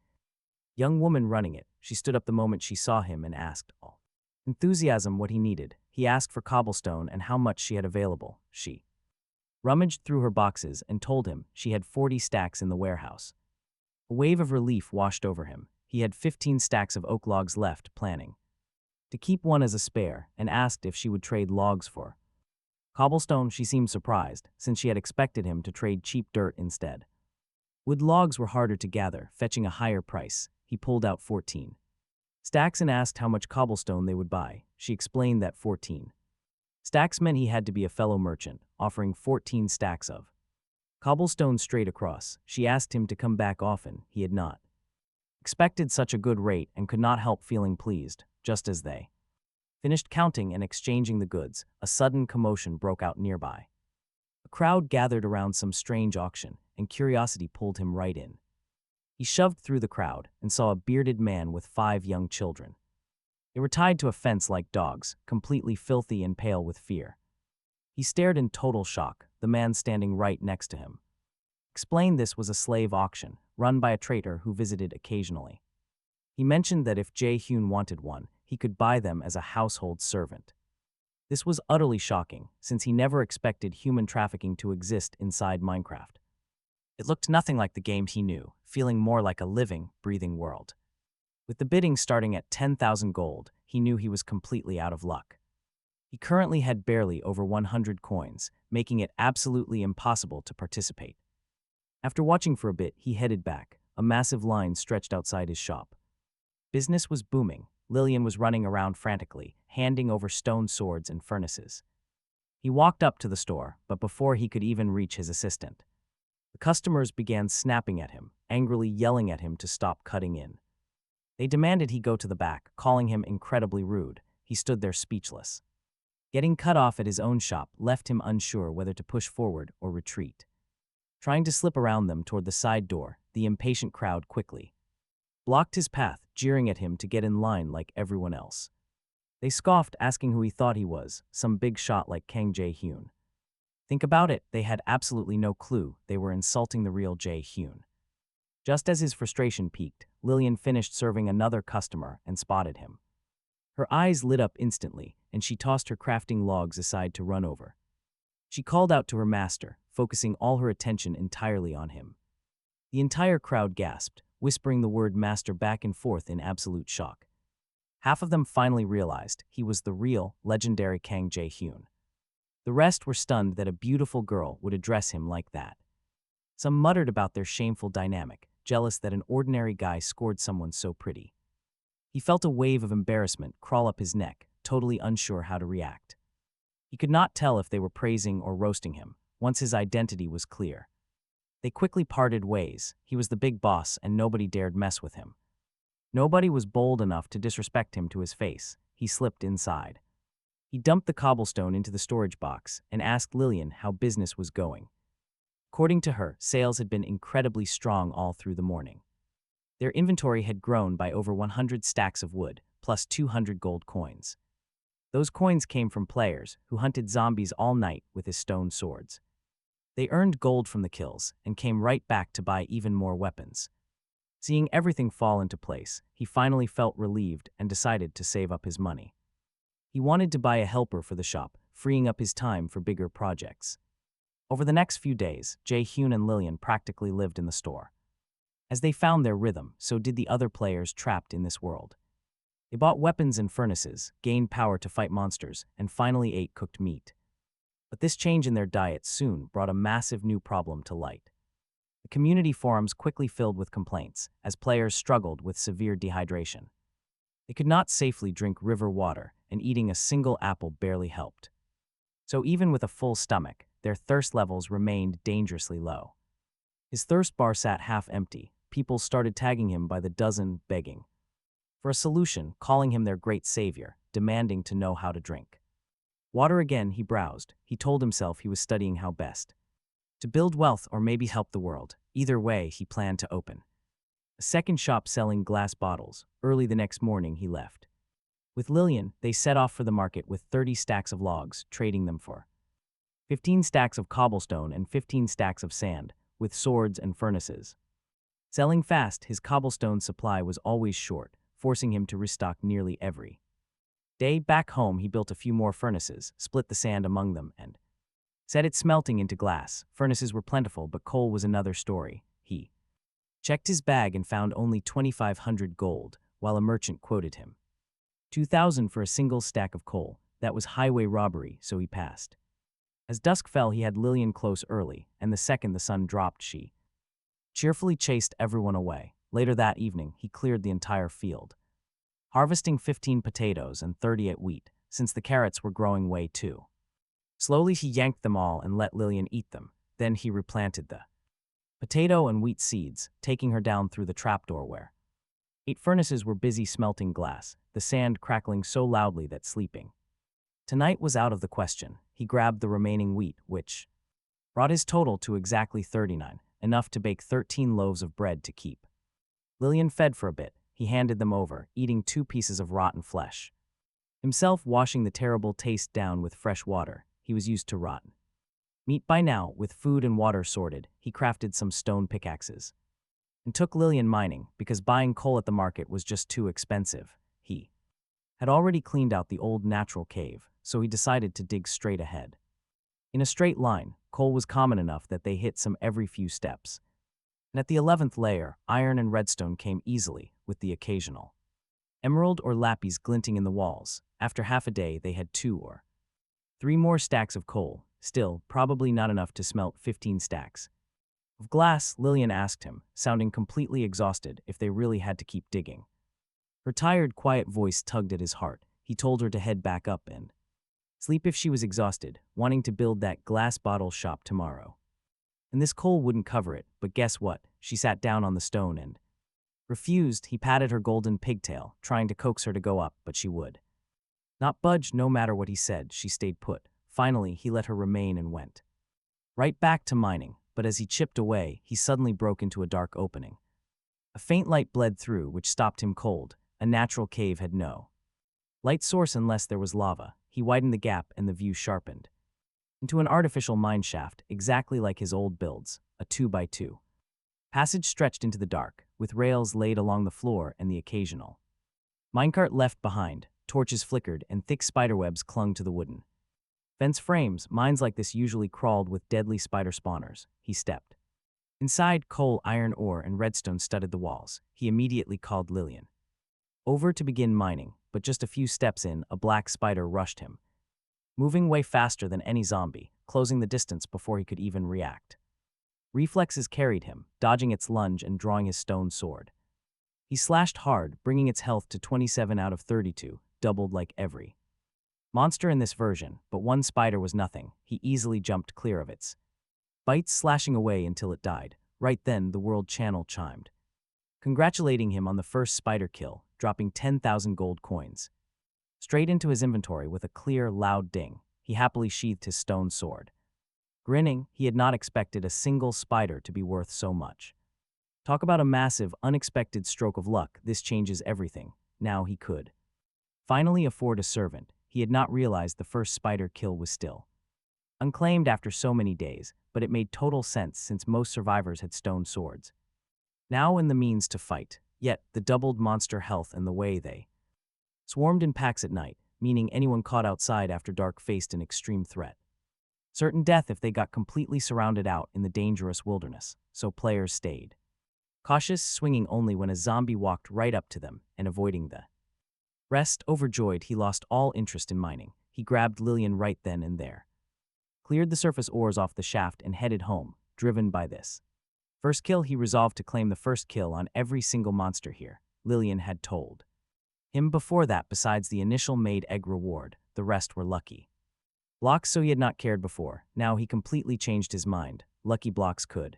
young woman running it. She stood up the moment she saw him and asked all enthusiasm what he needed. He asked for cobblestone and how much she had available. She rummaged through her boxes and told him she had 40 stacks in the warehouse. A wave of relief washed over him. He had 15 stacks of oak logs left, planning to keep one as a spare, and asked if she would trade logs for cobblestone. She seemed surprised, since she had expected him to trade cheap dirt instead. Wood logs were harder to gather, fetching a higher price. He pulled out 14 stacks and asked how much cobblestone they would buy. She explained that 14 stacks meant he had to be a fellow merchant, offering 14 stacks of cobblestone straight across. She asked him to come back often. He had not expected such a good rate and could not help feeling pleased. Just as they finished counting and exchanging the goods, a sudden commotion broke out nearby. A crowd gathered around some strange auction, and curiosity pulled him right in. He shoved through the crowd and saw a bearded man with 5 young children. They were tied to a fence like dogs, completely filthy and pale with fear. He stared in total shock, the man standing right next to him explained this was a slave auction, run by a trader who visited occasionally. He mentioned that if Jay Yun wanted one, he could buy them as a household servant. This was utterly shocking, since he never expected human trafficking to exist inside Minecraft. It looked nothing like the game he knew, feeling more like a living, breathing world. With the bidding starting at 10,000 gold, he knew he was completely out of luck. He currently had barely over 100 coins, making it absolutely impossible to participate. After watching for a bit, he headed back. A massive line stretched outside his shop. Business was booming. Lillian was running around frantically, handing over stone swords and furnaces. He walked up to the store, but before he could even reach his assistant, the customers began snapping at him, angrily yelling at him to stop cutting in. They demanded he go to the back, calling him incredibly rude. He stood there speechless. Getting cut off at his own shop left him unsure whether to push forward or retreat. Trying to slip around them toward the side door, the impatient crowd quickly blocked his path, jeering at him to get in line like everyone else. They scoffed, asking who he thought he was, some big shot like Kang Jay Yun. Think about it, they had absolutely no clue they were insulting the real Jay Yun. Just as his frustration peaked, Lillian finished serving another customer and spotted him. Her eyes lit up instantly, and she tossed her crafting logs aside to run over. She called out to her master, focusing all her attention entirely on him. The entire crowd gasped, whispering the word master back and forth in absolute shock. Half of them finally realized he was the real, legendary Kang Jay Yun. The rest were stunned that a beautiful girl would address him like that. Some muttered about their shameful dynamic, jealous that an ordinary guy scored someone so pretty. He felt a wave of embarrassment crawl up his neck, totally unsure how to react. He could not tell if they were praising or roasting him, once his identity was clear. They quickly parted ways. He was the big boss and nobody dared mess with him. Nobody was bold enough to disrespect him to his face. He slipped inside. He dumped the cobblestone into the storage box and asked Lillian how business was going. According to her, sales had been incredibly strong all through the morning. Their inventory had grown by over 100 stacks of wood, plus 200 gold coins. Those coins came from players who hunted zombies all night with his stone swords. They earned gold from the kills and came right back to buy even more weapons. Seeing everything fall into place, he finally felt relieved and decided to save up his money. He wanted to buy a helper for the shop, freeing up his time for bigger projects. Over the next few days, Jay Yun and Lillian practically lived in the store. As they found their rhythm, so did the other players trapped in this world. They bought weapons and furnaces, gained power to fight monsters, and finally ate cooked meat. But this change in their diet soon brought a massive new problem to light. The community forums quickly filled with complaints, as players struggled with severe dehydration. They could not safely drink river water, and eating a single apple barely helped. So even with a full stomach, their thirst levels remained dangerously low. His thirst bar sat half empty. People started tagging him by the dozen, begging for a solution, calling him their great savior, demanding to know how to drink water again. He browsed. He told himself he was studying how best to build wealth or maybe help the world. Either way, he planned to open a second shop selling glass bottles. Early the next morning, he left. With Lillian, they set off for the market with 30 stacks of logs, trading them for 15 stacks of cobblestone and 15 stacks of sand, with swords and furnaces. Selling fast, his cobblestone supply was always short, forcing him to restock nearly every day. Back home, he built a few more furnaces, split the sand among them, and set it smelting into glass. Furnaces were plentiful, but coal was another story. He checked his bag and found only 2,500 gold, while a merchant quoted him 2,000 for a single stack of coal. That was highway robbery, so he passed. As dusk fell, he had Lillian close early, and the second the sun dropped, she cheerfully chased everyone away. Later that evening, he cleared the entire field, harvesting 15 potatoes and 38 wheat, since the carrots were growing way too slowly. He yanked them all and let Lillian eat them. Then he replanted the potato and wheat seeds, taking her down through the trapdoor where 8 furnaces were busy smelting glass, the sand crackling so loudly that sleeping tonight was out of the question. He grabbed the remaining wheat, which brought his total to exactly 39, enough to bake 13 loaves of bread to keep Lillian fed for a bit. He handed them over, eating 2 pieces of rotten flesh, himself washing the terrible taste down with fresh water. He was used to rotten meat by now. With food and water sorted, he crafted some stone pickaxes and took Lillian mining, because buying coal at the market was just too expensive. He had already cleaned out the old natural cave, so he decided to dig straight ahead. In a straight line, coal was common enough that they hit some every few steps. And at the 11th layer, iron and redstone came easily, with the occasional emerald or lapis glinting in the walls. After half a day, they had 2 or 3 more stacks of coal. Still, probably not enough to smelt 15 stacks of glass. Lillian asked him, sounding completely exhausted, if they really had to keep digging. Her tired, quiet voice tugged at his heart. He told her to head back up and sleep if she was exhausted, wanting to build that glass bottle shop tomorrow. And this coal wouldn't cover it, but guess what? She sat down on the stone and refused. He patted her golden pigtail, trying to coax her to go up, but she would not budge no matter what he said. She stayed put. Finally, he let her remain and went right back to mining, but as he chipped away, he suddenly broke into a dark opening. A faint light bled through, which stopped him cold. A natural cave had no light source unless there was lava. He widened the gap and the view sharpened into an artificial mine shaft, exactly like his old builds, a 2x2. Passage stretched into the dark, with rails laid along the floor and the occasional minecart left behind. Torches flickered and thick spiderwebs clung to the wooden fence frames. Mines like this usually crawled with deadly spider spawners. He stepped inside. Coal, iron ore, and redstone studded the walls. He immediately called Lillian over to begin mining, but just a few steps in, a black spider rushed him, moving way faster than any zombie, closing the distance before he could even react. Reflexes carried him, dodging its lunge and drawing his stone sword. He slashed hard, bringing its health to 27 out of 32, doubled like every monster in this version, but one spider was nothing. He easily jumped clear of its bites, slashing away until it died. Right then, the world channel chimed, congratulating him on the first spider kill, dropping 10,000 gold coins straight into his inventory with a clear, loud ding. He happily sheathed his stone sword. Grinning, he had not expected a single spider to be worth so much. Talk about a massive, unexpected stroke of luck. This changes everything. Now he could finally afford a servant. He had not realized the first spider kill was still unclaimed after so many days, but it made total sense since most survivors had stone swords. Now in the means to fight, yet the doubled monster health and the way they swarmed in packs at night, meaning anyone caught outside after dark faced an extreme threat. Certain death if they got completely surrounded out in the dangerous wilderness, so players stayed cautious, swinging only when a zombie walked right up to them and avoiding the rest. Overjoyed, he lost all interest in mining. He grabbed Lillian right then and there, cleared the surface ores off the shaft and headed home, driven by this first kill. He resolved to claim the first kill on every single monster here. Lillian had told him before that besides the initial made egg reward, the rest were lucky blocks, so he had not cared before. Now he completely changed his mind. Lucky blocks could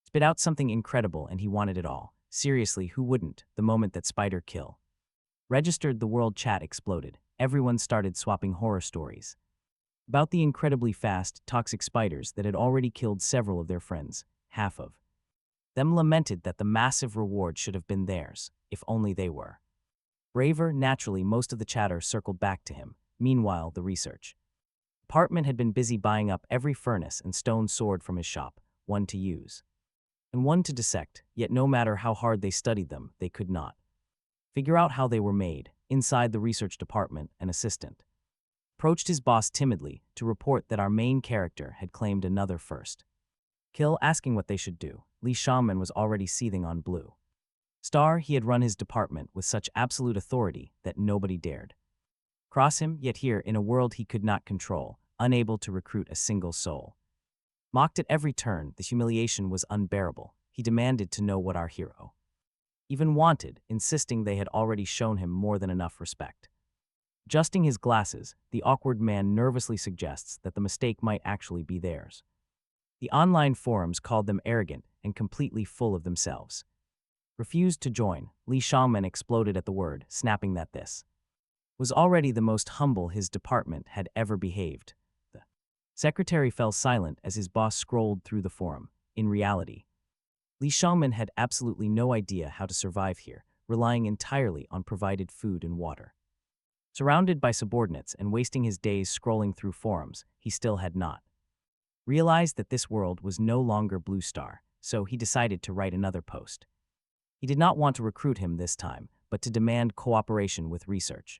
spit out something incredible and he wanted it all. Seriously, who wouldn't? The moment that spider kill registered, the world chat exploded. Everyone started swapping horror stories about the incredibly fast, toxic spiders that had already killed several of their friends. Half of them lamented that the massive reward should have been theirs, if only they were braver. Naturally, most of the chatter circled back to him. Meanwhile, the research department had been busy buying up every furnace and stone sword from his shop, one to use and one to dissect, yet no matter how hard they studied them, they could not figure out how they were made. Inside the research department, an assistant approached his boss timidly to report that our main character had claimed another first kill, asking what they should do. Lee Shaman was already seething on Blue Star. He had run his department with such absolute authority that nobody dared cross him, yet here, in a world he could not control, unable to recruit a single soul, mocked at every turn, the humiliation was unbearable. He demanded to know what our hero even wanted, insisting they had already shown him more than enough respect. Adjusting his glasses, the awkward man nervously suggests that the mistake might actually be theirs. The online forums called them arrogant and completely full of themselves. Refused to join. Lee Shaman exploded at the word, snapping that this was already the most humble his department had ever behaved. The secretary fell silent as his boss scrolled through the forum. In reality, Lee Shaman had absolutely no idea how to survive here, relying entirely on provided food and water. Surrounded by subordinates and wasting his days scrolling through forums, he still had not realized that this world was no longer Blue Star, so he decided to write another post. He did not want to recruit him this time, but to demand cooperation with research.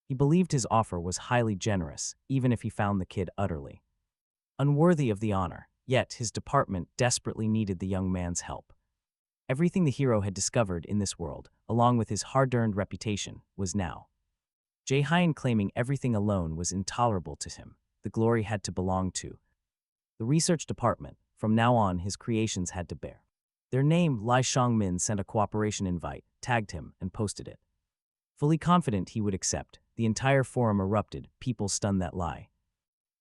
He believed his offer was highly generous, even if he found the kid utterly unworthy of the honor. Yet his department desperately needed the young man's help. Everything the hero had discovered in this world, along with his hard-earned reputation, was now Jay Hyun claiming everything alone was intolerable to him. The glory had to belong to the research department. From now on, his creations had to bear their name. Lai Shangmin sent a cooperation invite, tagged him, and posted it. Fully confident he would accept, the entire forum erupted. People stunned that Lai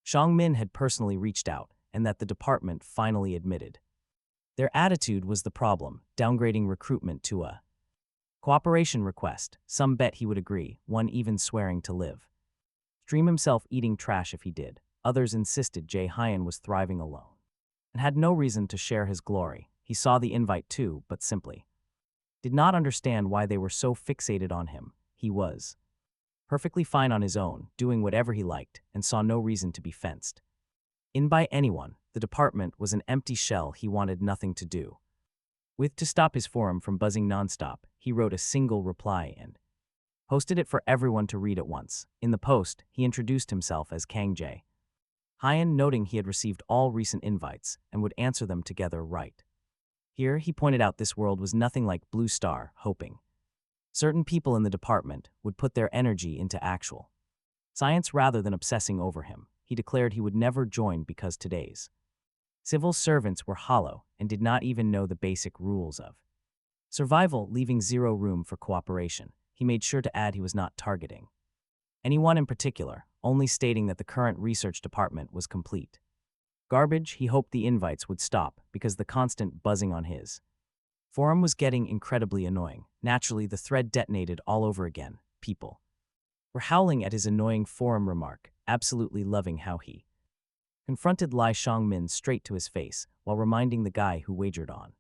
Shangmin had personally reached out, and that the department finally admitted. Their attitude was the problem, downgrading recruitment to a cooperation request. Some bet he would agree, one even swearing to live stream himself eating trash if he did. Others insisted Jay Hyun was thriving alone and had no reason to share his glory. He saw the invite too, but simply did not understand why they were so fixated on him. He was perfectly fine on his own, doing whatever he liked, and saw no reason to be fenced in by anyone. The department was an empty shell he wanted nothing to do with. To stop his forum from buzzing nonstop, he wrote a single reply and posted it for everyone to read at once. In the post, he introduced himself as Kang Jay Hyun, noting he had received all recent invites and would answer them together right. Here, he pointed out this world was nothing like Blue Star, hoping certain people in the department would put their energy into actual science rather than obsessing over him. He declared he would never join because today's civil servants were hollow and did not even know the basic rules of survival, leaving zero room for cooperation. He made sure to add he was not targeting anyone in particular, only stating that the current research department was complete garbage. He hoped the invites would stop because the constant buzzing on his forum was getting incredibly annoying. Naturally, the thread detonated all over again. People were howling at his annoying forum remark, absolutely loving how he confronted Lee Shang-min straight to his face while reminding the guy who wagered on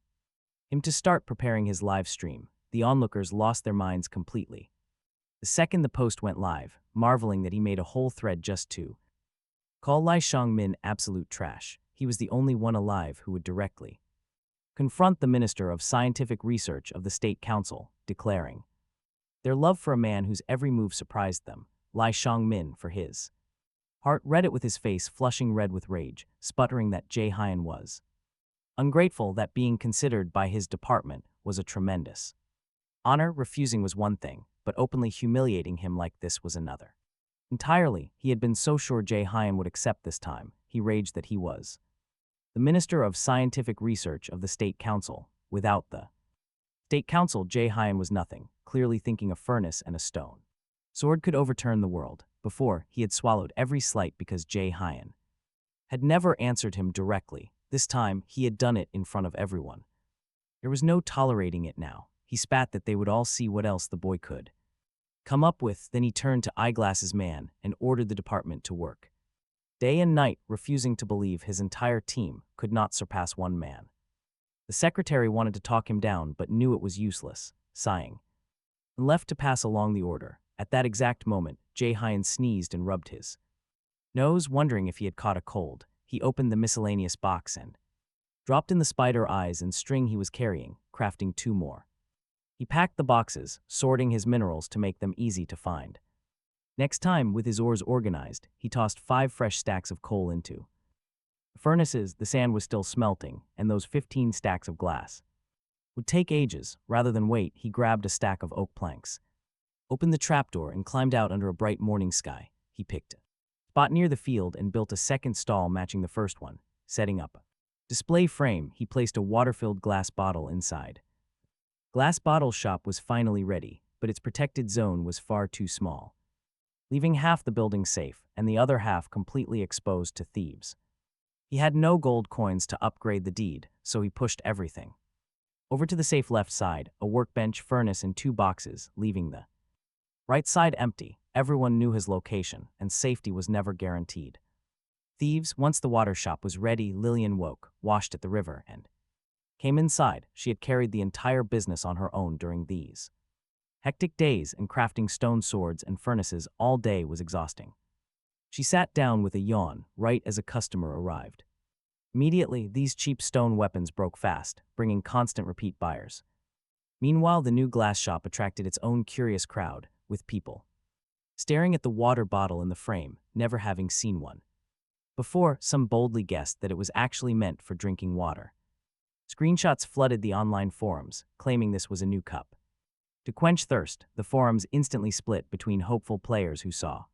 him to start preparing his live stream. The onlookers lost their minds completely the second the post went live, marveling that he made a whole thread just to call Lee Shang-min absolute trash. He was the only one alive who would directly confront the Minister of Scientific Research of the State Council, declaring their love for a man whose every move surprised them. Lee Shang-min, for his Hart read it with his face flushing red with rage, sputtering that Jay Hyun was ungrateful that being considered by his department was a tremendous honor. Refusing was one thing, but openly humiliating him like this was another. Entirely, he had been so sure Jay Hyun would accept this time. He raged that he was the Minister of Scientific Research of the State Council. Without the State Council, Jay Hyun was nothing, clearly thinking a furnace and a stone sword could overturn the world. Before, he had swallowed every slight because Jay Hyun had never answered him directly. This time, he had done it in front of everyone. There was no tolerating it now. He spat that they would all see what else the boy could come up with. Then he turned to Eyeglasses Man and ordered the department to work day and night, refusing to believe his entire team could not surpass one man. The secretary wanted to talk him down but knew it was useless, sighing, and left to pass along the order. At that exact moment, Jay Hyun sneezed and rubbed his nose, wondering if he had caught a cold. He opened the miscellaneous box and dropped in the spider eyes and string he was carrying, crafting 2 more. He packed the boxes, sorting his minerals to make them easy to find. Next time, with his ores organized, he tossed 5 fresh stacks of coal into the furnaces. The sand was still smelting, and those 15 stacks of glass would take ages. Rather than wait, he grabbed a stack of oak planks, opened the trapdoor, and climbed out under a bright morning sky. He picked a spot near the field and built a second stall matching the first one. Setting up a display frame, he placed a water-filled glass bottle inside. Glass bottle shop was finally ready, but its protected zone was far too small, leaving half the building safe and the other half completely exposed to thieves. He had no gold coins to upgrade the deed, so he pushed everything over to the safe left side, a workbench, furnace, and 2 boxes, leaving the right side empty. Everyone knew his location, and safety was never guaranteed. Thieves. Once the water shop was ready, Lillian woke, washed at the river, and came inside. She had carried the entire business on her own during these hectic days, and crafting stone swords and furnaces all day was exhausting. She sat down with a yawn right as a customer arrived. Immediately, these cheap stone weapons broke fast, bringing constant repeat buyers. Meanwhile, the new glass shop attracted its own curious crowd, with people staring at the water bottle in the frame, never having seen one before. Some boldly guessed that it was actually meant for drinking water. Screenshots flooded the online forums, claiming this was a new cup to quench thirst. The forums instantly split between hopeful players who saw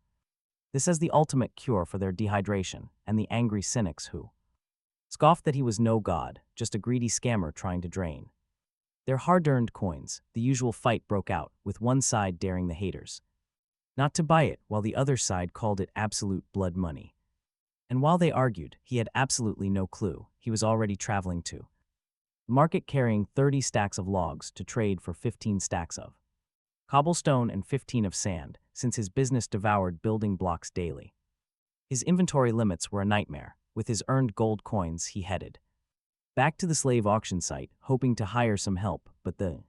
this as the ultimate cure for their dehydration, and the angry cynics who scoffed that he was no god, just a greedy scammer trying to drain their hard-earned coins. The usual fight broke out, with one side daring the haters not to buy it, while the other side called it absolute blood money. And while they argued, he had absolutely no clue. He was already traveling to the market carrying 30 stacks of logs to trade for 15 stacks of cobblestone and 15 of sand, since his business devoured building blocks daily. His inventory limits were a nightmare. With his earned gold coins, he headed back to the slave auction site, hoping to hire some help, but the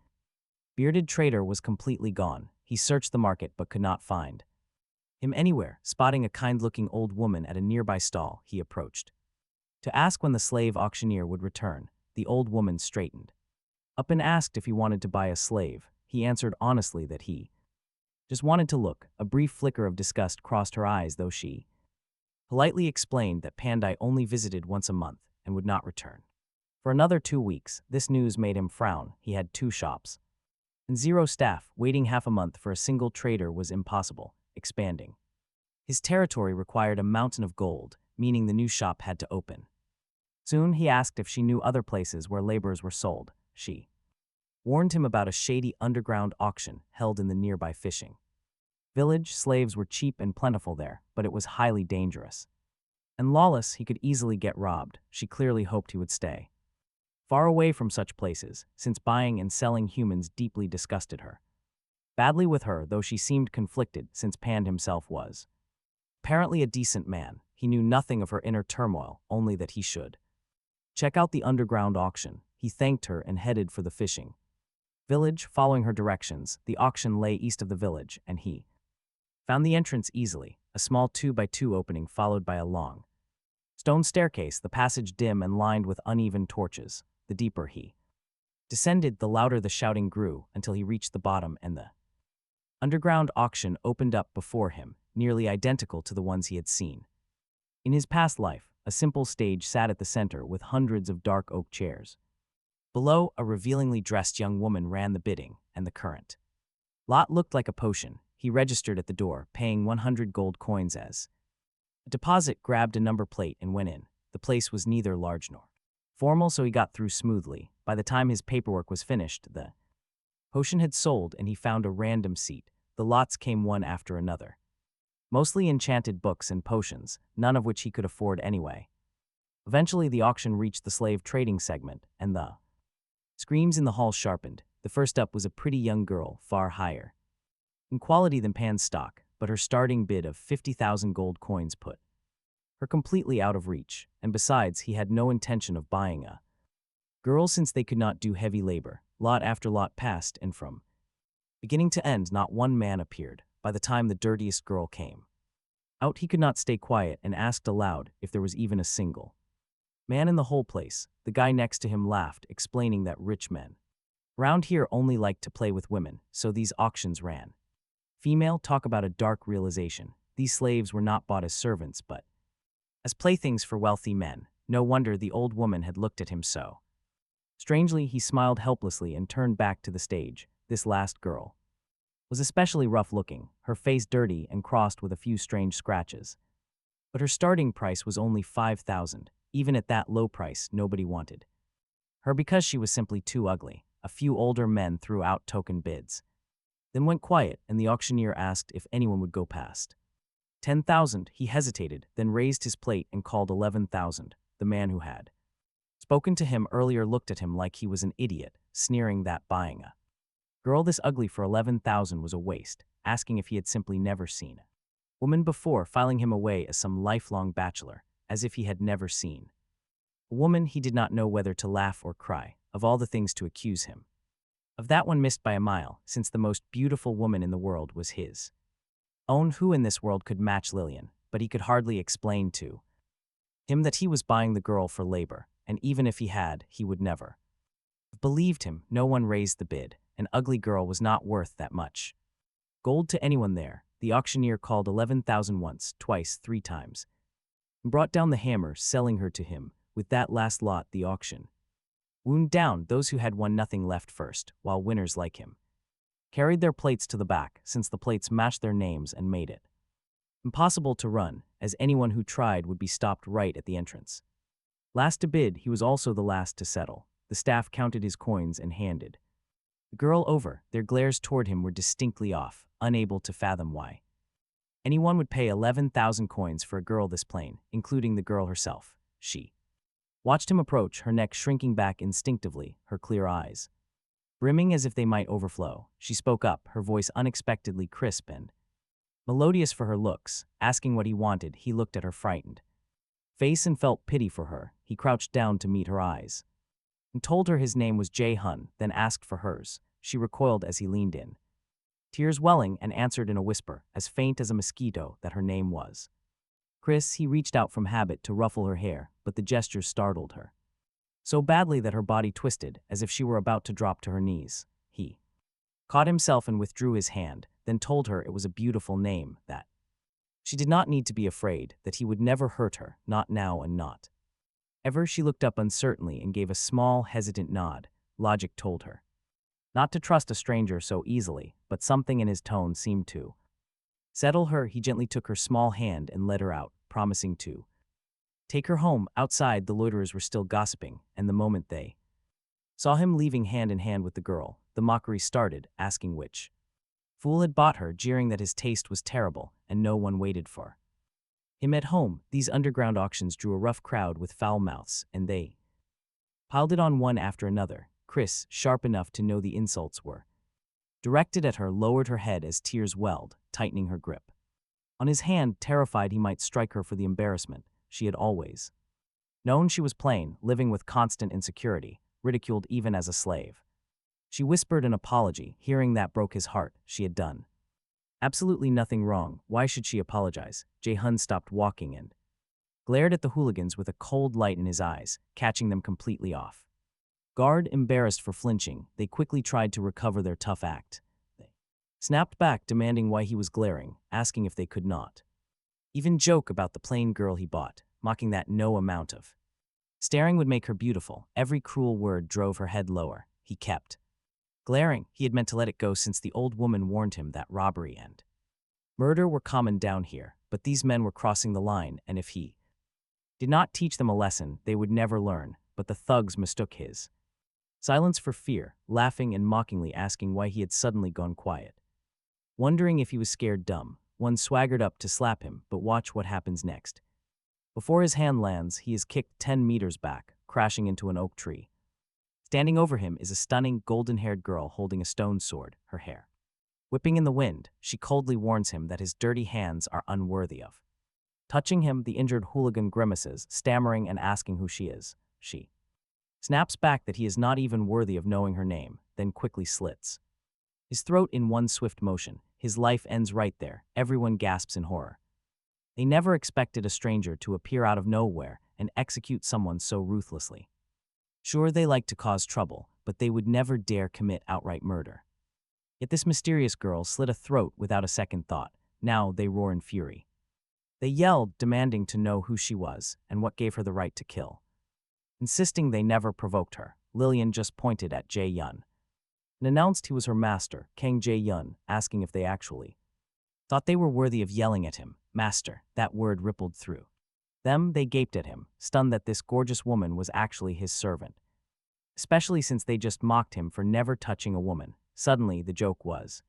bearded trader was completely gone. He searched the market but could not find him anywhere. Spotting a kind-looking old woman at a nearby stall, he approached to ask when the slave auctioneer would return. The old woman straightened up and asked if he wanted to buy a slave. He answered honestly that he just wanted to look. A brief flicker of disgust crossed her eyes, though she politely explained that Pandai only visited once a month and would not return for another 2 weeks. This news made him frown. He had 2 shops and 0 staff. Waiting half a month for a single trader was impossible. Expanding his territory required a mountain of gold, meaning the new shop had to open. Soon he asked if she knew other places where laborers were sold. She warned him about a shady underground auction held in the nearby fishing village. Slaves were cheap and plentiful there, but it was highly dangerous and lawless. He could easily get robbed. She clearly hoped he would stay far away from such places, since buying and selling humans deeply disgusted her. Badly with her, though she seemed conflicted, since Pand himself was apparently a decent man. He knew nothing of her inner turmoil, only that he should check out the underground auction. He thanked her and headed for the fishing village. Following her directions, the auction lay east of the village, and he found the entrance easily, a small 2x2 opening followed by a long stone staircase, the passage dim and lined with uneven torches. The deeper he descended, the louder the shouting grew, until he reached the bottom, and the underground auction opened up before him, nearly identical to the ones he had seen in his past life. A simple stage sat at the center with hundreds of dark oak chairs. Below, a revealingly dressed young woman ran the bidding, and the current lot looked like a potion. He registered at the door, paying 100 gold coins as a deposit, grabbed a number plate, and went in. The place was neither large nor formal, so he got through smoothly. By the time his paperwork was finished, the potion had sold, and he found a random seat. The lots came one after another, mostly enchanted books and potions, none of which he could afford anyway. Eventually, the auction reached the slave trading segment, and the screams in the hall sharpened. The first up was a pretty young girl, far higher in quality than Pan's stock, but her starting bid of 50,000 gold coins put her completely out of reach, and besides, he had no intention of buying a girl since they could not do heavy labor. Lot after lot passed, and from beginning to end, not one man appeared. By the time the dirtiest girl came out, he could not stay quiet and asked aloud if there was even a single man in the whole place. The guy next to him laughed, explaining that rich men around here only liked to play with women, so these auctions ran female. Talk about a dark realization. These slaves were not bought as servants, but as playthings for wealthy men. No wonder the old woman had looked at him so strangely. He smiled helplessly and turned back to the stage. This last girl was especially rough-looking, her face dirty and crossed with a few strange scratches. But her starting price was only 5,000. Even at that low price, nobody wanted her because she was simply too ugly. A few older men threw out token bids, then went quiet, and the auctioneer asked if anyone would go past 10,000. He hesitated, then raised his plate and called 11,000. The man who had spoken to him earlier looked at him like he was an idiot, sneering that buying a girl this ugly for 11,000 was a waste, asking if he had simply never seen a woman before, filing him away as some lifelong bachelor, as if he had never seen a woman. He did not know whether to laugh or cry. Of all the things to accuse him of, that one missed by a mile, since the most beautiful woman in the world was his own. Who in this world could match Lillian? But he could hardly explain to him that he was buying the girl for labor, and even if he had, he would never have believed him. No one raised the bid. An ugly girl was not worth that much gold to anyone there. The auctioneer called 11,000 once, twice, 3 times, and brought down the hammer, selling her to him. With that last lot, the auction wound down. Those who had won nothing left first, while winners like him carried their plates to the back, since the plates matched their names and made it impossible to run, as anyone who tried would be stopped right at the entrance. Last to bid, he was also the last to settle. The staff counted his coins and handed the girl over. Their glares toward him were distinctly off, unable to fathom why Anyone would pay 11,000 coins for a girl this plain, including the girl herself. She watched him approach, her neck shrinking back instinctively, her clear eyes brimming as if they might overflow. She spoke up, her voice unexpectedly crisp and melodious for her looks. Asking what he wanted, he looked at her frightened face and felt pity for her. He crouched down to meet her eyes and told her his name was Jae Hun, then asked for hers. She recoiled as he leaned in, tears welling, and answered in a whisper, as faint as a mosquito, that her name was Chris. He reached out from habit to ruffle her hair, but the gesture startled her so badly that her body twisted, as if she were about to drop to her knees. He caught himself and withdrew his hand, then told her it was a beautiful name, that she did not need to be afraid, that he would never hurt her, not now and not ever. She looked up uncertainly and gave a small, hesitant nod. Logic told her not to trust a stranger so easily, but something in his tone seemed to settle her. He gently took her small hand and led her out, promising to take her home. Outside, the loiterers were still gossiping, and the moment they saw him leaving hand in hand with the girl, the mockery started, asking which fool had bought her, jeering that his taste was terrible, and no one waited for him at home. These underground auctions drew a rough crowd with foul mouths, and they piled it on one after another. Chris, sharp enough to know the insults were directed at her, lowered her head as tears welled, tightening her grip on his hand, terrified he might strike her for the embarrassment. She had always known she was plain, living with constant insecurity, ridiculed even as a slave. She whispered an apology. Hearing that broke his heart. She had done absolutely nothing wrong. Why should she apologize? Jae Hun stopped walking and glared at the hooligans with a cold light in his eyes, catching them completely off guard. Embarrassed for flinching, they quickly tried to recover their tough act. They snapped back, demanding why he was glaring, asking if they could not even joke about the plain girl he bought, mocking that no amount of staring would make her beautiful. Every cruel word drove her head lower. He kept glaring. He had meant to let it go since the old woman warned him that robbery and murder were common down here, but these men were crossing the line, and if he did not teach them a lesson, they would never learn. But the thugs mistook his silence for fear, laughing and mockingly asking why he had suddenly gone quiet. Wondering if he was scared dumb, one swaggered up to slap him, but watch what happens next. Before his hand lands, he is kicked 10 meters back, crashing into an oak tree. Standing over him is a stunning, golden-haired girl holding a stone sword, her hair whipping in the wind. She coldly warns him that his dirty hands are unworthy of touching him. The injured hooligan grimaces, stammering and asking who she is. She snaps back that he is not even worthy of knowing her name, then quickly slits his throat in one swift motion. His life ends right there. Everyone gasps in horror. They never expected a stranger to appear out of nowhere and execute someone so ruthlessly. Sure, they like to cause trouble, but they would never dare commit outright murder. Yet this mysterious girl slit a throat without a second thought. Now they roar in fury. They yelled, demanding to know who she was and what gave her the right to kill. Insisting they never provoked her, Lillian just pointed at Jae Yun and announced he was her master, Kang Jay Yun, asking if they actually thought they were worthy of yelling at him. Master, that word rippled through them. They gaped at him, stunned that this gorgeous woman was actually his servant, especially since they just mocked him for never touching a woman. Suddenly, the joke was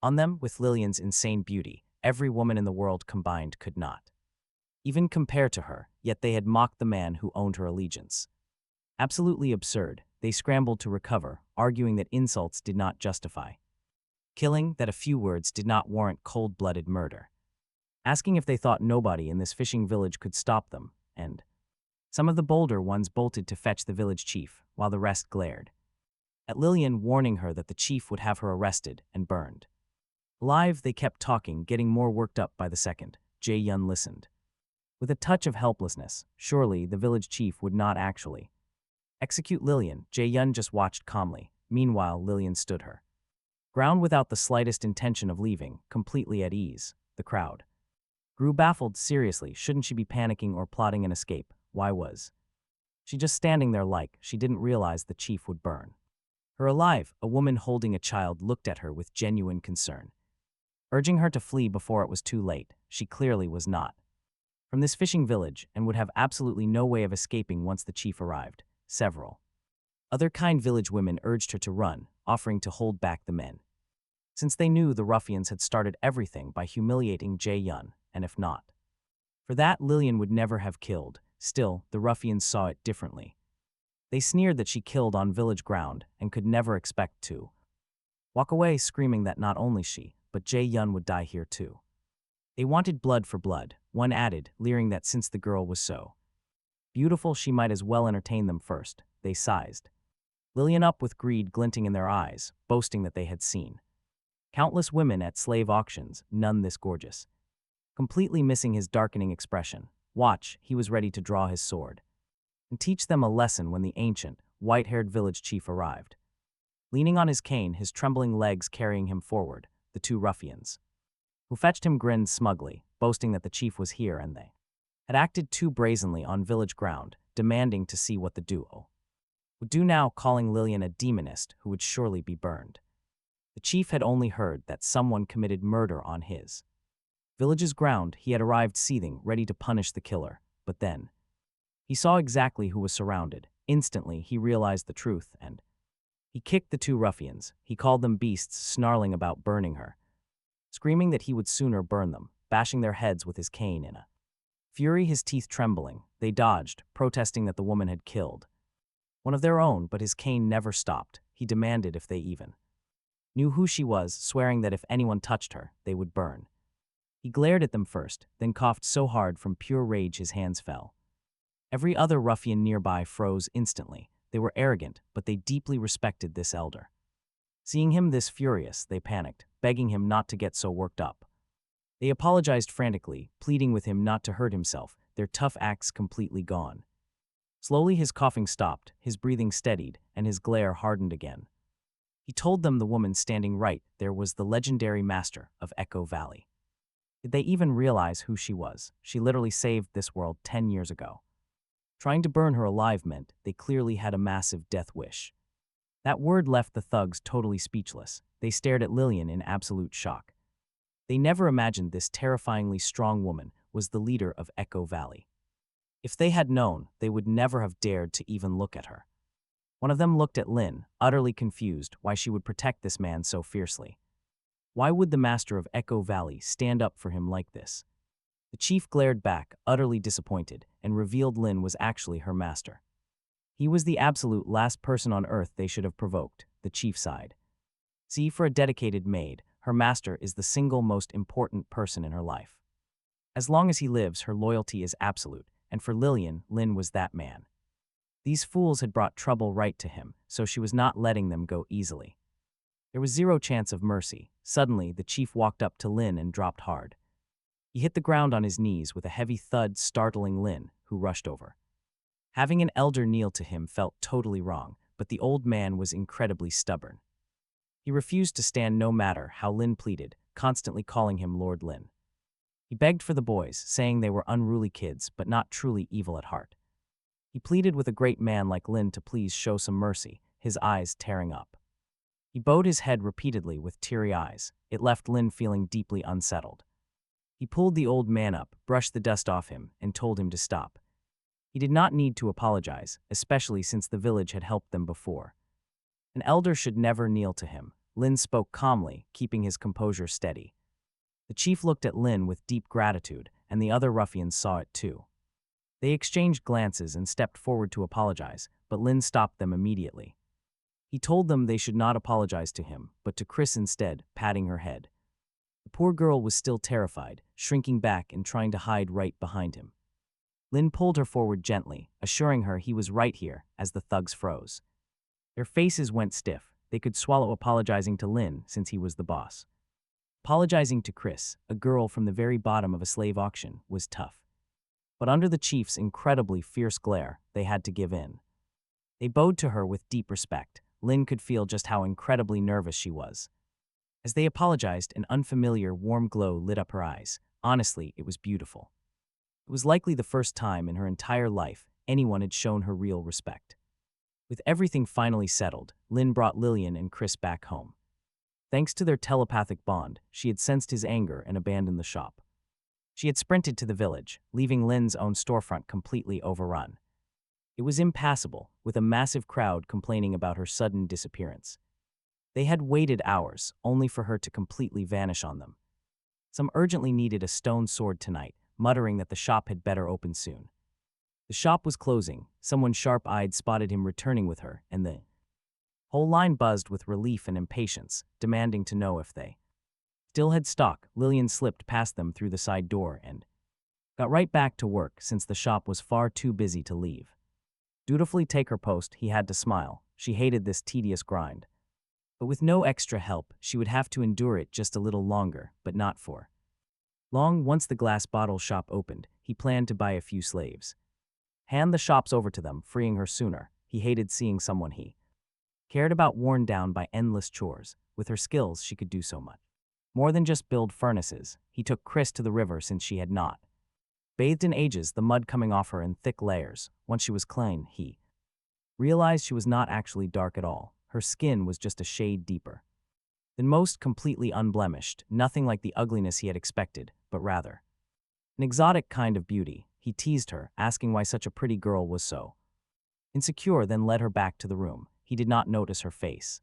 on them. With Lillian's insane beauty, every woman in the world combined could not even compare to her, yet they had mocked the man who owned her allegiance. Absolutely absurd. They scrambled to recover, arguing that insults did not justify killing, that a few words did not warrant cold-blooded murder, asking if they thought nobody in this fishing village could stop them, and some of the bolder ones bolted to fetch the village chief, while the rest glared at Lillian, warning her that the chief would have her arrested and burned alive. They kept talking, getting more worked up by the second. Jae Yun listened with a touch of helplessness. Surely the village chief would not actually execute Lillian. Jae Yun just watched calmly. Meanwhile, Lillian stood her ground without the slightest intention of leaving, completely at ease. The crowd grew baffled. Seriously, shouldn't she be panicking or plotting an escape? Why was she just standing there like she didn't realize the chief would burn her alive? A woman holding a child looked at her with genuine concern, urging her to flee before it was too late. She clearly was not from this fishing village and would have absolutely no way of escaping once the chief arrived. Several other kind village women urged her to run, offering to hold back the men since they knew the ruffians had started everything by humiliating Jay Yun, and if not for that, Lillian would never have killed. Still, the ruffians saw it differently. They sneered that she killed on village ground and could never expect to walk away, screaming that not only she, but Jay Yun would die here too. They wanted blood for blood, one added, leering that since the girl was so beautiful she might as well entertain them first. They sized Lillian up with greed glinting in their eyes, boasting that they had seen countless women at slave auctions, none this gorgeous. Completely missing his darkening expression, watch, he was ready to draw his sword and teach them a lesson when the ancient, white-haired village chief arrived. Leaning on his cane, his trembling legs carrying him forward, the two ruffians who fetched him grinned smugly, boasting that the chief was here and they had acted too brazenly on village ground, demanding to see what the duo would do now, calling Lillian a demonist who would surely be burned. The chief had only heard that someone committed murder on his village's ground. He had arrived seething, ready to punish the killer, but then he saw exactly who was surrounded. Instantly, he realized the truth, and he kicked the two ruffians. He called them beasts, snarling about burning her, screaming that he would sooner burn them, bashing their heads with his cane in a fury, his teeth trembling. They dodged, protesting that the woman had killed one of their own, but his cane never stopped. He demanded if they even knew who she was, swearing that if anyone touched her, they would burn. He glared at them first, then coughed so hard from pure rage his hands fell. Every other ruffian nearby froze instantly. They were arrogant, but they deeply respected this elder. Seeing him this furious, they panicked, begging him not to get so worked up. They apologized frantically, pleading with him not to hurt himself, their tough acts completely gone. Slowly his coughing stopped, his breathing steadied, and his glare hardened again. He told them the woman standing right there was the legendary master of Echo Valley. Did they even realize who she was? She literally saved this world 10 years ago. Trying to burn her alive meant they clearly had a massive death wish. That word left the thugs totally speechless. They stared at Lillian in absolute shock. They never imagined this terrifyingly strong woman was the leader of Echo Valley. If they had known, they would never have dared to even look at her. One of them looked at Lin, utterly confused why she would protect this man so fiercely. Why would the master of Echo Valley stand up for him like this? The chief glared back, utterly disappointed, and revealed Lin was actually her master. He was the absolute last person on earth they should have provoked, the chief sighed. See, for a dedicated maid, her master is the single most important person in her life. As long as he lives, her loyalty is absolute, and for Lillian, Lin was that man. These fools had brought trouble right to him, so she was not letting them go easily. There was zero chance of mercy. Suddenly, the chief walked up to Lin and dropped hard. He hit the ground on his knees with a heavy thud, startling Lin, who rushed over. Having an elder kneel to him felt totally wrong, but the old man was incredibly stubborn. He refused to stand no matter how Lin pleaded, constantly calling him Lord Lin. He begged for the boys, saying they were unruly kids, but not truly evil at heart. He pleaded with a great man like Lin to please show some mercy, his eyes tearing up. He bowed his head repeatedly with teary eyes. It left Lin feeling deeply unsettled. He pulled the old man up, brushed the dust off him, and told him to stop. He did not need to apologize, especially since the village had helped them before. An elder should never kneel to him. Lin spoke calmly, keeping his composure steady. The chief looked at Lin with deep gratitude, and the other ruffians saw it too. They exchanged glances and stepped forward to apologize, but Lin stopped them immediately. He told them they should not apologize to him, but to Chris instead, patting her head. The poor girl was still terrified, shrinking back and trying to hide right behind him. Lin pulled her forward gently, assuring her he was right here, as the thugs froze. Their faces went stiff. They could swallow apologizing to Lin since he was the boss. Apologizing to Chris, a girl from the very bottom of a slave auction, was tough. But under the chief's incredibly fierce glare, they had to give in. They bowed to her with deep respect. Lin could feel just how incredibly nervous she was. As they apologized, an unfamiliar, warm glow lit up her eyes. Honestly, it was beautiful. It was likely the first time in her entire life anyone had shown her real respect. With everything finally settled, Lin brought Lillian and Chris back home. Thanks to their telepathic bond, she had sensed his anger and abandoned the shop. She had sprinted to the village, leaving Lin's own storefront completely overrun. It was impassable, with a massive crowd complaining about her sudden disappearance. They had waited hours, only for her to completely vanish on them. Some urgently needed a stone sword tonight, muttering that the shop had better open soon. The shop was closing, someone sharp-eyed spotted him returning with her, and the whole line buzzed with relief and impatience, demanding to know if they still had stock. Lillian slipped past them through the side door and got right back to work since the shop was far too busy to leave. Dutifully take her post, he had to smile. She hated this tedious grind. But with no extra help, she would have to endure it just a little longer, but not for long. Once the glass bottle shop opened, he planned to buy a few slaves. Hand the shops over to them, freeing her sooner. He hated seeing someone he cared about worn down by endless chores. With her skills, she could do so much more than just build furnaces. He took Chris to the river since she had not bathed in ages, the mud coming off her in thick layers. Once she was clean, he realized she was not actually dark at all. Her skin was just a shade deeper than most, completely unblemished, nothing like the ugliness he had expected, but rather an exotic kind of beauty. He teased her, asking why such a pretty girl was so insecure, then led her back to the room. He did not notice her face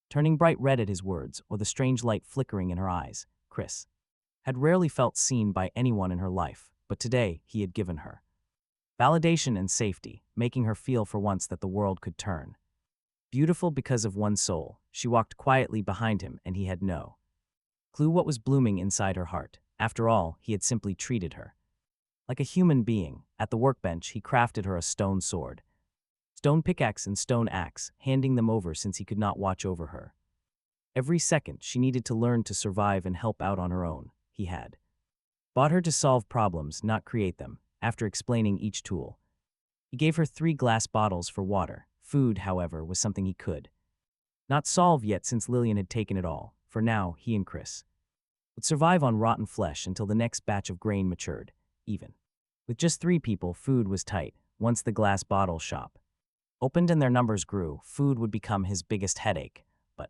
turning bright red at his words or the strange light flickering in her eyes. Chris had rarely felt seen by anyone in her life, but today he had given her validation and safety, making her feel for once that the world could turn beautiful because of one soul. She walked quietly behind him, and he had no clue what was blooming inside her heart. After all, he had simply treated her like a human being. At the workbench, he crafted her a stone sword, stone pickaxe and stone axe, handing them over since he could not watch over her every second. She needed to learn to survive and help out on her own. He had bought her to solve problems, not create them. After explaining each tool, he gave her 3 glass bottles for water. Food, however, was something he could not solve yet since Lillian had taken it all. For now, he and Chris would survive on rotten flesh until the next batch of grain matured. Even with just 3 people, food was tight. Once the glass bottle shop opened and their numbers grew, food would become his biggest headache. But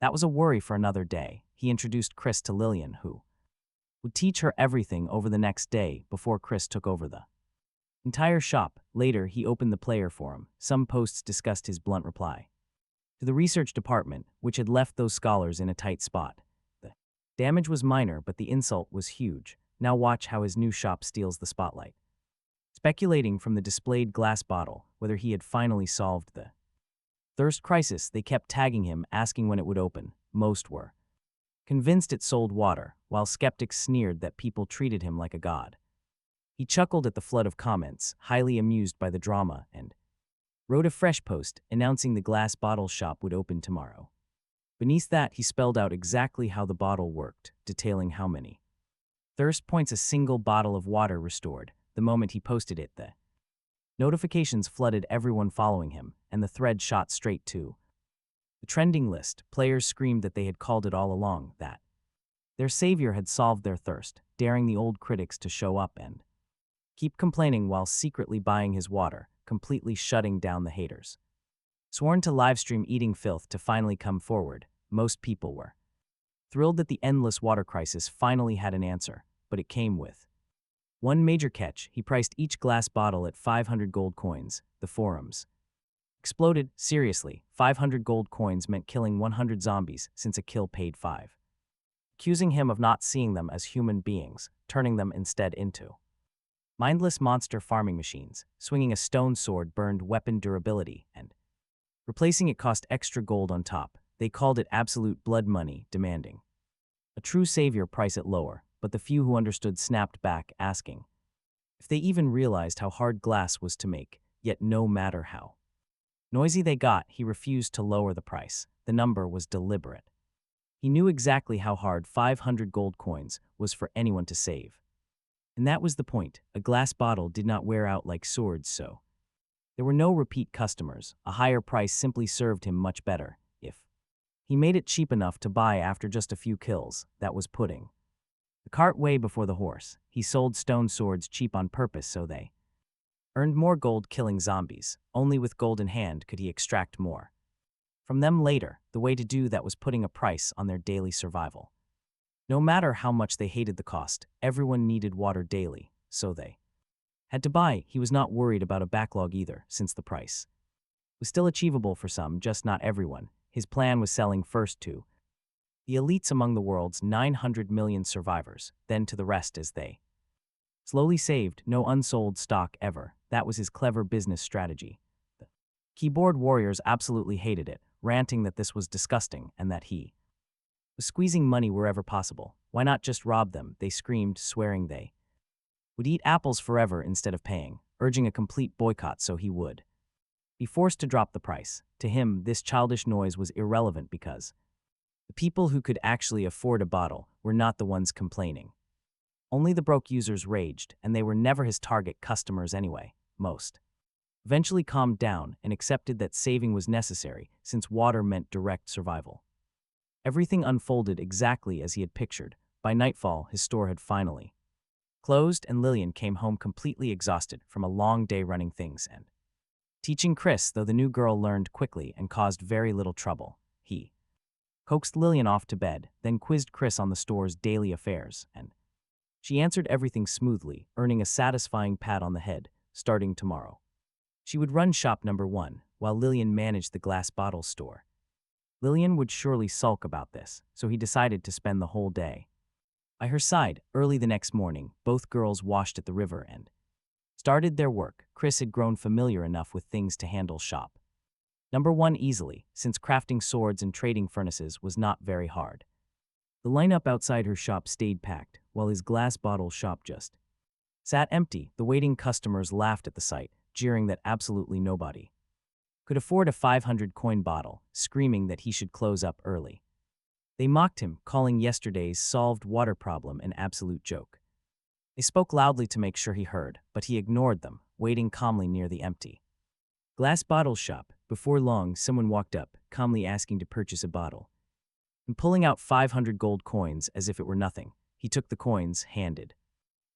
that was a worry for another day. He introduced Chris to Lillian, who would teach her everything over the next day before Chris took over the entire shop. Later, he opened the player forum. Some posts discussed his blunt reply to the research department, which had left those scholars in a tight spot. The damage was minor, but the insult was huge. Now watch how his new shop steals the spotlight. Speculating from the displayed glass bottle whether he had finally solved the thirst crisis, they kept tagging him, asking when it would open. Most were convinced it sold water, while skeptics sneered that people treated him like a god. He chuckled at the flood of comments, highly amused by the drama, and wrote a fresh post announcing the glass bottle shop would open tomorrow. Beneath that, he spelled out exactly how the bottle worked, detailing how many thirst points a single bottle of water restored. The moment he posted it, the notifications flooded everyone following him, and the thread shot straight to the trending list. Players screamed that they had called it all along, that their savior had solved their thirst, daring the old critics to show up and keep complaining while secretly buying his water, completely shutting down the haters. Sworn to livestream eating filth to finally come forward, most people were thrilled that the endless water crisis finally had an answer, but it came with one major catch. He priced each glass bottle at 500 gold coins. The forums exploded. Seriously, 500 gold coins meant killing 100 zombies, since a kill paid 5. Accusing him of not seeing them as human beings, turning them instead into mindless monster farming machines. Swinging a stone sword burned weapon durability, and replacing it cost extra gold on top. They called it absolute blood money, demanding a true savior price it lower. But the few who understood snapped back, asking if they even realized how hard glass was to make. Yet no matter how noisy they got, he refused to lower the price. The number was deliberate. He knew exactly how hard 500 gold coins was for anyone to save. And that was the point. A glass bottle did not wear out like swords, so there were no repeat customers. A higher price simply served him much better. If he made it cheap enough to buy after just a few kills, that was putting the cart way before the horse. He sold stone swords cheap on purpose so they earned more gold killing zombies. Only with gold in hand could he extract more from them later. The way to do that was putting a price on their daily survival. No matter how much they hated the cost, everyone needed water daily, so they had to buy. He was not worried about a backlog either, since the price was still achievable for some, just not everyone. His plan was selling first to the elites among the world's 900 million survivors, then to the rest as they slowly saved, no unsold stock ever. That was his clever business strategy. The keyboard warriors absolutely hated it, ranting that this was disgusting and that he was squeezing money wherever possible. Why not just rob them? They screamed, swearing they would eat apples forever instead of paying, urging a complete boycott so he would be forced to drop the price. To him, this childish noise was irrelevant because the people who could actually afford a bottle were not the ones complaining. Only the broke users raged, and they were never his target customers anyway. Most eventually calmed down and accepted that saving was necessary since water meant direct survival. Everything unfolded exactly as he had pictured. By nightfall, his store had finally closed, and Lillian came home completely exhausted from a long day running things and teaching Chris, though the new girl learned quickly and caused very little trouble. He coaxed Lillian off to bed, then quizzed Chris on the store's daily affairs, and she answered everything smoothly, earning a satisfying pat on the head. Starting tomorrow, she would run shop number 1, while Lillian managed the glass bottle store. Lillian would surely sulk about this, so he decided to spend the whole day by her side. Early the next morning, both girls washed at the river and started their work. Chris had grown familiar enough with things to handle shop number 1 easily, since crafting swords and trading furnaces was not very hard. The lineup outside her shop stayed packed, while his glass bottle shop just sat empty. The waiting customers laughed at the sight, jeering that absolutely nobody could afford a 500-coin bottle, screaming that he should close up early. They mocked him, calling yesterday's solved water problem an absolute joke. They spoke loudly to make sure he heard, but he ignored them, waiting calmly near the empty glass bottle shop. Before long, someone walked up, calmly asking to purchase a bottle. And pulling out 500 gold coins as if it were nothing, he took the coins, handed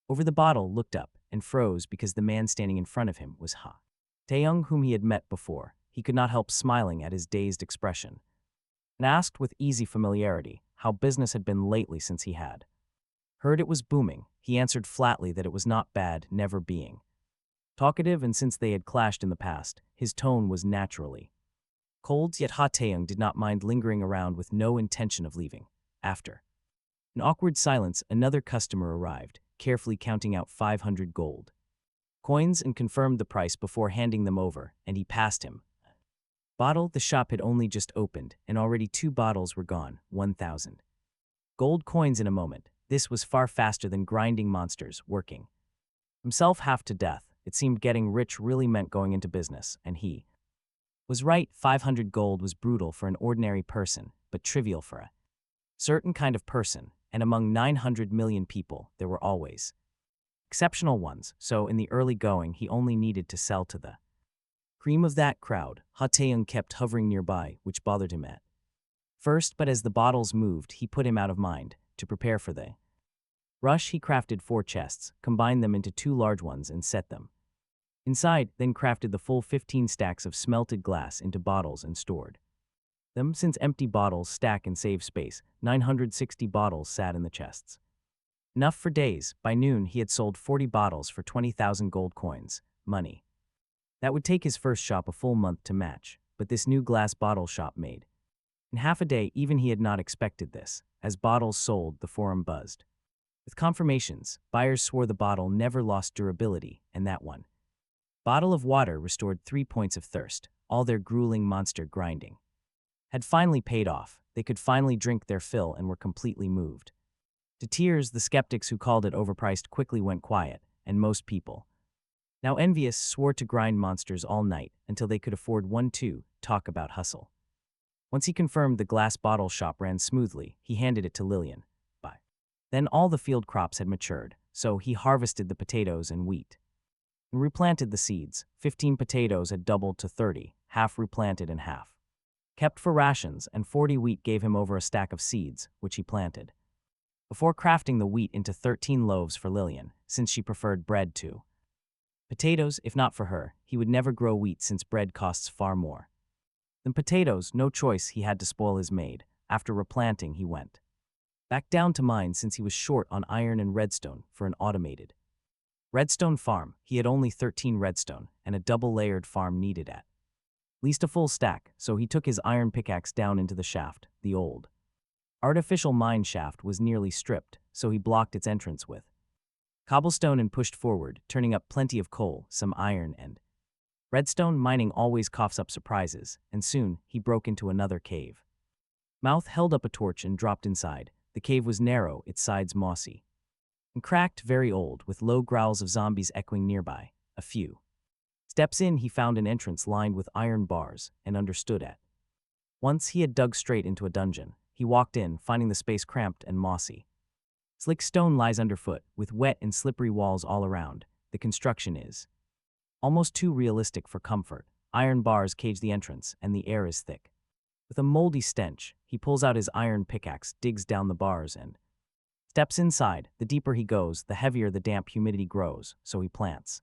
over the bottle, looked up, and froze because the man standing in front of him was Taeyong, whom he had met before. He could not help smiling at his dazed expression, and asked with easy familiarity how business had been lately since he had heard it was booming. He answered flatly that it was not bad, never being talkative, and since they had clashed in the past, his tone was naturally cold. Yet Ha Taeyong did not mind lingering around with no intention of leaving. After an awkward silence, another customer arrived, carefully counting out 500 gold coins and confirmed the price before handing them over, and he passed him bottle. The shop had only just opened, and already 2 bottles were gone. 1,000 gold coins in a moment. This was far faster than grinding monsters, working himself half to death. It seemed getting rich really meant going into business, and he was right. 500 gold was brutal for an ordinary person, but trivial for a certain kind of person, and among 900 million people, there were always exceptional ones. So in the early going, he only needed to sell to the cream of that crowd. Ha Taeyong kept hovering nearby, which bothered him at first, but as the bottles moved, he put him out of mind. To prepare for the rush, he crafted 4 chests, combined them into 2 large ones, and set them inside, then crafted the full 15 stacks of smelted glass into bottles and stored them. Since empty bottles stack and save space, 960 bottles sat in the chests, enough for days. By noon, he had sold 40 bottles for 20,000 gold coins, money that would take his first shop a full month to match. But this new glass bottle shop made in half a day. Even he had not expected this. As bottles sold, the forum buzzed with confirmations. Buyers swore the bottle never lost durability, and that one bottle of water restored 3 points of thirst. All their grueling monster grinding had finally paid off. They could finally drink their fill and were completely moved to tears. The skeptics who called it overpriced quickly went quiet, and most people, now envious, swore to grind monsters all night until they could afford one too. Talk about hustle. Once he confirmed the glass bottle shop ran smoothly, he handed it to Lillian. By then all the field crops had matured, so he harvested the potatoes and wheat and replanted the seeds. 15 potatoes had doubled to 30, half replanted and half kept for rations, and 40 wheat gave him over a stack of seeds, which he planted before crafting the wheat into 13 loaves for Lillian, since she preferred bread to potatoes. If not for her, he would never grow wheat since bread costs far more than potatoes. No choice, he had to spoil his maid. After replanting, he went back down to mine since he was short on iron and redstone for an automated redstone farm. He had only 13 redstone, and a double-layered farm needed at least a full stack, so he took his iron pickaxe down into the shaft. The old, artificial mine shaft was nearly stripped, so he blocked its entrance with cobblestone and pushed forward, turning up plenty of coal, some iron, and redstone. Mining always coughs up surprises, and soon he broke into another cave. Mouth held up a torch and dropped inside. The cave was narrow, its sides mossy and cracked, very old, with low growls of zombies echoing nearby. A few steps in, he found an entrance lined with iron bars and understood at once he had dug straight into a dungeon. He walked in, finding the space cramped and mossy. Slick stone lies underfoot, with wet and slippery walls all around. The construction is almost too realistic for comfort. Iron bars cage the entrance, and the air is thick with a moldy stench. He pulls out his iron pickaxe, digs down the bars, and steps inside. The deeper he goes, the heavier the damp humidity grows, so he plants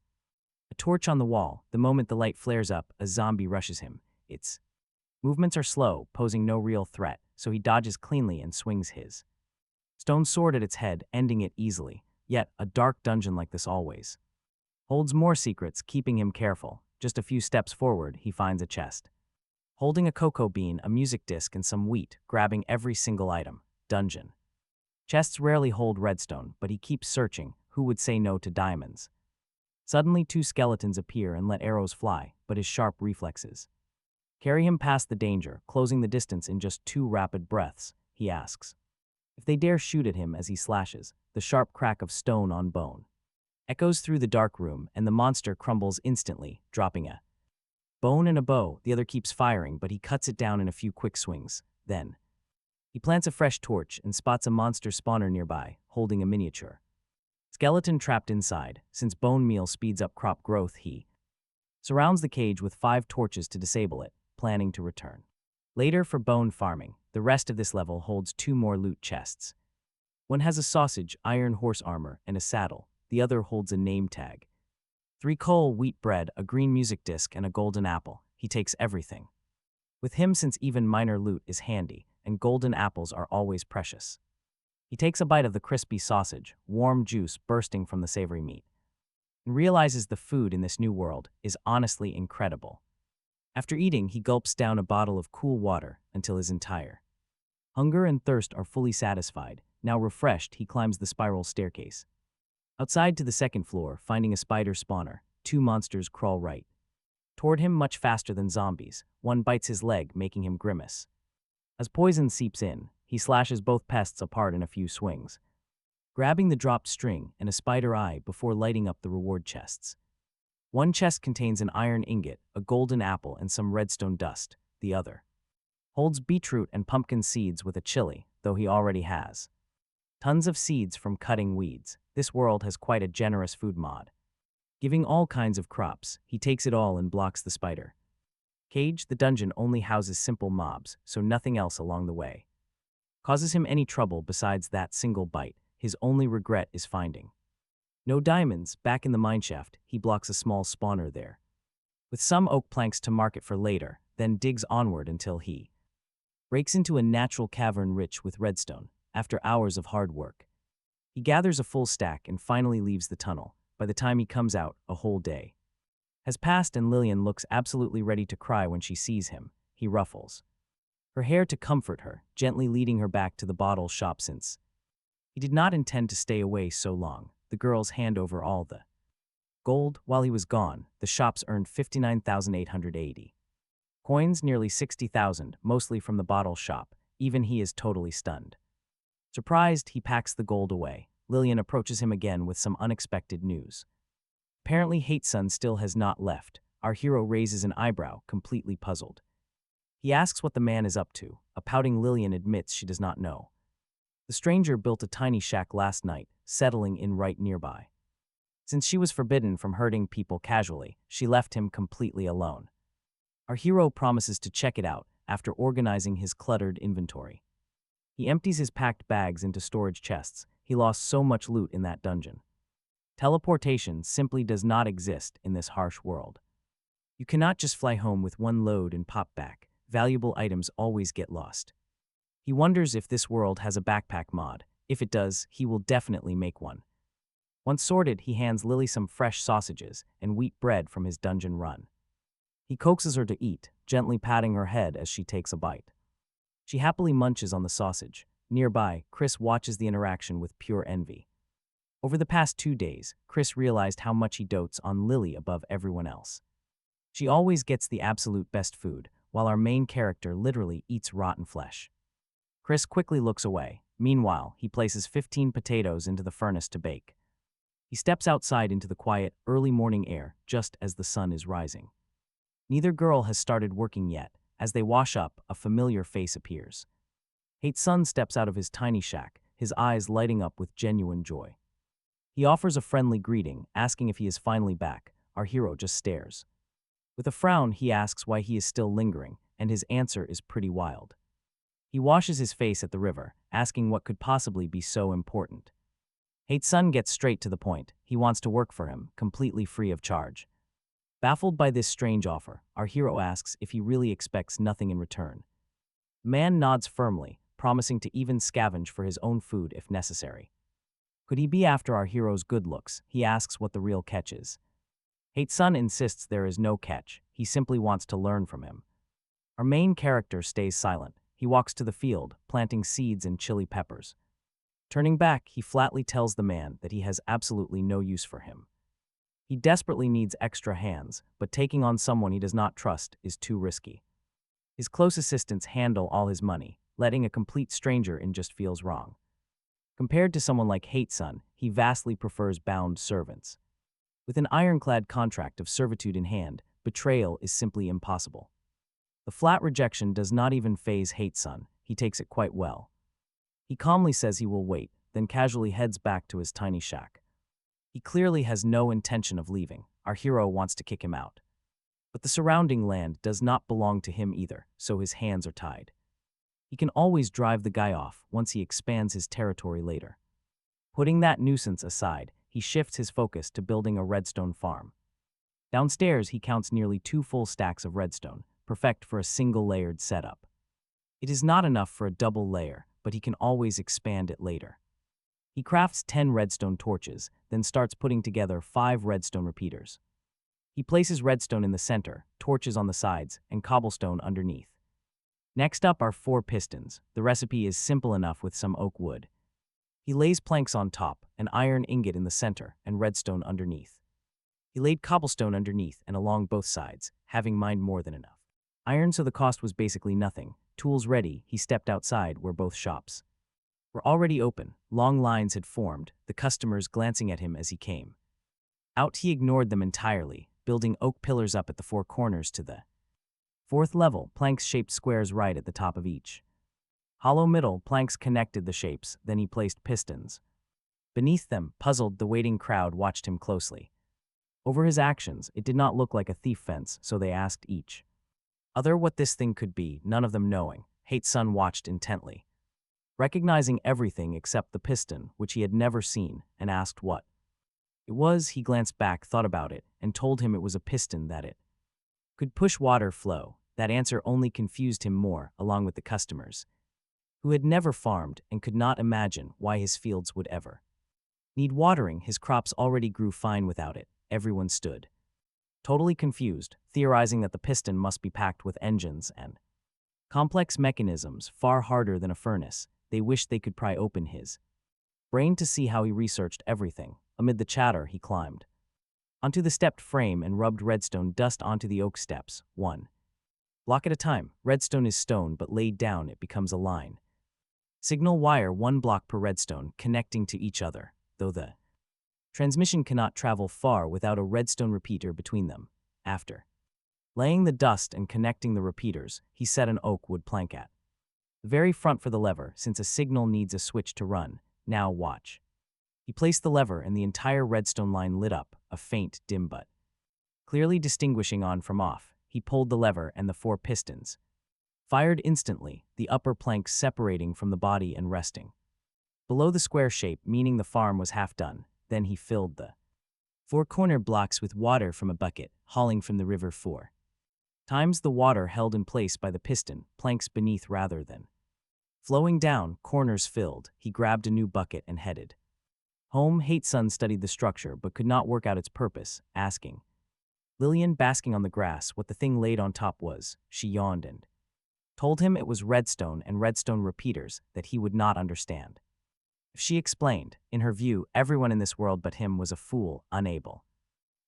a torch on the wall. The moment the light flares up, a zombie rushes him. Its movements are slow, posing no real threat, so he dodges cleanly and swings his stone sword at its head, ending it easily. Yet, a dark dungeon like this always holds more secrets, keeping him careful. Just a few steps forward, he finds a chest holding a cocoa bean, a music disc, and some wheat. Grabbing every single item. Dungeon chests rarely hold redstone, but he keeps searching. Who would say no to diamonds? Suddenly, two skeletons appear and let arrows fly, but his sharp reflexes carry him past the danger, closing the distance in just 2 rapid breaths. He asks if they dare shoot at him as he slashes. The sharp crack of stone on bone echoes through the dark room, and the monster crumbles instantly, dropping a bone and a bow. The other keeps firing, but he cuts it down in a few quick swings. Then he plants a fresh torch and spots a monster spawner nearby, holding a miniature skeleton trapped inside. Since bone meal speeds up crop growth, he surrounds the cage with 5 torches to disable it, planning to return later for bone farming. The rest of this level holds 2 more loot chests. One has a sausage, iron horse armor, and a saddle. The other holds a name tag, 3 coal, wheat bread, a green music disc, and a golden apple. He takes everything with him, since even minor loot is handy, and golden apples are always precious. He takes a bite of the crispy sausage, warm juice bursting from the savory meat, and realizes the food in this new world is honestly incredible. After eating, he gulps down a bottle of cool water until his entire hunger and thirst are fully satisfied. Now refreshed, he climbs the spiral staircase outside to the 2nd floor, finding a spider spawner. 2 monsters crawl right toward him, much faster than zombies. One bites his leg, making him grimace. As poison seeps in, he slashes both pests apart in a few swings, grabbing the dropped string and a spider eye before lighting up the reward chests. One chest contains an iron ingot, a golden apple, and some redstone dust. The other holds beetroot and pumpkin seeds with a chili, though he already has tons of seeds from cutting weeds. This world has quite a generous food mod, giving all kinds of crops. He takes it all and blocks the spider cage. The dungeon only houses simple mobs, so nothing else along the way causes him any trouble besides that single bite. His only regret is finding no diamonds. Back in the mineshaft, he blocks a small spawner there with some oak planks to mark it for later, then digs onward until he breaks into a natural cavern rich with redstone. After hours of hard work, he gathers a full stack and finally leaves the tunnel. By the time he comes out, a whole day has passed, and Lillian looks absolutely ready to cry when she sees him. He ruffles her hair to comfort her, gently leading her back to the bottle shop since he did not intend to stay away so long. The girls hand over all the gold. While he was gone, the shops earned 59,880 coins, nearly 60,000, mostly from the bottle shop. Even he is totally stunned. Surprised, he packs the gold away. Lillian approaches him again with some unexpected news. Apparently, Hatesun still has not left. Our hero raises an eyebrow, completely puzzled. He asks what the man is up to. A pouting Lillian admits she does not know. The stranger built a tiny shack last night, settling in right nearby. Since she was forbidden from hurting people casually, she left him completely alone. Our hero promises to check it out after organizing his cluttered inventory. He empties his packed bags into storage chests. He lost so much loot in that dungeon. Teleportation simply does not exist in this harsh world. You cannot just fly home with one load and pop back. Valuable items always get lost. He wonders if this world has a backpack mod. If it does, he will definitely make one. Once sorted, he hands Lily some fresh sausages and wheat bread from his dungeon run. He coaxes her to eat, gently patting her head as she takes a bite. She happily munches on the sausage. Nearby, Chris watches the interaction with pure envy. Over the past 2 days, Chris realized how much he dotes on Lily above everyone else. She always gets the absolute best food, while our main character literally eats rotten flesh. Chris quickly looks away. Meanwhile, he places 15 potatoes into the furnace to bake. He steps outside into the quiet, early morning air just as the sun is rising. Neither girl has started working yet. As they wash up, a familiar face appears. Hae-sun steps out of his tiny shack, his eyes lighting up with genuine joy. He offers a friendly greeting, asking if he is finally back. Our hero just stares. With a frown, he asks why he is still lingering, and his answer is pretty wild. He washes his face at the river, asking what could possibly be so important. Hae-sun gets straight to the point. He wants to work for him, completely free of charge. Baffled by this strange offer, our hero asks if he really expects nothing in return. The man nods firmly, promising to even scavenge for his own food if necessary. Could he be after our hero's good looks? He asks what the real catch is. Hae-sun insists there is no catch. He simply wants to learn from him. Our main character stays silent. He walks to the field, planting seeds and chili peppers. Turning back, he flatly tells the man that he has absolutely no use for him. He desperately needs extra hands, but taking on someone he does not trust is too risky. His close assistants handle all his money. Letting a complete stranger in just feels wrong. Compared to someone like Hae-sun, he vastly prefers bound servants. With an ironclad contract of servitude in hand, betrayal is simply impossible. The flat rejection does not even faze Hae-sun. He takes it quite well. He calmly says he will wait, then casually heads back to his tiny shack. He clearly has no intention of leaving. Our hero wants to kick him out. But the surrounding land does not belong to him either, so his hands are tied. He can always drive the guy off once he expands his territory later. Putting that nuisance aside, he shifts his focus to building a redstone farm. Downstairs, he counts nearly 2 full stacks of redstone, perfect for a single-layered setup. It is not enough for a double layer, but he can always expand it later. He crafts 10 redstone torches, then starts putting together 5 redstone repeaters. He places redstone in the center, torches on the sides, and cobblestone underneath. Next up are 4 pistons. The recipe is simple enough with some oak wood. He lays planks on top, an iron ingot in the center, and redstone underneath. He laid cobblestone underneath and along both sides, having mined more than enough. Iron, so the cost was basically nothing. Tools ready, he stepped outside where both shops were already open. Long lines had formed, the customers glancing at him as he came. Out he ignored them entirely, building oak pillars up at the 4 corners to the 4th level, planks shaped squares right at the top of each. Hollow middle planks connected the shapes, then he placed pistons. Beneath them, puzzled, the waiting crowd watched him closely. Over his actions, it did not look like a thief fence, so they asked each other what this thing could be, none of them knowing. Hae-sun watched intently, recognizing everything except the piston, which he had never seen, and asked what it was. He glanced back, thought about it, and told him it was a piston that it could push water flow. That answer only confused him more, along with the customers, who had never farmed and could not imagine why his fields would ever need watering. His crops already grew fine without it. Everyone stood totally confused, theorizing that the piston must be packed with engines and complex mechanisms far harder than a furnace. They wished they could pry open his brain to see how he researched everything. Amid the chatter, he climbed onto the stepped frame and rubbed redstone dust onto the oak steps, 1 block at a time. Redstone is stone, but laid down it becomes a line. Signal wire 1 block per redstone, connecting to each other, though the transmission cannot travel far without a redstone repeater between them. After laying the dust and connecting the repeaters, he set an oak wood plank at the very front for the lever, since a signal needs a switch to run. Now watch. He placed the lever and the entire redstone line lit up, a faint, dim but clearly distinguishing on from off. He pulled the lever and the 4 pistons fired instantly, the upper plank separating from the body and resting below the square shape, meaning the farm was half done. Then he filled the 4 corner blocks with water from a bucket, hauling from the river 4 times the water held in place by the piston, planks beneath rather than flowing down, corners filled. He grabbed a new bucket and headed home. Hae-sun studied the structure but could not work out its purpose, asking Lillian, basking on the grass, what the thing laid on top was. She yawned and told him it was redstone and redstone repeaters that he would not understand. If she explained, in her view, everyone in this world but him was a fool, unable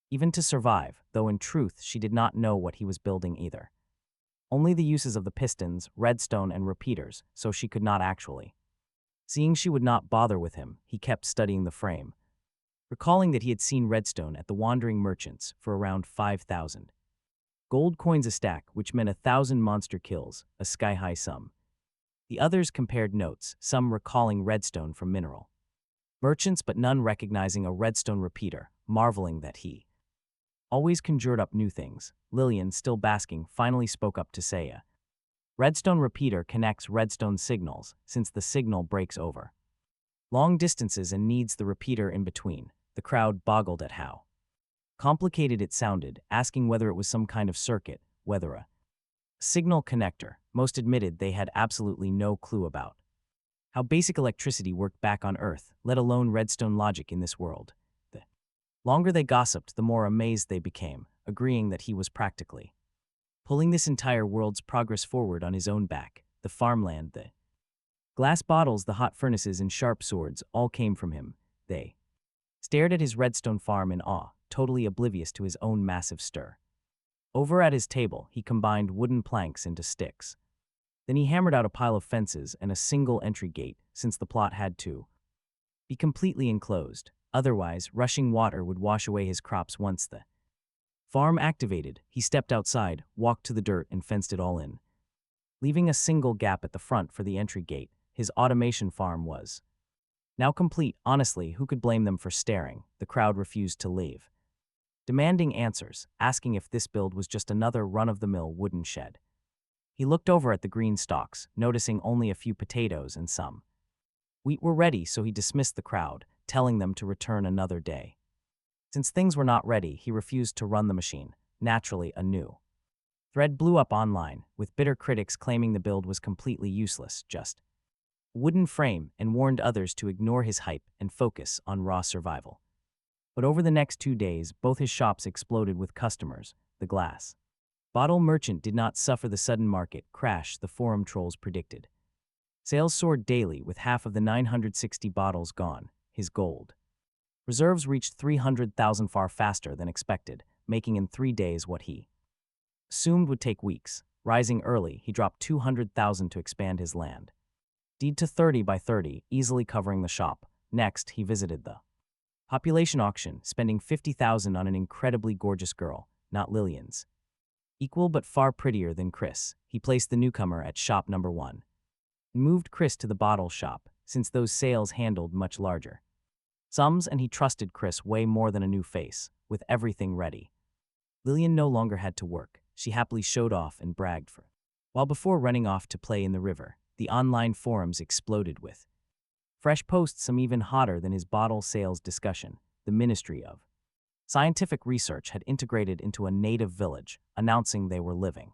even to survive, though in truth she did not know what he was building either. Only the uses of the pistons, redstone, and repeaters, so she could not actually. Seeing she would not bother with him, he kept studying the frame, recalling that he had seen redstone at the Wandering Merchants for around 5,000 gold coins a stack, which meant 1,000 monster kills, a sky-high sum. The others compared notes, some recalling redstone from mineral merchants but none recognizing a redstone repeater, marveling that he always conjured up new things. Lillian, still basking, finally spoke up to Saya. Redstone repeater connects redstone signals, since the signal breaks over long distances and needs the repeater in between. The crowd boggled at how complicated it sounded, asking whether it was some kind of circuit, whether a signal connector. Most admitted they had absolutely no clue about how basic electricity worked back on Earth, let alone redstone logic in this world. The longer they gossiped, the more amazed they became, agreeing that he was practically pulling this entire world's progress forward on his own back. The farmland, the glass bottles, the hot furnaces, and sharp swords all came from him. They stared at his redstone farm in awe, totally oblivious to his own massive stir. Over at his table, he combined wooden planks into sticks. Then he hammered out a pile of fences and a single entry gate, since the plot had to be completely enclosed. Otherwise, rushing water would wash away his crops once the farm activated. He stepped outside, walked to the dirt, and fenced it all in, leaving a single gap at the front for the entry gate. His automation farm was now complete. Honestly, who could blame them for staring? The crowd refused to leave, demanding answers, asking if this build was just another run-of-the-mill wooden shed. He looked over at the green stalks, noticing only a few potatoes and some wheat were ready, so he dismissed the crowd, telling them to return another day. Since things were not ready, he refused to run the machine. Naturally, a new thread blew up online, with bitter critics claiming the build was completely useless, just a wooden frame, and warned others to ignore his hype and focus on raw survival. But over the next 2 days, both his shops exploded with customers. The glass bottle merchant did not suffer the sudden market crash the forum trolls predicted. Sales soared daily, with half of the 960 bottles gone. His gold reserves reached 300,000 far faster than expected, making in 3 days what he assumed would take weeks. Rising early, he dropped 200,000 to expand his land deed to 30 by 30, easily covering the shop. Next, he visited the population auction, spending 50,000 on an incredibly gorgeous girl, not Lillian's equal but far prettier than Chris. He placed the newcomer at shop number 1 and moved Chris to the bottle shop, since those sales handled much larger sums, and he trusted Chris way more than a new face. With everything ready, Lillian no longer had to work. She happily showed off and bragged for while before running off to play in the river. The online forums exploded with fresh posts, some even hotter than his bottle sales discussion. The Ministry of Scientific Research had integrated into a native village, announcing they were living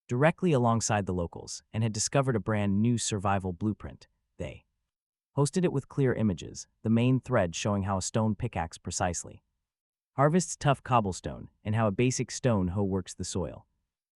directly alongside the locals and had discovered a brand new survival blueprint. They posted it with clear images, the main thread showing how a stone pickaxe precisely harvests tough cobblestone and how a basic stone hoe works the soil.